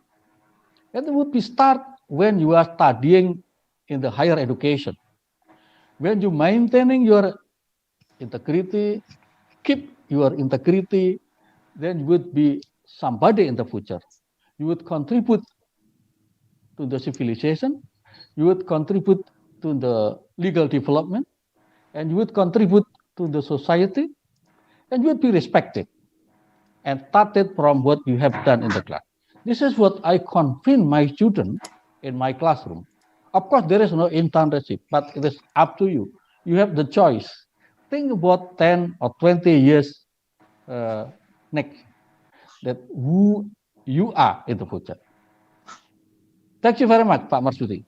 And it would be start when you are studying in the higher education. When you maintaining your integrity, keep your integrity, then you would be somebody in the future. You would contribute to the civilization, you would contribute to the legal development, and you would contribute to the society, and you would be respected and started from what you have done in the class. This is what I convince my students in my classroom. Of course, there is no instant recipe, but it is up to you. You have the choice. Think about 10 or 20 years next, that who you are in the future. Thank you very much, Pak Marsudi.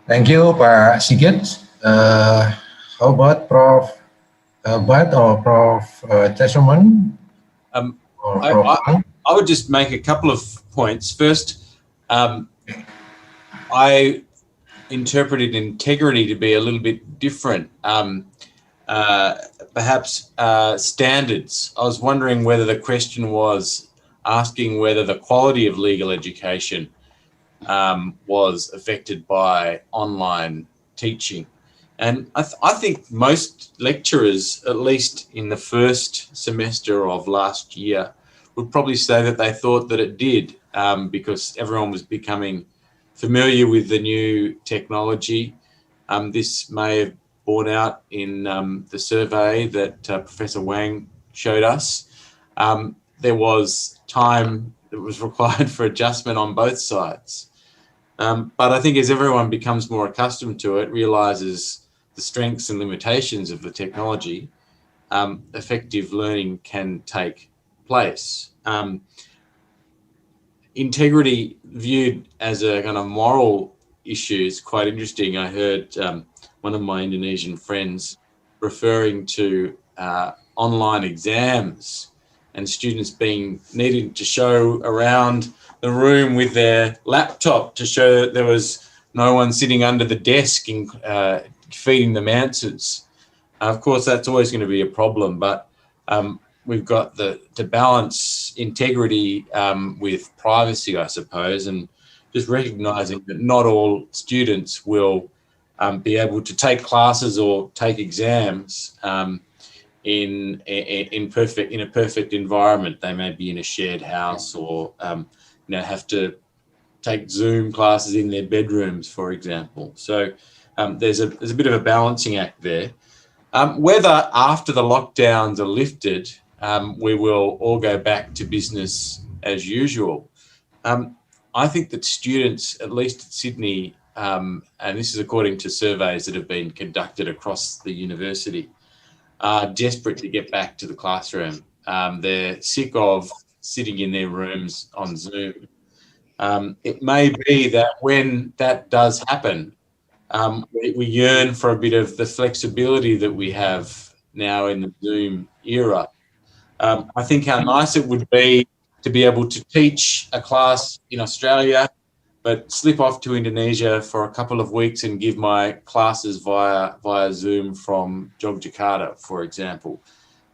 Thank you, Pak Sigit. How about Prof. Bud or Prof. Chesterman? I would just make a couple of points. First, I interpreted integrity to be a little bit different. Perhaps standards. I was wondering whether the question was asking whether the quality of legal education was affected by online teaching. And I think most lecturers, at least in the first semester of last year, would probably say that they thought that it did, because everyone was becoming familiar with the new technology. This may have borne out in the survey that Professor Wang showed us. There was time that was required for adjustment on both sides. But I think as everyone becomes more accustomed to it, realizes the strengths and limitations of the technology, effective learning can take place. Integrity viewed as a kind of moral issue is quite interesting. I heard one of my Indonesian friends referring to online exams and students needing to show around the room with their laptop to show that there was no one sitting under the desk and feeding them answers. Of course, that's always going to be a problem, but we've got to balance integrity with privacy, I suppose, and just recognizing that not all students will be able to take classes or take exams in a perfect environment. They may be in a shared house or have to take Zoom classes in their bedrooms, for example. So there's a bit of a balancing act there. Whether after the lockdowns are lifted, we will all go back to business as usual. I think that students, at least at Sydney, and this is according to surveys that have been conducted across the university, are desperate to get back to the classroom. They're sick of sitting in their rooms on Zoom. It may be that when that does happen, we yearn for a bit of the flexibility that we have now in the Zoom era. I think how nice it would be to be able to teach a class in Australia, but slip off to Indonesia for a couple of weeks and give my classes via Zoom from Jakarta, for example.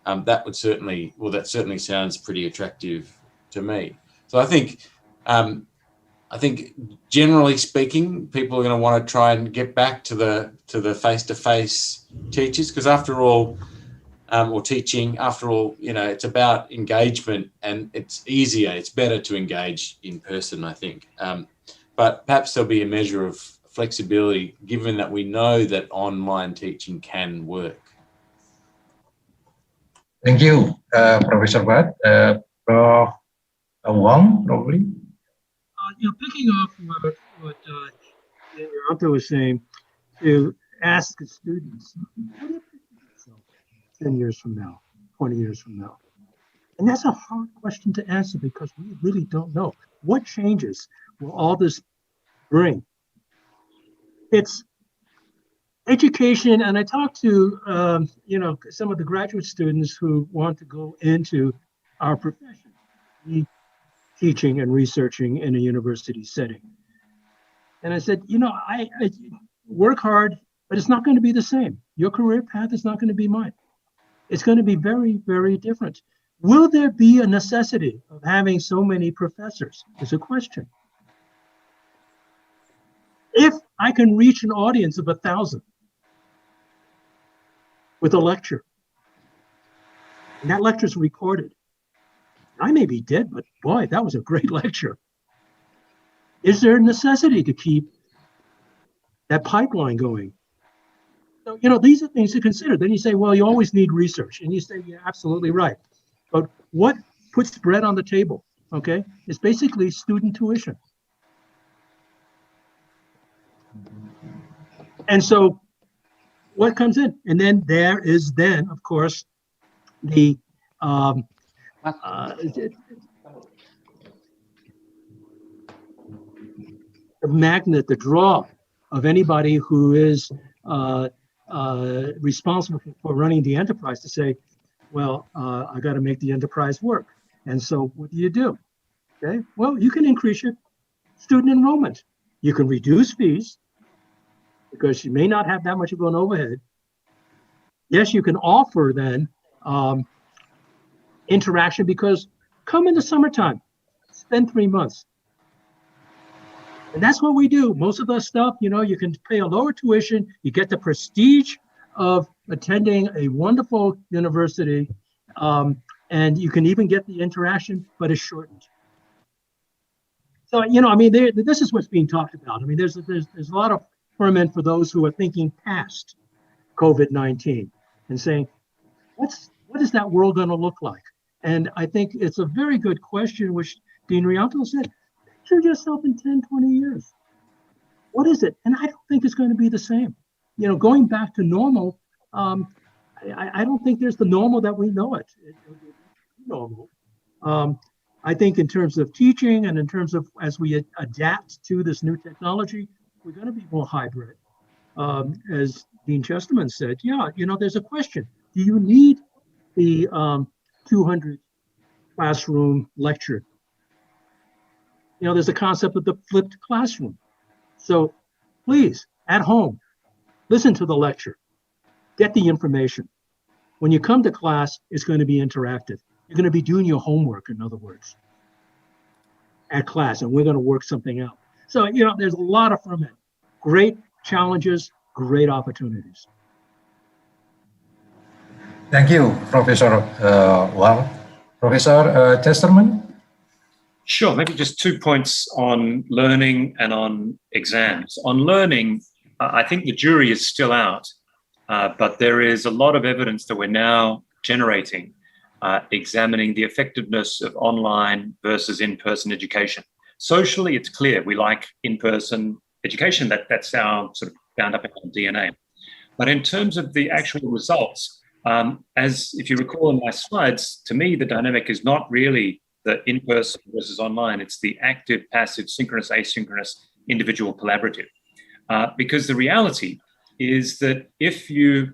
That certainly sounds pretty attractive to me. So I think generally speaking, people are going to want to try and get back to the face-to-face teachers, because after all, or teaching, after all, it's about engagement, and it's easier, it's better to engage in person, I think. But perhaps there'll be a measure of flexibility, given that we know that online teaching can work. Thank you, Professor Bhatt. Prof. Wang, probably. Picking up what Riyanto was saying, to ask the students, what do you picture yourself 10 years from now, 20 years from now? And that's a hard question to answer, because we really don't know. What changes will all this bring? It's education, and I talked to some of the graduate students who want to go into our profession, teaching and researching in a university setting. And I said, I work hard, but it's not going to be the same. Your career path is not going to be mine. It's going to be very, very different. Will there be a necessity of having so many professors? Is a question. If I can reach an audience of 1,000 with a lecture, and that lecture is recorded, I may be dead, but boy, that was a great lecture. Is there a necessity to keep that pipeline going? So, these are things to consider. Then you say, well, you always need research. And you say, you're absolutely right. But what puts bread on the table, okay, is basically student tuition. And so what comes in? And then there is of course, the magnet, the draw of anybody who is responsible for running the enterprise to say, well, I got to make the enterprise work. And so what do? Okay, well, you can increase your student enrollment. You can reduce fees, because you may not have that much of an overhead. Yes, you can offer then interaction, because come in the summertime, spend 3 months. And that's what we do. Most of the stuff, you can pay a lower tuition, you get the prestige of attending a wonderful university, and you can even get the interaction, but it's shortened. So, this is what's being talked about. There's a lot of ferment for those who are thinking past COVID-19 and saying, what is that world going to look like? And I think it's a very good question, which Dean Riyanto said, picture yourself in 10, 20 years. What is it? And I don't think it's going to be the same. Going back to normal, I don't think there's the normal that we know it. Normal. I think in terms of teaching and in terms of as we adapt to this new technology, we're going to be more hybrid. As Dean Chesterman said, there's a question. Do you need the 200 classroom lecture? There's a concept of the flipped classroom. So please, at home, listen to the lecture, get the information. When you come to class, it's going to be interactive. You're going to be doing your homework, in other words, at class, and we're going to work something out. So, you know, there's a lot of ferment. Great challenges, great opportunities. Thank you, Professor Wang. Professor Chesterman? Sure, maybe just 2 points on learning and on exams. On learning, I think the jury is still out, but there is a lot of evidence that we're now generating, examining the effectiveness of online versus in-person education. Socially, it's clear we like in-person education. That's our sort of bound up in our DNA. But in terms of the actual results, as if you recall in my slides, to me, the dynamic is not really the in-person versus online. It's the active, passive, synchronous, asynchronous, individual, collaborative. Because the reality is that if you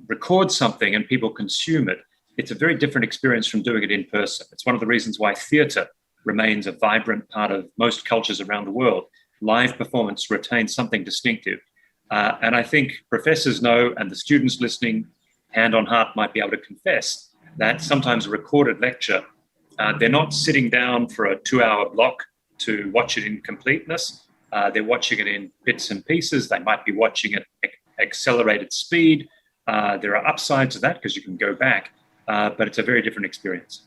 record something and people consume it, it's a very different experience from doing it in person. It's one of the reasons why theatre remains a vibrant part of most cultures around the world. Live performance retains something distinctive. And I think professors know, and the students listening, hand on heart, might be able to confess that sometimes a recorded lecture, they're not sitting down for a 2-hour block to watch it in completeness. They're watching it in bits and pieces. They might be watching it at accelerated speed. There are upsides to that because you can go back, but it's a very different experience.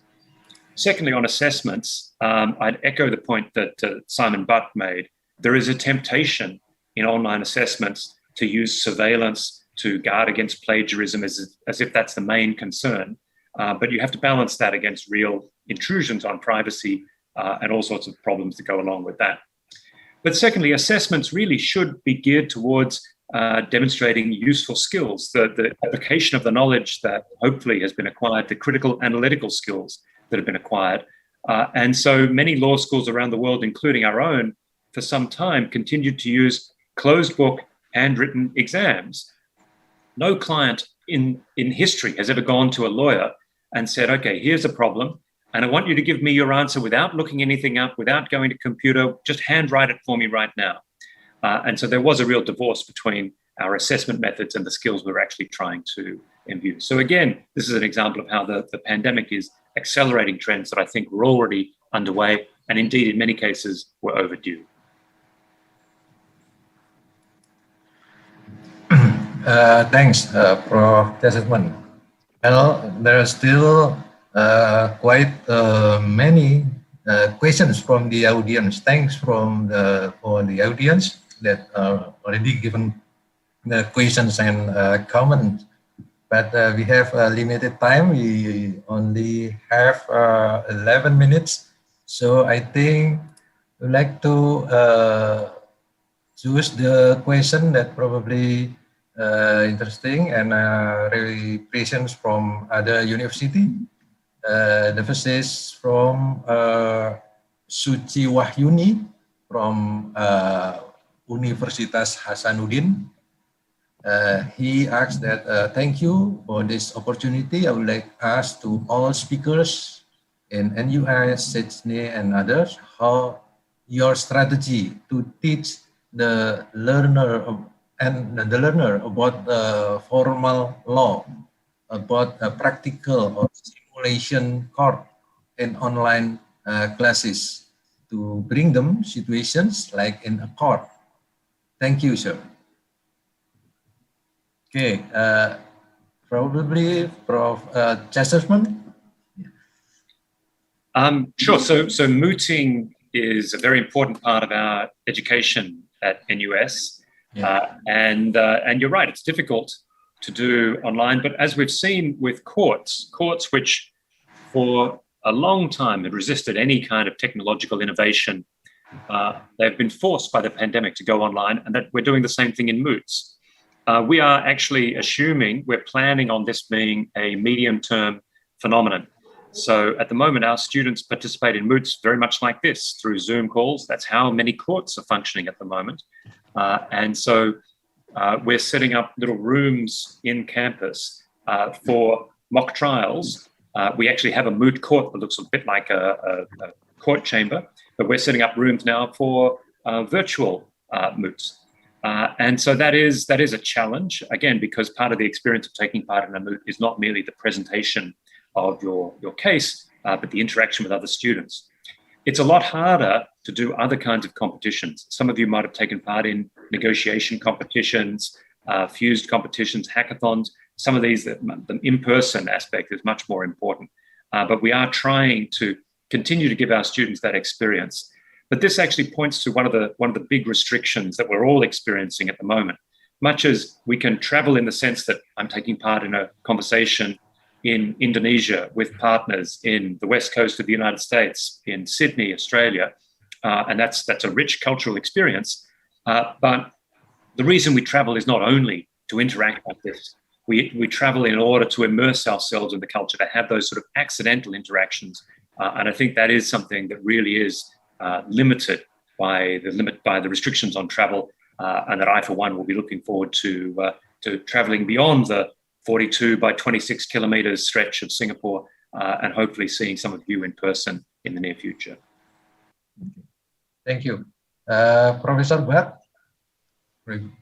Secondly, on assessments, I'd echo the point that Simon Butt made. There is a temptation in online assessments to use surveillance to guard against plagiarism as if that's the main concern. But you have to balance that against real intrusions on privacy and all sorts of problems that go along with that. But secondly, assessments really should be geared towards demonstrating useful skills, the application of the knowledge that hopefully has been acquired, the critical analytical skills that have been acquired. And so many law schools around the world, including our own, for some time continued to use closed book, handwritten exams. No client in history has ever gone to a lawyer and said, okay, here's a problem, and I want you to give me your answer without looking anything up, without going to computer, just handwrite it for me right now. And so there was a real divorce between our assessment methods and the skills we're actually trying to imbue. So again, this is an example of how the pandemic is accelerating trends that I think were already underway, and indeed in many cases were overdue. Thanks, Prof. Chesterman. Well, there are still quite many questions from the audience. Thanks for the audience that already given the questions and comments. But we have a limited time. We only have 11 minutes. So I think we'd like to choose the question that probably interesting and really presents from other university. The first is from Suci Wahyuni from Universitas Hasanuddin. He asks that thank you for this opportunity. I would like to ask to all speakers in NUS, Sidney, and others, how your strategy to teach the learner about formal law, about practical or simulation court in online classes to bring them situations like in a court. Thank you, sir. Okay, probably Prof. Chesterman. Sure. So mooting is a very important part of our education at NUS. Yeah. And you're right, it's difficult to do online, but as we've seen with courts which for a long time had resisted any kind of technological innovation, they've been forced by the pandemic to go online, and that we're doing the same thing in moots. We are actually assuming, we're planning on this being a medium-term phenomenon. So at the moment, our students participate in moots very much like this, through Zoom calls. That's how many courts are functioning at the moment. And so we're setting up little rooms in campus for mock trials. We actually have a moot court that looks a bit like a court chamber, but we're setting up rooms now for virtual moots. And so that is a challenge, again, because part of the experience of taking part in a moot is not merely the presentation of your case, but the interaction with other students. it's a lot harder to do other kinds of competitions. Some of you might have taken part in negotiation competitions, fused competitions, hackathons. Some of these, the in-person aspect is much more important. But we are trying to continue to give our students that experience. But this actually points to one of the big restrictions that we're all experiencing at the moment. Much as we can travel in the sense that I'm taking part in a conversation in Indonesia with partners in the West Coast of the United States, in Sydney, Australia, and that's a rich cultural experience. But the reason we travel is not only to interact like this. We travel in order to immerse ourselves in the culture, to have those sort of accidental interactions. And I think that is something that really is limited by the restrictions on travel, and that I, for one, will be looking forward to traveling beyond the 42 by 26 kilometers stretch of Singapore, and hopefully seeing some of you in person in the near future. Thank you. Professor Bhatt,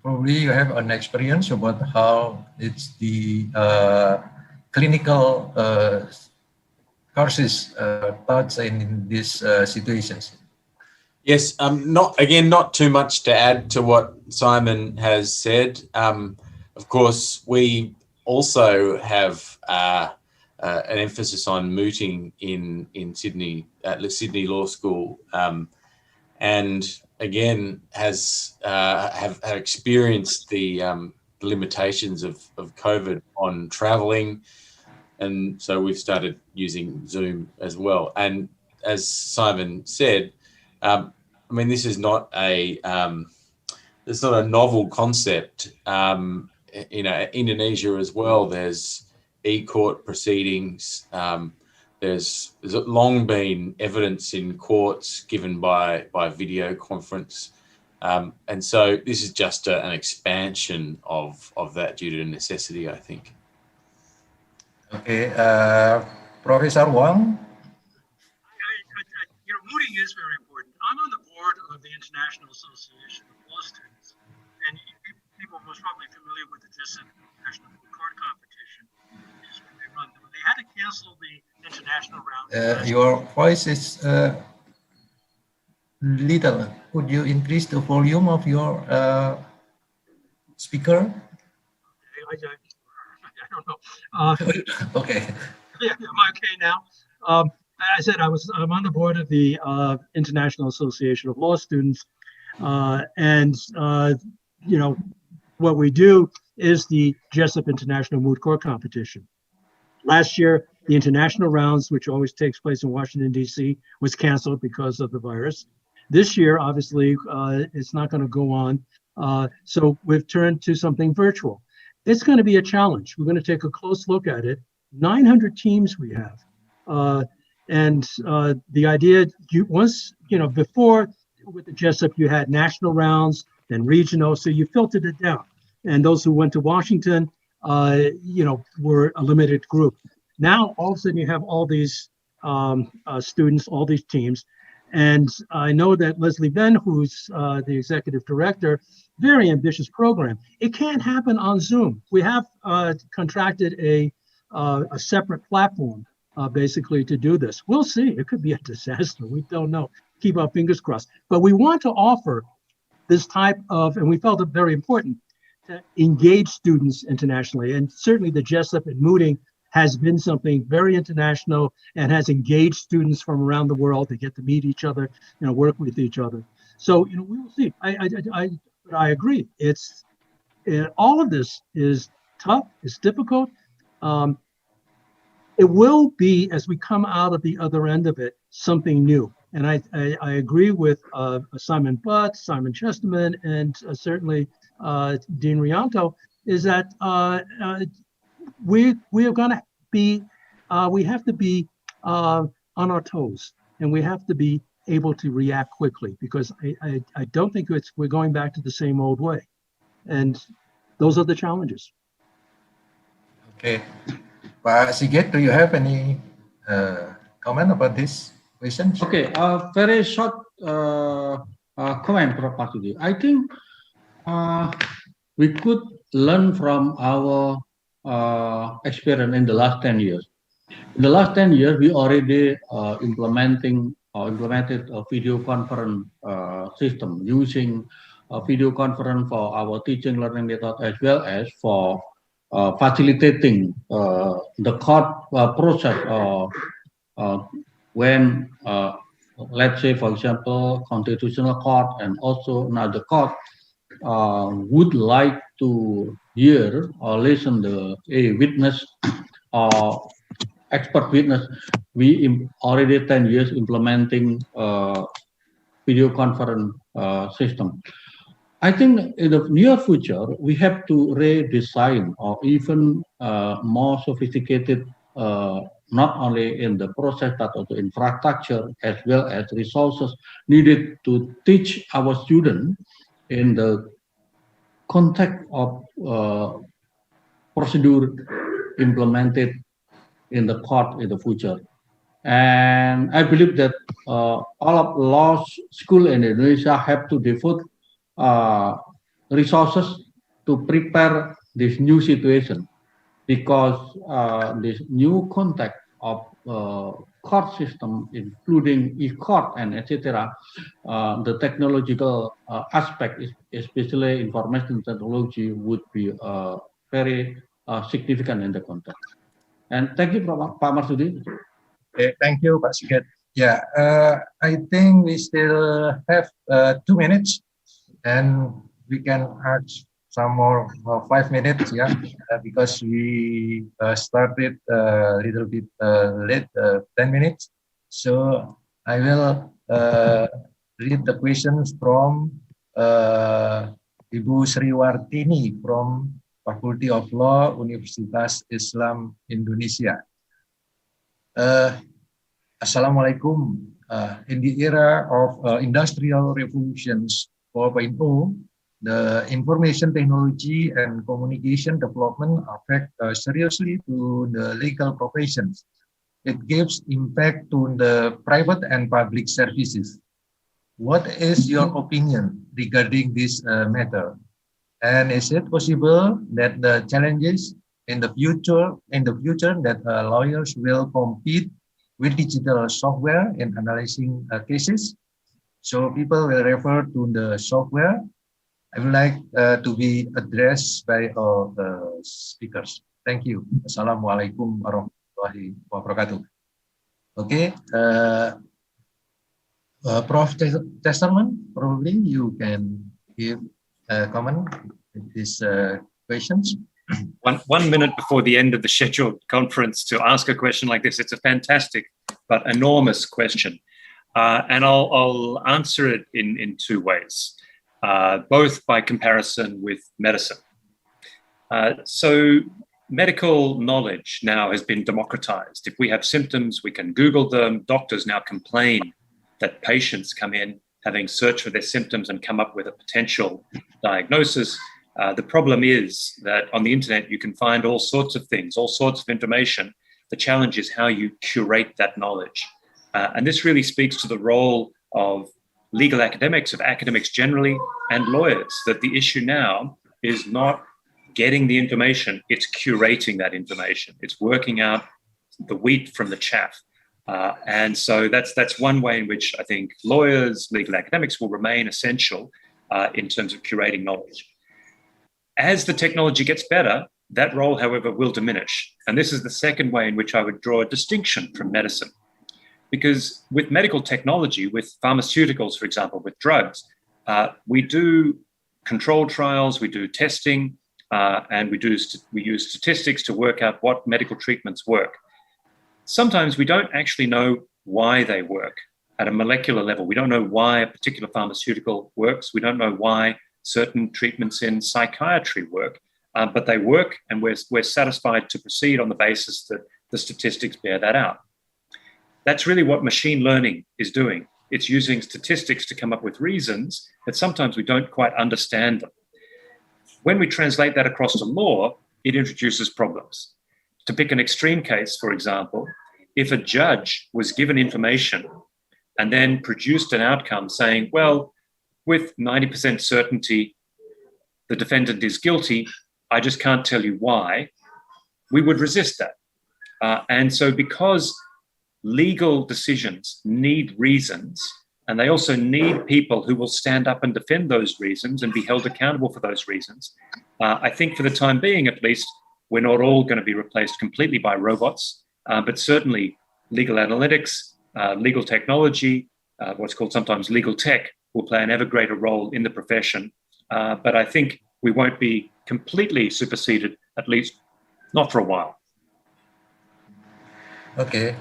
probably you have an experience about how it's the clinical courses taught in these situations. Yes, not too much to add to what Simon has said. Of course, we also have an emphasis on mooting in Sydney, at the Sydney Law School, and again have experienced the limitations of COVID on travelling, and so we've started using Zoom as well. And as Simon said, I mean, this is not a novel concept. Indonesia as well, there's e-court proceedings. There's long been evidence in courts given by video conference. And so this is just an expansion of that due to necessity, I think. Okay, Professor Wang. Mooting is very important. I'm on the board of the International Association of Law Students, and people are most probably familiar with the Jakarta National Court Competition. Is when they run them. They had to cancel the international round. Your voice is little. Could you increase the volume of your speaker? I don't know. Okay. Yeah, am I okay now? I said I'm on the board of the International Association of Law Students, and what we do is the Jessup International Moot Court Competition. Last year, the international rounds, which always takes place in Washington, D.C., was canceled because of the virus. This year, obviously, it's not going to go on, so we've turned to something virtual. It's going to be a challenge. We're going to take a close look at it. 900 teams we have. And the idea, before with the Jessup, you had national rounds, then regional, so you filtered it down. And those who went to Washington, were a limited group. Now, all of a sudden, you have all these students, all these teams. And I know that Leslie Ben, who's the executive director, very ambitious program. It can't happen on Zoom. We have contracted a separate platform basically to do this. We'll see. It could be a disaster. We don't know. Keep our fingers crossed. But we want to offer this type of, and we felt it very important, to engage students internationally. And certainly the Jessup and mooting has been something very international and has engaged students from around the world to get to meet each other, work with each other. So, we will see. But I agree. All of this is tough. It's difficult. It will be, as we come out of the other end of it, something new. And I agree with Simon Butt, Simon Chesterman, and certainly Dean Riyanto, is that we are going to be, we have to be on our toes, and we have to be able to react quickly, because I don't think we're going back to the same old way. And those are the challenges. Okay. Pak Sigit, do you have any comment about this question? Okay, very short comment, Prof. Marsudi. I think we could learn from our experience in the last 10 years. In the last 10 years, we already implementing implemented a video conference system using a video conference for our teaching learning method as well as for facilitating the court process when, let's say, for example, constitutional court and also another court would like to hear or listen to a witness or expert witness. We already 10 years implementing video conference system. I think in the near future, we have to redesign or even more sophisticated, not only in the process, but also infrastructure as well as resources needed to teach our students in the context of procedure implemented in the court in the future. And I believe that all of law school in Indonesia have to devote resources to prepare this new situation, because this new context of court system, including e-court and etc., the technological aspect, especially information technology, would be very significant in the context. And thank you, Pak Marsudi. Okay, thank you, Pak Sigit. Yeah, I think we still have 2 minutes, and we can ask some more 5 minutes, yeah, because we started a little bit late, 10 minutes. So I will read the questions from Ibu Sriwartini from Faculty of Law, Universitas Islam Indonesia. Assalamualaikum. In the era of industrial revolutions 4.0, the information technology and communication development affect seriously to the legal professions. It gives impact to the private and public services. What is your opinion regarding this matter? And is it possible that the challenges in the future that lawyers will compete with digital software in analyzing cases? So people will refer to the software. I would like to be addressed by all the speakers. Thank you. Assalamualaikum warahmatullahi wabarakatuh. Okay, Prof. Chesterman, probably you can give a comment with these questions. One minute before the end of the scheduled conference to ask a question like this. It's a fantastic but enormous question. And I'll answer it in 2 ways, both by comparison with medicine. So medical knowledge now has been democratized. If we have symptoms, we can Google them. Doctors now complain that patients come in having searched for their symptoms and come up with a potential diagnosis. The problem is that on the internet, you can find all sorts of things, all sorts of information. The challenge is how you curate that knowledge. And this really speaks to the role of legal academics, of academics generally, and lawyers, that the issue now is not getting the information, it's curating that information. It's working out the wheat from the chaff. And so that's one way in which I think lawyers, legal academics will remain essential in terms of curating knowledge. As the technology gets better, that role, however, will diminish. And this is the second way in which I would draw a distinction from medicine. Because with medical technology, with pharmaceuticals, for example, with drugs, we do controlled trials, we do testing, and we use statistics to work out what medical treatments work. Sometimes we don't actually know why they work at a molecular level. We don't know why a particular pharmaceutical works. We don't know why certain treatments in psychiatry work, but they work, and we're satisfied to proceed on the basis that the statistics bear that out. That's really what machine learning is doing. It's using statistics to come up with reasons, but sometimes we don't quite understand them. When we translate that across to law, it introduces problems. To pick an extreme case, for example, if a judge was given information and then produced an outcome saying, well, with 90% certainty, the defendant is guilty, I just can't tell you why, we would resist that. And so because legal decisions need reasons, and they also need people who will stand up and defend those reasons and be held accountable for those reasons. I think for the time being, at least, we're not all going to be replaced completely by robots, but certainly legal analytics, legal technology, what's called sometimes legal tech, will play an ever greater role in the profession. But I think we won't be completely superseded, at least not for a while. Okay,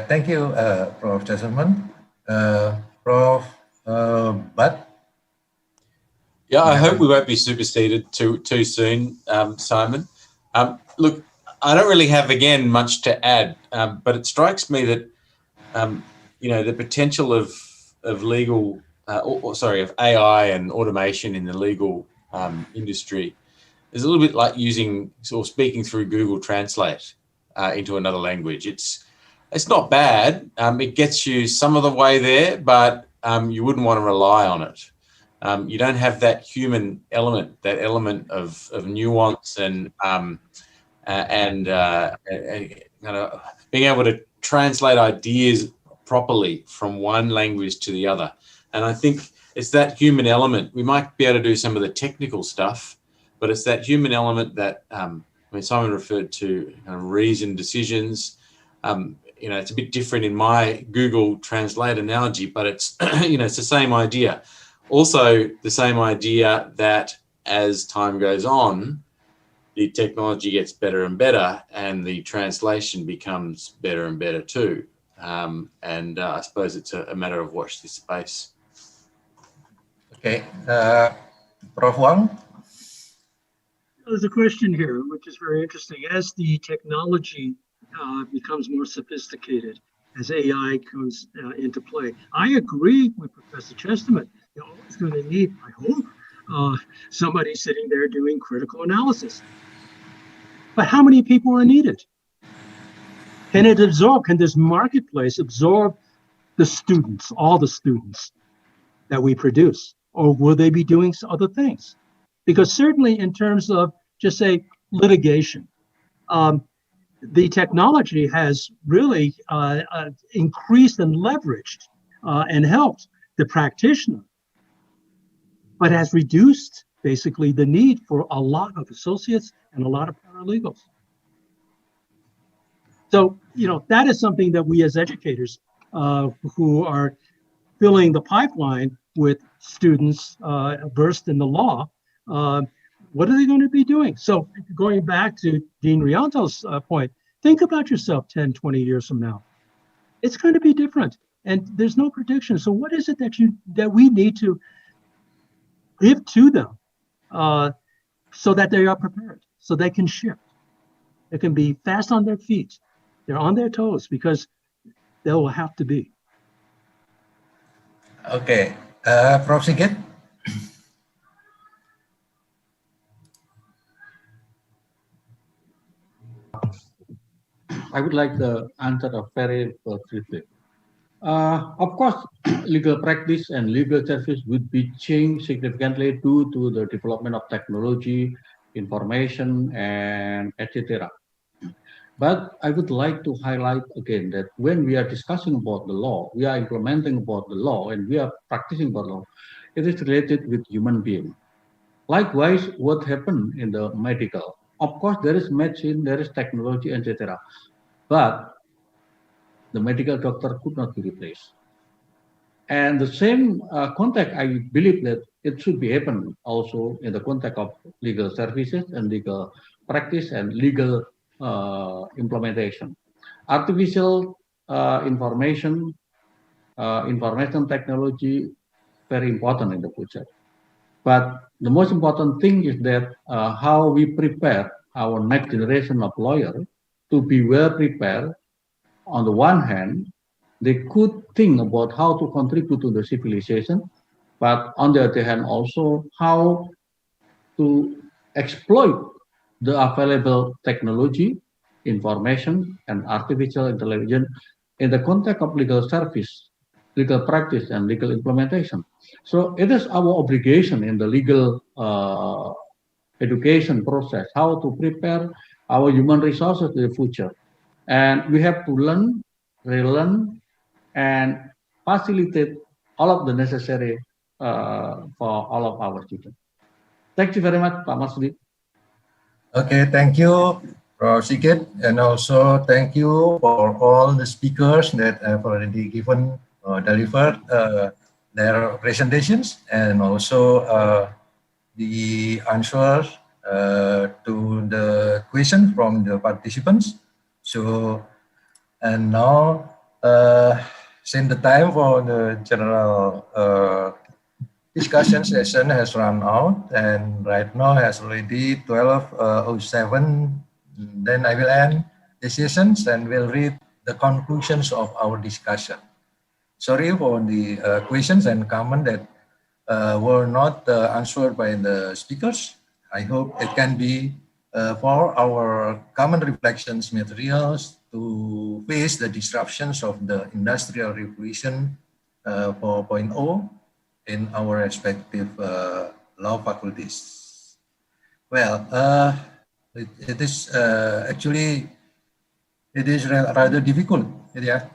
thank you, Prof. Chesterman. Prof. But yeah, I hope we won't be superseded too soon, Simon. Look, I don't really have, again, much to add, but it strikes me that, you know, the potential of legal, of AI and automation in the legal industry is a little bit like using or speaking through Google Translate into another language. It's not bad. It gets you some of the way there, but you wouldn't want to rely on it. You don't have that human element, that element of nuance and kind of being able to translate ideas properly from one language to the other. And I think it's that human element. We might be able to do some of the technical stuff, but it's that human element that, I mean, Simon referred to reasoned decisions. You know, it's a bit different in my Google Translate analogy, but it's, you know, it's the same idea. Also, the same idea that as time goes on, the technology gets better and better, and the translation becomes better and better too. And I suppose it's a matter of watch this space. Okay, Prof. Wang? There's a question here, which is very interesting. As the technology becomes more sophisticated, as AI comes into play, I agree with Professor Chesterman. You're always going to need, I hope, somebody sitting there doing critical analysis. But how many people are needed? Can it absorb, can this marketplace absorb the students, all the students that we produce? Or will they be doing other things? Because certainly in terms of, just say, litigation, the technology has really increased and leveraged and helped the practitioner, but has reduced basically the need for a lot of associates and a lot of paralegals. So, you know, that is something that we as educators who are filling the pipeline with students versed in the law, what are they going to be doing? So going back to Dean Riyanto's point, think about yourself 10, 20 years from now. It's going to be different, and there's no prediction. So what is it that we need to give to them so that they are prepared, so they can shift? They can be fast on their feet. They're on their toes, because they will have to be. Okay, Prof. Sigit? I would like to answer a very briefly. Of course, legal practice and legal service would be changed significantly due to the development of technology, information, and etc. But I would like to highlight again that when we are discussing about the law, we are implementing about the law, and we are practicing about law, it is related with human being. Likewise, what happened in the medical? Of course, there is medicine, there is technology, etc. But the medical doctor could not be replaced. And the same context, I believe that it should be happen also in the context of legal services and legal practice and legal implementation. Artificial information technology, very important in the future. But the most important thing is that how we prepare our next generation of lawyers to be well prepared. On the one hand, they could think about how to contribute to the civilization, but on the other hand, also how to exploit the available technology, information, and artificial intelligence in the context of legal service, legal practice, and legal implementation. So it is our obligation in the legal education process, how to prepare our human resources in the future. And we have to learn relearn, and facilitate all of the necessary for all of our children. Thank you very much, Pak Marsudi. Okay, thank you, Prof. Sigit, and also thank you for all the speakers that have already given or delivered their presentations, and also the answers to the question from the participants. So, and now since the time for the general discussion session has run out, and right now has already 12:07. Then I will end the sessions and will read the conclusions of our discussion. Sorry for the questions and comments that were not answered by the speakers. I hope it can be for our common reflections materials to face the disruptions of the Industrial Revolution 4.0 in our respective law faculties. Well, it is actually rather difficult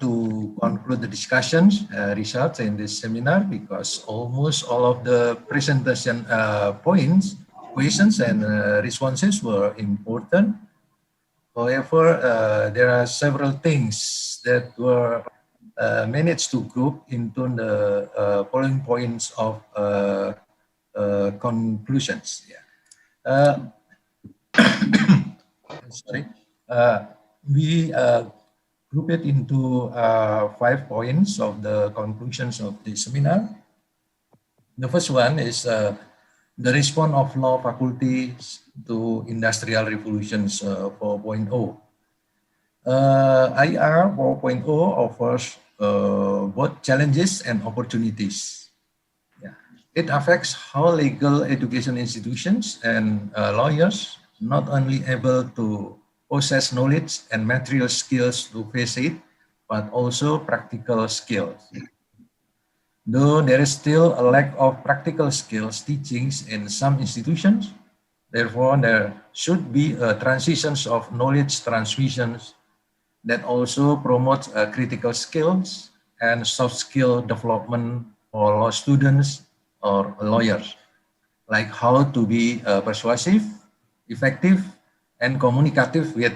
to conclude the discussions results in this seminar, because almost all of the presentation points, questions, and responses were important. However, there are several things that were managed to group into the following points of conclusions. Yeah. Sorry. We group it into 5 points of the conclusions of the seminar. The first one is the response of law faculties to Industrial Revolutions 4.0. IR 4.0 offers both challenges and opportunities. Yeah. It affects how legal education institutions and lawyers not only able to possess knowledge and material skills to face it, but also practical skills. Though there is still a lack of practical skills teachings in some institutions, therefore there should be a transitions of knowledge transmissions that also promotes critical skills and soft skill development for law students or lawyers, like how to be persuasive, effective, and communicative with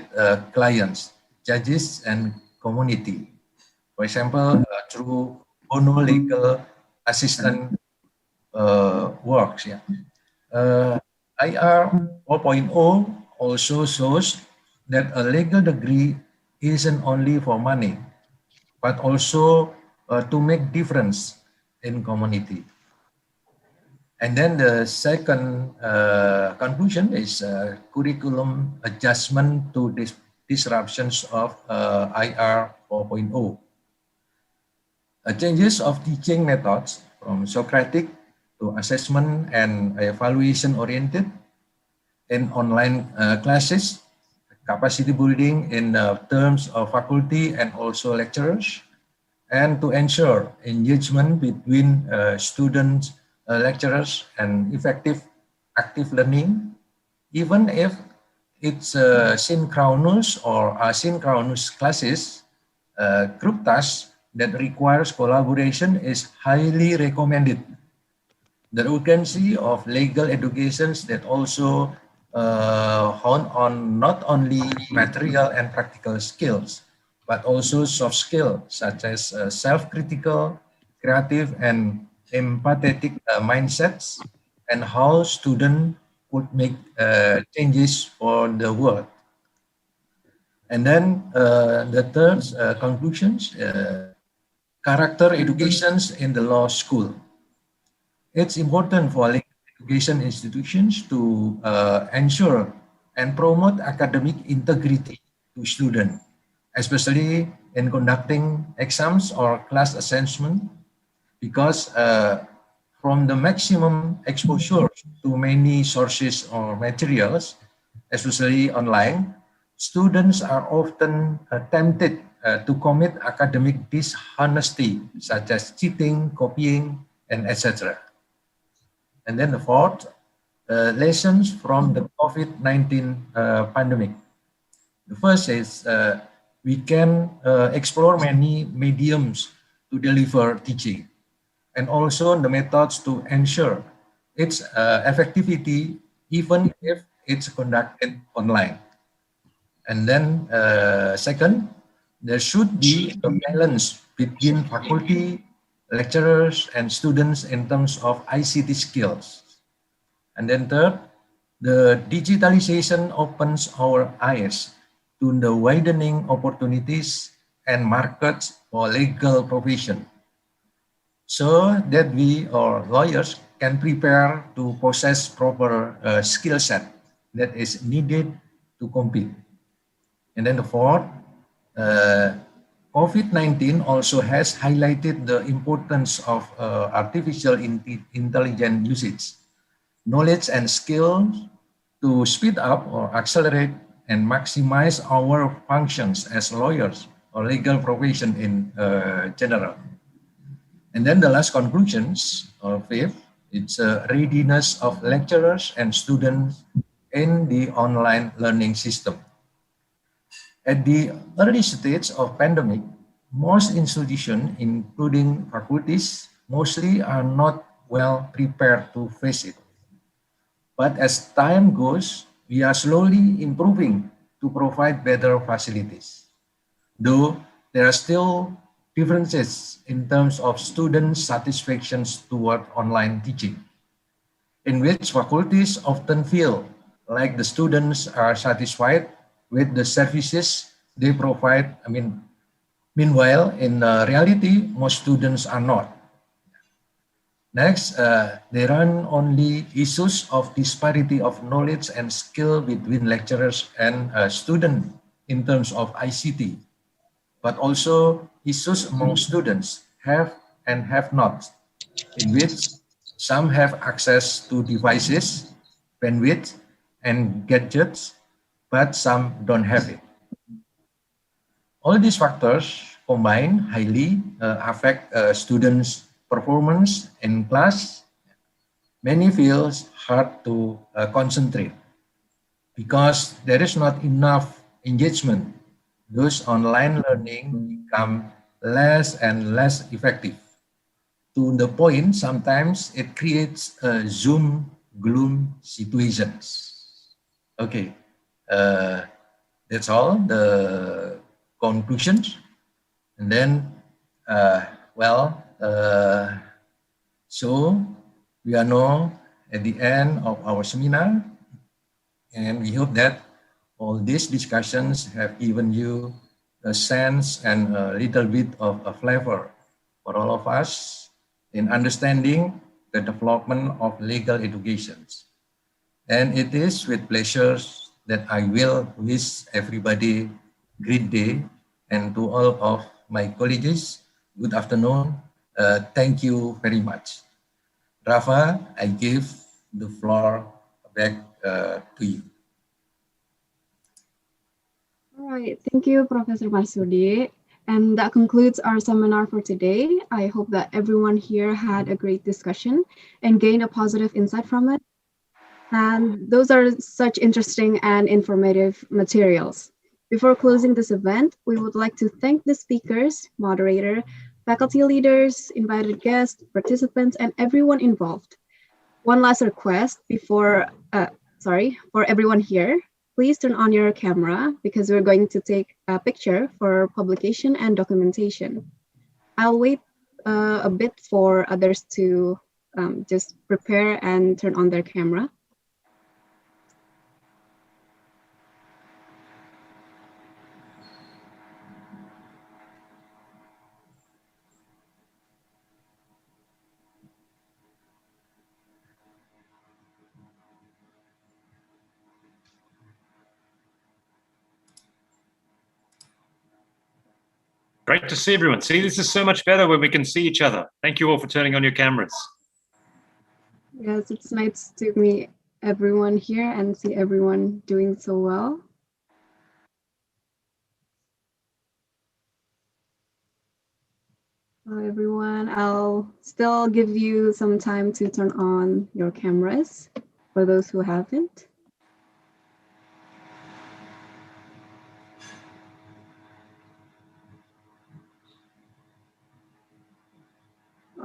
clients, judges, and community. For example, through bono legal assistant works. Yeah. IR 4.0 also shows that a legal degree isn't only for money, but also to make difference in community. And then the second conclusion is curriculum adjustment to disruptions of IR 4.0. Changes of teaching methods from Socratic to assessment and evaluation oriented in online classes, capacity building in terms of faculty and also lecturers, and to ensure engagement between students, lecturers, and effective active learning, even if it's synchronous or asynchronous classes. Group tasks that requires collaboration is highly recommended. The urgency of legal educations that also hone on not only material and practical skills, but also soft skills such as self-critical, creative, and empathetic mindsets, and how students could make changes for the world. And then the third conclusions, character educations in the law school. It's important for legal education institutions to ensure and promote academic integrity to students, especially in conducting exams or class assessment, because from the maximum exposure to many sources or materials, especially online, students are often tempted to commit academic dishonesty, such as cheating, copying, and etc. And then the fourth, lessons from the COVID-19 pandemic. The first is we can explore many mediums to deliver teaching, and also the methods to ensure its effectivity even if it's conducted online. And then second, there should be a balance between faculty, lecturers, and students in terms of ICT skills. And then third, the digitalization opens our eyes to the widening opportunities and markets for legal profession, so that we or lawyers can prepare to possess proper skill set that is needed to compete. And then the fourth, COVID-19 also has highlighted the importance of artificial intelligence usage, knowledge and skills to speed up or accelerate and maximize our functions as lawyers or legal profession in general. And then the last conclusions, or fifth, it's a readiness of lecturers and students in the online learning system. At the early stage of pandemic, most institutions, including faculties, mostly are not well prepared to face it. But as time goes, we are slowly improving to provide better facilities. Though there are still differences in terms of student satisfactions toward online teaching, in which faculties often feel like the students are satisfied with the services they provide. Meanwhile, in reality, most students are not. Next, there are only issues of disparity of knowledge and skill between lecturers and students in terms of ICT, but also issues among students have and have not, in which some have access to devices, bandwidth, and gadgets, but some don't have it. All these factors combined highly affect students' performance in class. Many feel hard to concentrate because there is not enough engagement. Thus, online learning become less and less effective, to the point sometimes it creates Zoom gloom situations. Okay, that's all the conclusions. And then, so we are now at the end of our seminar, and we hope that all these discussions have given you a sense and a little bit of a flavor for all of us in understanding the development of legal education. And it is with pleasure that I will wish everybody great day, and to all of my colleagues, good afternoon. Thank you very much. Rafa, I give the floor back to you. All right, thank you, Professor Marsudi. And that concludes our seminar for today. I hope that everyone here had a great discussion and gained a positive insight from it. And those are such interesting and informative materials. Before closing this event, we would like to thank the speakers, moderator, faculty leaders, invited guests, participants, and everyone involved. One last request for everyone here. Please turn on your camera because we're going to take a picture for publication and documentation. I'll wait a bit for others to just prepare and turn on their camera. Great to see everyone. See, this is so much better when we can see each other. Thank you all for turning on your cameras. Yes, it's nice to meet everyone here and see everyone doing so well. Hello, everyone. I'll still give you some time to turn on your cameras for those who haven't.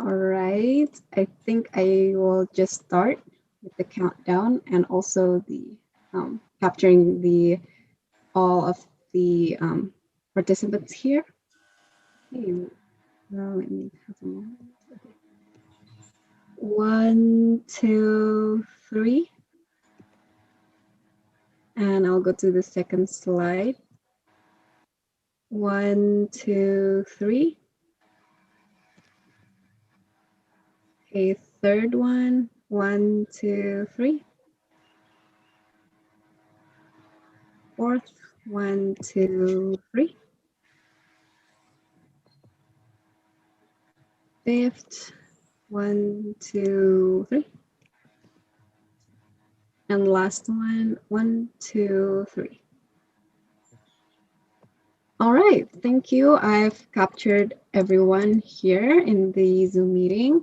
All right, I think I will just start with the countdown and also the capturing all of the participants here. Okay, let me have a moment. Okay. 1, 2, 3. And I'll go to the second slide. 1, 2, 3. Okay, third one. 1, 2, 3. Fourth. 1, 2, 3. Fifth. 1, 2, 3. And last one. 1, 2, 3. All right, thank you. I've captured everyone here in the Zoom meeting.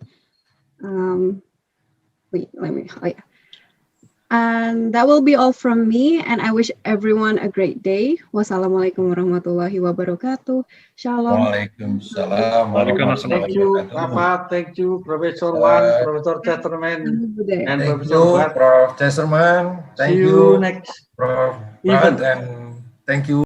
Wait, let me, oh yeah. And that will be all from me, and I wish everyone a great day. Wassalamualaikum warahmatullahi wabarakatuh. Shalom. Waalaikumsalam. Thank you, Papa. Thank you, Professor Wang, Professor Chesterman, and Thank Professor you, Bhatt. Prof. Chesterman. Thank See you, you next Prof. event. Bhatt, and thank you.